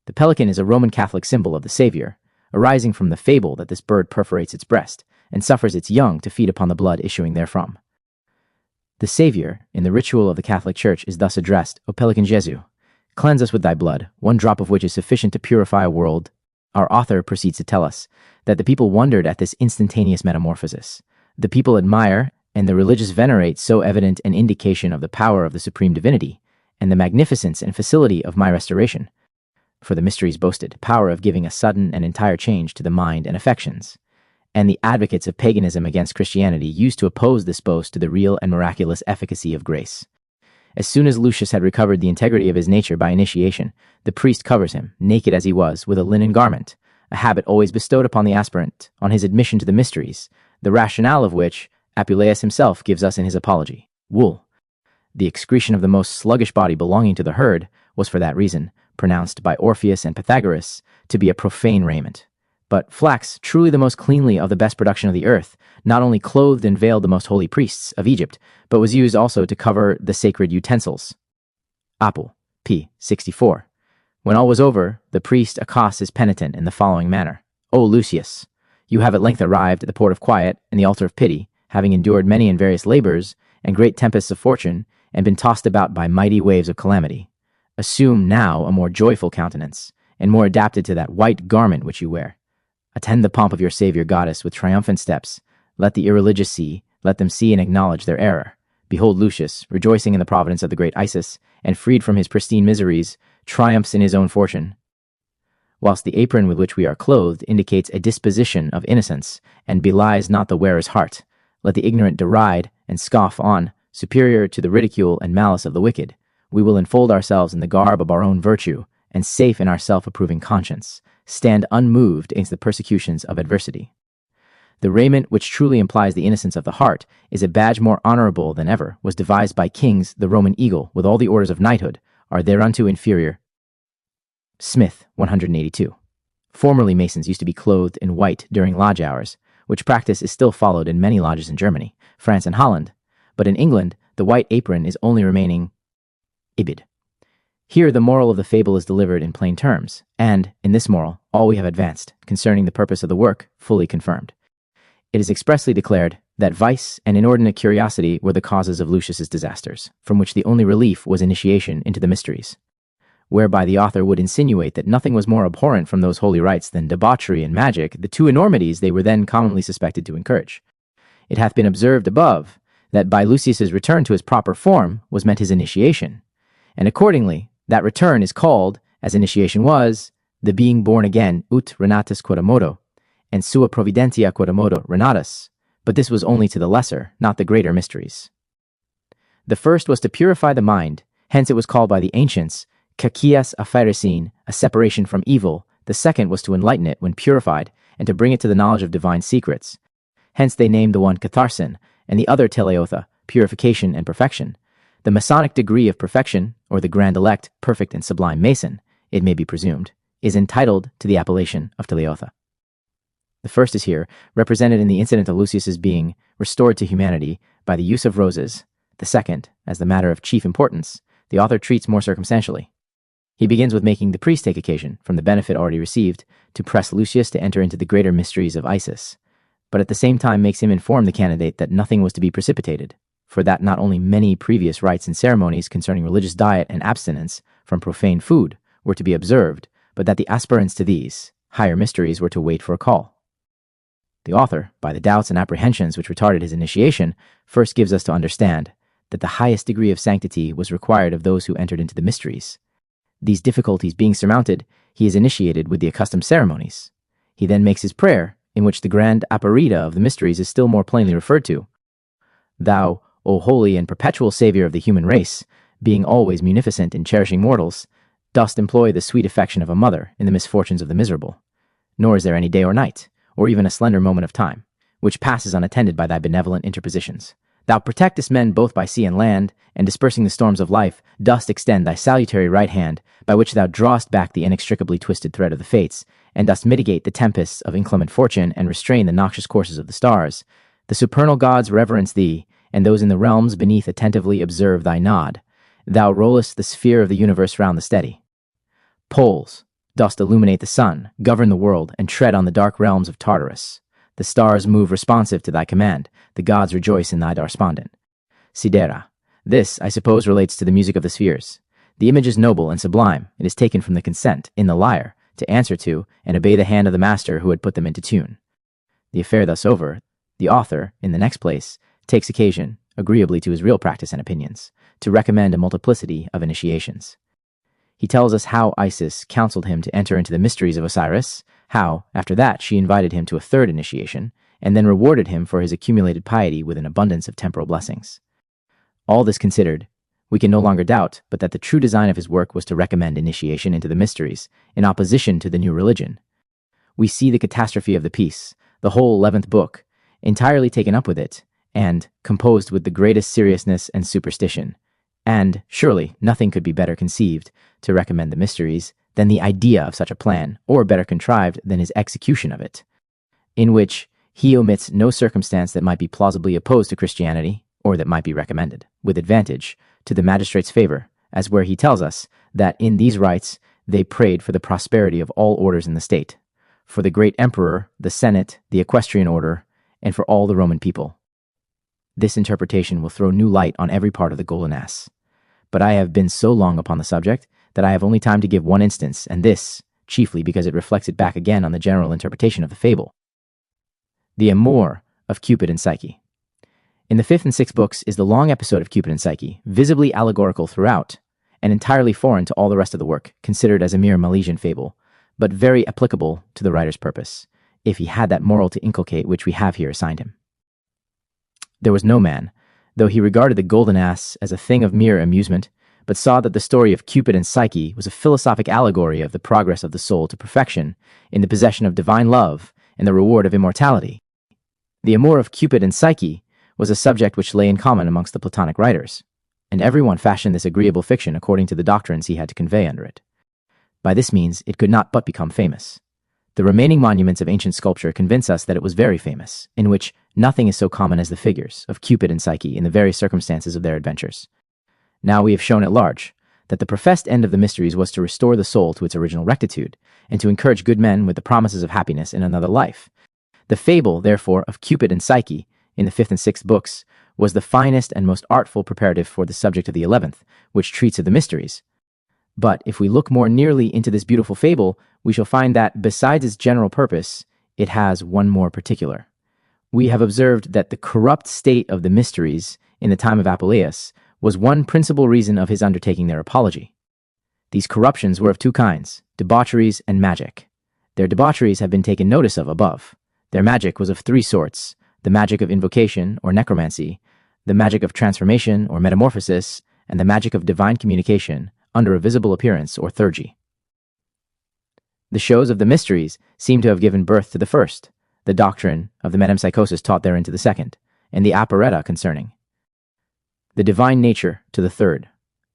The pelican is a Roman Catholic symbol of the Savior, arising from the fable that this bird perforates its breast and suffers its young to feed upon the blood issuing therefrom. The Savior, in the ritual of the Catholic Church, is thus addressed, O pelican Jesu, cleanse us with thy blood, one drop of which is sufficient to purify a world. Our author proceeds to tell us that the people wondered at this instantaneous metamorphosis. The people admire, and the religious venerate so evident an indication of the power of the supreme divinity, and the magnificence and facility of my restoration. For the mysteries boasted power of giving a sudden and entire change to the mind and affections. And the advocates of paganism against Christianity used to oppose this boast to the real and miraculous efficacy of grace. As soon as Lucius had recovered the integrity of his nature by initiation, the priest covers him, naked as he was, with a linen garment, a habit always bestowed upon the aspirant on his admission to the mysteries, the rationale of which Apuleius himself gives us in his Apology. Wool, the excretion of the most sluggish body belonging to the herd, was for that reason pronounced by Orpheus and Pythagoras to be a profane raiment. But flax, truly the most cleanly of the best production of the earth, not only clothed and veiled the most holy priests of Egypt, but was used also to cover the sacred utensils. Apple, p. 64. When all was over, the priest accosts his penitent in the following manner. O Lucius, you have at length arrived at the port of quiet and the altar of pity, having endured many and various labors and great tempests of fortune, and been tossed about by mighty waves of calamity. Assume now a more joyful countenance, and more adapted to that white garment which you wear. Attend the pomp of your Savior goddess with triumphant steps. Let the irreligious see, let them see and acknowledge their error. Behold Lucius, rejoicing in the providence of the great Isis, and freed from his pristine miseries, triumphs in his own fortune. Whilst the apron with which we are clothed indicates a disposition of innocence, and belies not the wearer's heart, let the ignorant deride and scoff on, superior to the ridicule and malice of the wicked. We will enfold ourselves in the garb of our own virtue, and safe in our self-approving conscience, stand unmoved against the persecutions of adversity. The raiment which truly implies the innocence of the heart is a badge more honorable than ever was devised by kings. The Roman eagle, with all the orders of knighthood, are thereunto inferior. Smith, 182. Formerly Masons used to be clothed in white during lodge hours, which practice is still followed in many lodges in Germany, France, and Holland, but in England, the white apron is only remaining ibid. Here the moral of the fable is delivered in plain terms, and, in this moral, all we have advanced, concerning the purpose of the work, fully confirmed. It is expressly declared that vice and inordinate curiosity were the causes of Lucius's disasters, from which the only relief was initiation into the mysteries, whereby the author would insinuate that nothing was more abhorrent from those holy rites than debauchery and magic, the two enormities they were then commonly suspected to encourage. It hath been observed above that by Lucius's return to his proper form was meant his initiation, and accordingly that return is called, as initiation was, the being born again ut renatus quodammodo, and sua providentia quodammodo renatus, but this was only to the lesser, not the greater mysteries. The first was to purify the mind, hence it was called by the ancients kakias aphiresin, a separation from evil. The second was to enlighten it when purified, and to bring it to the knowledge of divine secrets. Hence they named the one katharsin, and the other teleotha, purification and perfection. The Masonic degree of perfection, or the grand elect, perfect and sublime Mason, it may be presumed, is entitled to the appellation of teleotha. The first is here represented in the incident of Lucius's being restored to humanity by the use of roses. The second, as the matter of chief importance, the author treats more circumstantially. He begins with making the priest take occasion, from the benefit already received, to press Lucius to enter into the greater mysteries of Isis, but at the same time makes him inform the candidate that nothing was to be precipitated, for that not only many previous rites and ceremonies concerning religious diet and abstinence from profane food were to be observed, but that the aspirants to these higher mysteries were to wait for a call. The author, by the doubts and apprehensions which retarded his initiation, first gives us to understand that the highest degree of sanctity was required of those who entered into the mysteries. These difficulties being surmounted, he is initiated with the accustomed ceremonies. He then makes his prayer, in which the grand apparita of the mysteries is still more plainly referred to. Thou, O holy and perpetual Saviour of the human race, being always munificent in cherishing mortals, dost employ the sweet affection of a mother in the misfortunes of the miserable. Nor is there any day or night, or even a slender moment of time, which passes unattended by thy benevolent interpositions. Thou protectest men both by sea and land, and dispersing the storms of life, dost extend thy salutary right hand, by which thou drawest back the inextricably twisted thread of the fates, and dost mitigate the tempests of inclement fortune, and restrain the noxious courses of the stars. The supernal gods reverence thee, and those in the realms beneath attentively observe thy nod. Thou rollest the sphere of the universe round the steady poles, dost illuminate the sun, govern the world, and tread on the dark realms of Tartarus. The stars move responsive to thy command, the gods rejoice in thy darspondent. Sidera. This, I suppose, relates to the music of the spheres. The image is noble and sublime. It is taken from the consent, in the lyre, to answer to and obey the hand of the master who had put them into tune. The affair thus over, the author, in the next place, takes occasion, agreeably to his real practice and opinions, to recommend a multiplicity of initiations. He tells us how Isis counseled him to enter into the mysteries of Osiris, how, after that, she invited him to a third initiation, and then rewarded him for his accumulated piety with an abundance of temporal blessings. All this considered, we can no longer doubt but that the true design of his work was to recommend initiation into the mysteries, in opposition to the new religion. We see the catastrophe of the piece, the whole 11th book, entirely taken up with it, and composed with the greatest seriousness and superstition. And, surely, nothing could be better conceived to recommend the mysteries than the idea of such a plan, or better contrived than his execution of it, in which he omits no circumstance that might be plausibly opposed to Christianity, or that might be recommended, with advantage, to the magistrate's favor, as where he tells us that in these rites they prayed for the prosperity of all orders in the state, for the great emperor, the senate, the equestrian order, and for all the Roman people. This interpretation will throw new light on every part of the Golden Ass. But I have been so long upon the subject that I have only time to give one instance, and this, chiefly because it reflects it back again on the general interpretation of the fable. The amour of Cupid and Psyche. In the fifth and sixth books is the long episode of Cupid and Psyche, visibly allegorical throughout, and entirely foreign to all the rest of the work, considered as a mere Milesian fable, but very applicable to the writer's purpose, if he had that moral to inculcate which we have here assigned him. There was no man, though he regarded the golden ass as a thing of mere amusement, but saw that the story of Cupid and Psyche was a philosophic allegory of the progress of the soul to perfection in the possession of divine love and the reward of immortality. The amour of Cupid and Psyche was a subject which lay in common amongst the Platonic writers, and everyone fashioned this agreeable fiction according to the doctrines he had to convey under it. By this means it could not but become famous. The remaining monuments of ancient sculpture convince us that it was very famous, in which nothing is so common as the figures of Cupid and Psyche in the various circumstances of their adventures. Now we have shown at large that the professed end of the mysteries was to restore the soul to its original rectitude, and to encourage good men with the promises of happiness in another life. The fable, therefore, of Cupid and Psyche, in the fifth and sixth books, was the finest and most artful preparative for the subject of the 11th, which treats of the mysteries. But if we look more nearly into this beautiful fable, we shall find that, besides its general purpose, it has one more particular. We have observed that the corrupt state of the mysteries in the time of Apuleius was one principal reason of his undertaking their apology. These corruptions were of two kinds, debaucheries and magic. Their debaucheries have been taken notice of above. Their magic was of three sorts: the magic of invocation, or necromancy, the magic of transformation, or metamorphosis, and the magic of divine communication, under a visible appearance, or theurgy. The shows of the mysteries seem to have given birth to the first, the doctrine of the metempsychosis taught therein to the second, and the apereta concerning the divine nature to the third.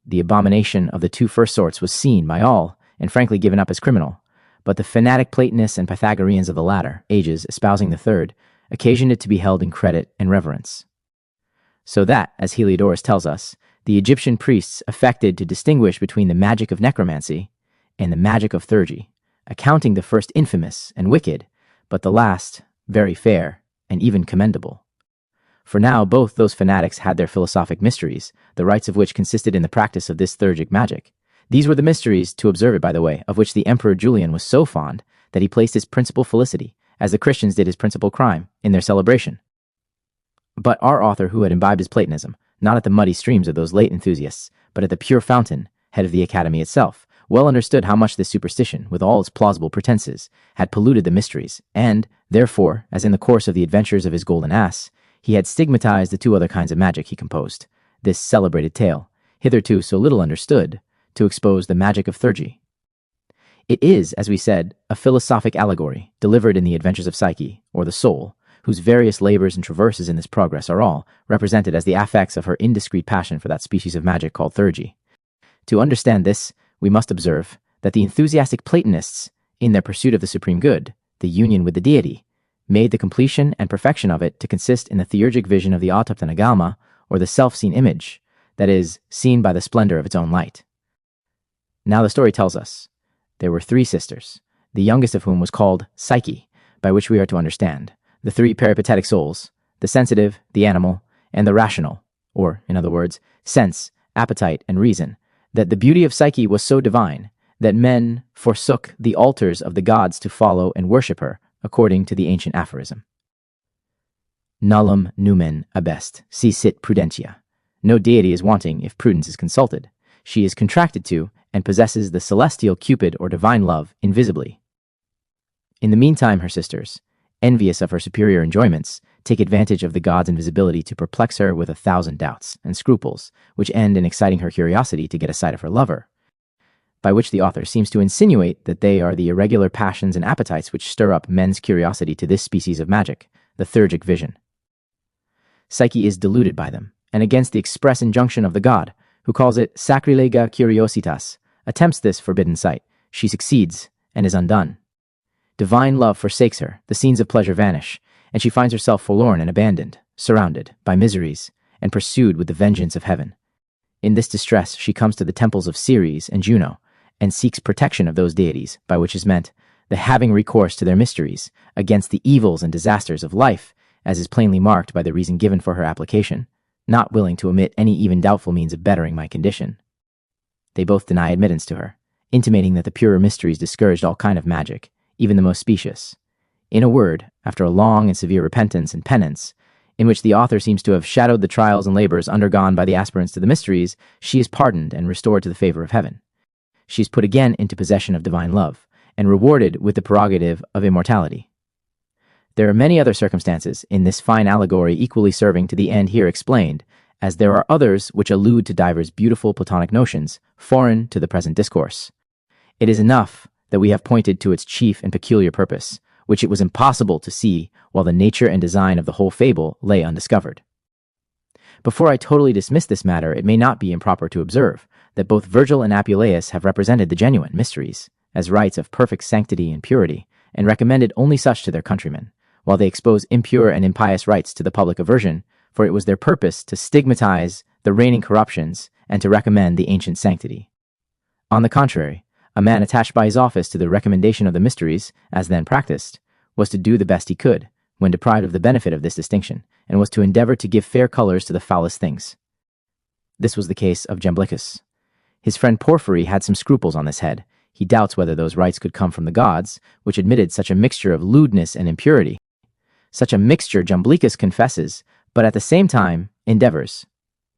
The abomination of the two first sorts was seen by all, and frankly given up as criminal, but the fanatic Platonists and Pythagoreans of the latter ages, espousing the third, occasioned it to be held in credit and reverence. So that, as Heliodorus tells us, the Egyptian priests affected to distinguish between the magic of necromancy and the magic of theurgy, accounting the first infamous and wicked, but the last very fair and even commendable. For now both those fanatics had their philosophic mysteries, the rites of which consisted in the practice of this theurgic magic. These were the mysteries, to observe it by the way, of which the Emperor Julian was so fond that he placed his principal felicity, as the Christians did his principal crime, in their celebration. But our author, who had imbibed his Platonism, not at the muddy streams of those late enthusiasts, but at the pure fountain, head of the Academy itself, well understood how much this superstition, with all its plausible pretenses, had polluted the mysteries, and, therefore, as in the course of the adventures of his golden ass, he had stigmatized the two other kinds of magic he composed, this celebrated tale, hitherto so little understood, to expose the magic of theurgy. It is, as we said, a philosophic allegory, delivered in the Adventures of Psyche, or the soul, whose various labors and traverses in this progress are all represented as the affects of her indiscreet passion for that species of magic called theurgy. To understand this, we must observe that the enthusiastic Platonists, in their pursuit of the supreme good, the union with the deity, made the completion and perfection of it to consist in the theurgic vision of the autopton agalma, or the self-seen image, that is, seen by the splendor of its own light. Now the story tells us there were three sisters, the youngest of whom was called Psyche, by which we are to understand the three peripatetic souls, the sensitive, the animal, and the rational, or, in other words, sense, appetite, and reason, that the beauty of Psyche was so divine that men forsook the altars of the gods to follow and worship her, according to the ancient aphorism. Nullum numen abest, si sit prudentia. No deity is wanting if prudence is consulted. She is contracted to and possesses the celestial Cupid or divine love invisibly. In the meantime, her sisters, envious of her superior enjoyments, take advantage of the god's invisibility to perplex her with 1,000 doubts and scruples, which end in exciting her curiosity to get a sight of her lover, by which the author seems to insinuate that they are the irregular passions and appetites which stir up men's curiosity to this species of magic, the theurgic vision. Psyche is deluded by them, and against the express injunction of the god, who calls it sacrilega curiositas, attempts this forbidden sight. She succeeds, and is undone. Divine love forsakes her, the scenes of pleasure vanish, and she finds herself forlorn and abandoned, surrounded by miseries, and pursued with the vengeance of heaven. In this distress she comes to the temples of Ceres and Juno, and seeks protection of those deities, by which is meant the having recourse to their mysteries, against the evils and disasters of life, as is plainly marked by the reason given for her application, not willing to omit any even doubtful means of bettering my condition. They both deny admittance to her, intimating that the purer mysteries discouraged all kind of magic, even the most specious. In a word, after a long and severe repentance and penance, in which the author seems to have shadowed the trials and labors undergone by the aspirants to the mysteries, she is pardoned and restored to the favor of heaven. She is put again into possession of divine love, and rewarded with the prerogative of immortality. There are many other circumstances in this fine allegory equally serving to the end here explained, as there are others which allude to divers beautiful Platonic notions, foreign to the present discourse. It is enough that we have pointed to its chief and peculiar purpose, which it was impossible to see while the nature and design of the whole fable lay undiscovered. Before I totally dismiss this matter, it may not be improper to observe that both Virgil and Apuleius have represented the genuine mysteries as rites of perfect sanctity and purity, and recommended only such to their countrymen, while they expose impure and impious rites to the public aversion, for it was their purpose to stigmatize the reigning corruptions and to recommend the ancient sanctity. On the contrary, a man attached by his office to the recommendation of the mysteries, as then practiced, was to do the best he could, when deprived of the benefit of this distinction, and was to endeavor to give fair colors to the foulest things. This was the case of Jamblichus. His friend Porphyry had some scruples on this head. He doubts whether those rites could come from the gods, which admitted such a mixture of lewdness and impurity. Such a mixture Jamblichus confesses, but at the same time endeavors,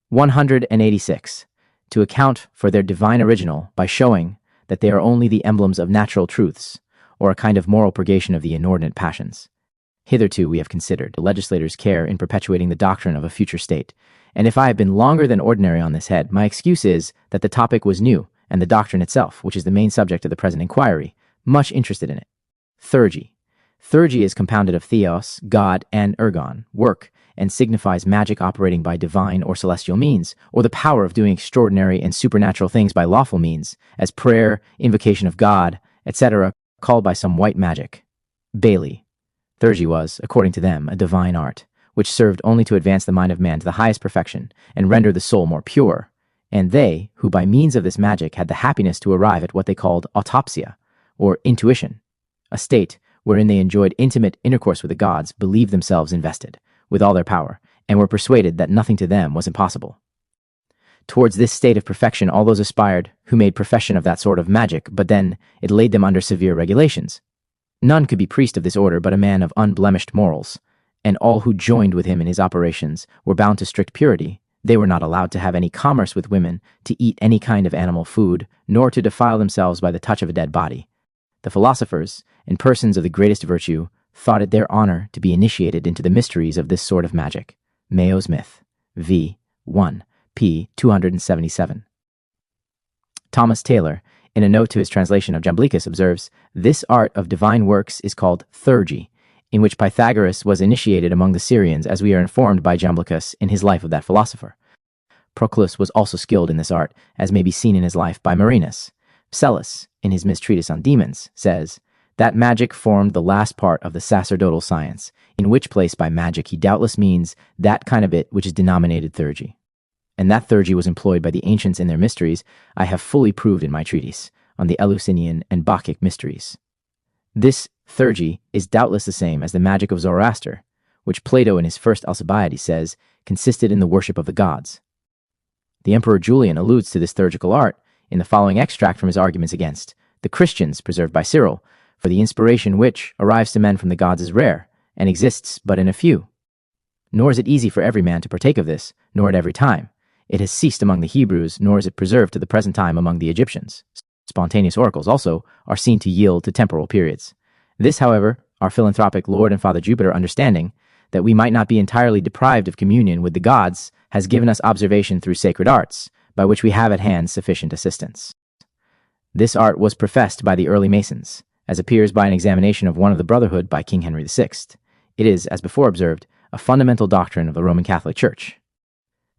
186, to account for their divine original by showing that they are only the emblems of natural truths, or a kind of moral purgation of the inordinate passions. Hitherto we have considered the legislator's care in perpetuating the doctrine of a future state, and if I have been longer than ordinary on this head, my excuse is that the topic was new, and the doctrine itself, which is the main subject of the present inquiry, much interested in it. Theurgy. Theurgy is compounded of theos, God, and ergon, work, and signifies magic operating by divine or celestial means, or the power of doing extraordinary and supernatural things by lawful means, as prayer, invocation of God, etc., called by some white magic. Bailey. Theurgy was, according to them, a divine art, which served only to advance the mind of man to the highest perfection, and render the soul more pure, and they, who by means of this magic had the happiness to arrive at what they called autopsia, or intuition, a state wherein they enjoyed intimate intercourse with the gods, believed themselves invested with all their power, and were persuaded that nothing to them was impossible. Towards this state of perfection all those aspired who made profession of that sort of magic, but then it laid them under severe regulations. None could be priest of this order but a man of unblemished morals, and all who joined with him in his operations were bound to strict purity. They were not allowed to have any commerce with women, to eat any kind of animal food, nor to defile themselves by the touch of a dead body. The philosophers, and persons of the greatest virtue, thought it their honor to be initiated into the mysteries of this sort of magic. Mayo's Myth, v. 1, p. 277. Thomas Taylor, in a note to his translation of Jamblichus, observes, "This art of divine works is called theurgy, in which Pythagoras was initiated among the Syrians, as we are informed by Jamblichus in his life of that philosopher. Proclus was also skilled in this art, as may be seen in his life by Marinus. Psellus, in his treatise on demons, says, that magic formed the last part of the sacerdotal science, in which place by magic he doubtless means that kind of it which is denominated theurgy. And that theurgy was employed by the ancients in their mysteries, I have fully proved in my treatise on the Eleusinian and Bacchic mysteries. This theurgy is doubtless the same as the magic of Zoroaster, which Plato in his first Alcibiades says consisted in the worship of the gods. The Emperor Julian alludes to this theurgical art in the following extract from his arguments against the Christians preserved by Cyril, for the inspiration which arrives to men from the gods is rare, and exists but in a few. Nor is it easy for every man to partake of this, nor at every time. It has ceased among the Hebrews, nor is it preserved to the present time among the Egyptians. Spontaneous oracles also are seen to yield to temporal periods. This, however, our philanthropic Lord and Father Jupiter, understanding that we might not be entirely deprived of communion with the gods, has given us observation through sacred arts, by which we have at hand sufficient assistance. This art was professed by the early Masons, as appears by an examination of one of the Brotherhood by King Henry VI. It is, as before observed, a fundamental doctrine of the Roman Catholic Church.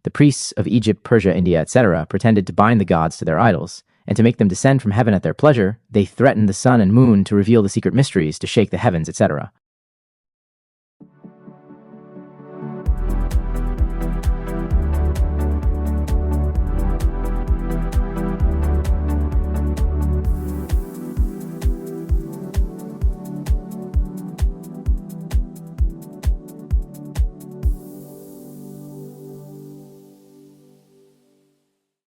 The priests of Egypt, Persia, India, etc. pretended to bind the gods to their idols, and to make them descend from heaven at their pleasure, they threatened the sun and moon to reveal the secret mysteries, to shake the heavens, etc.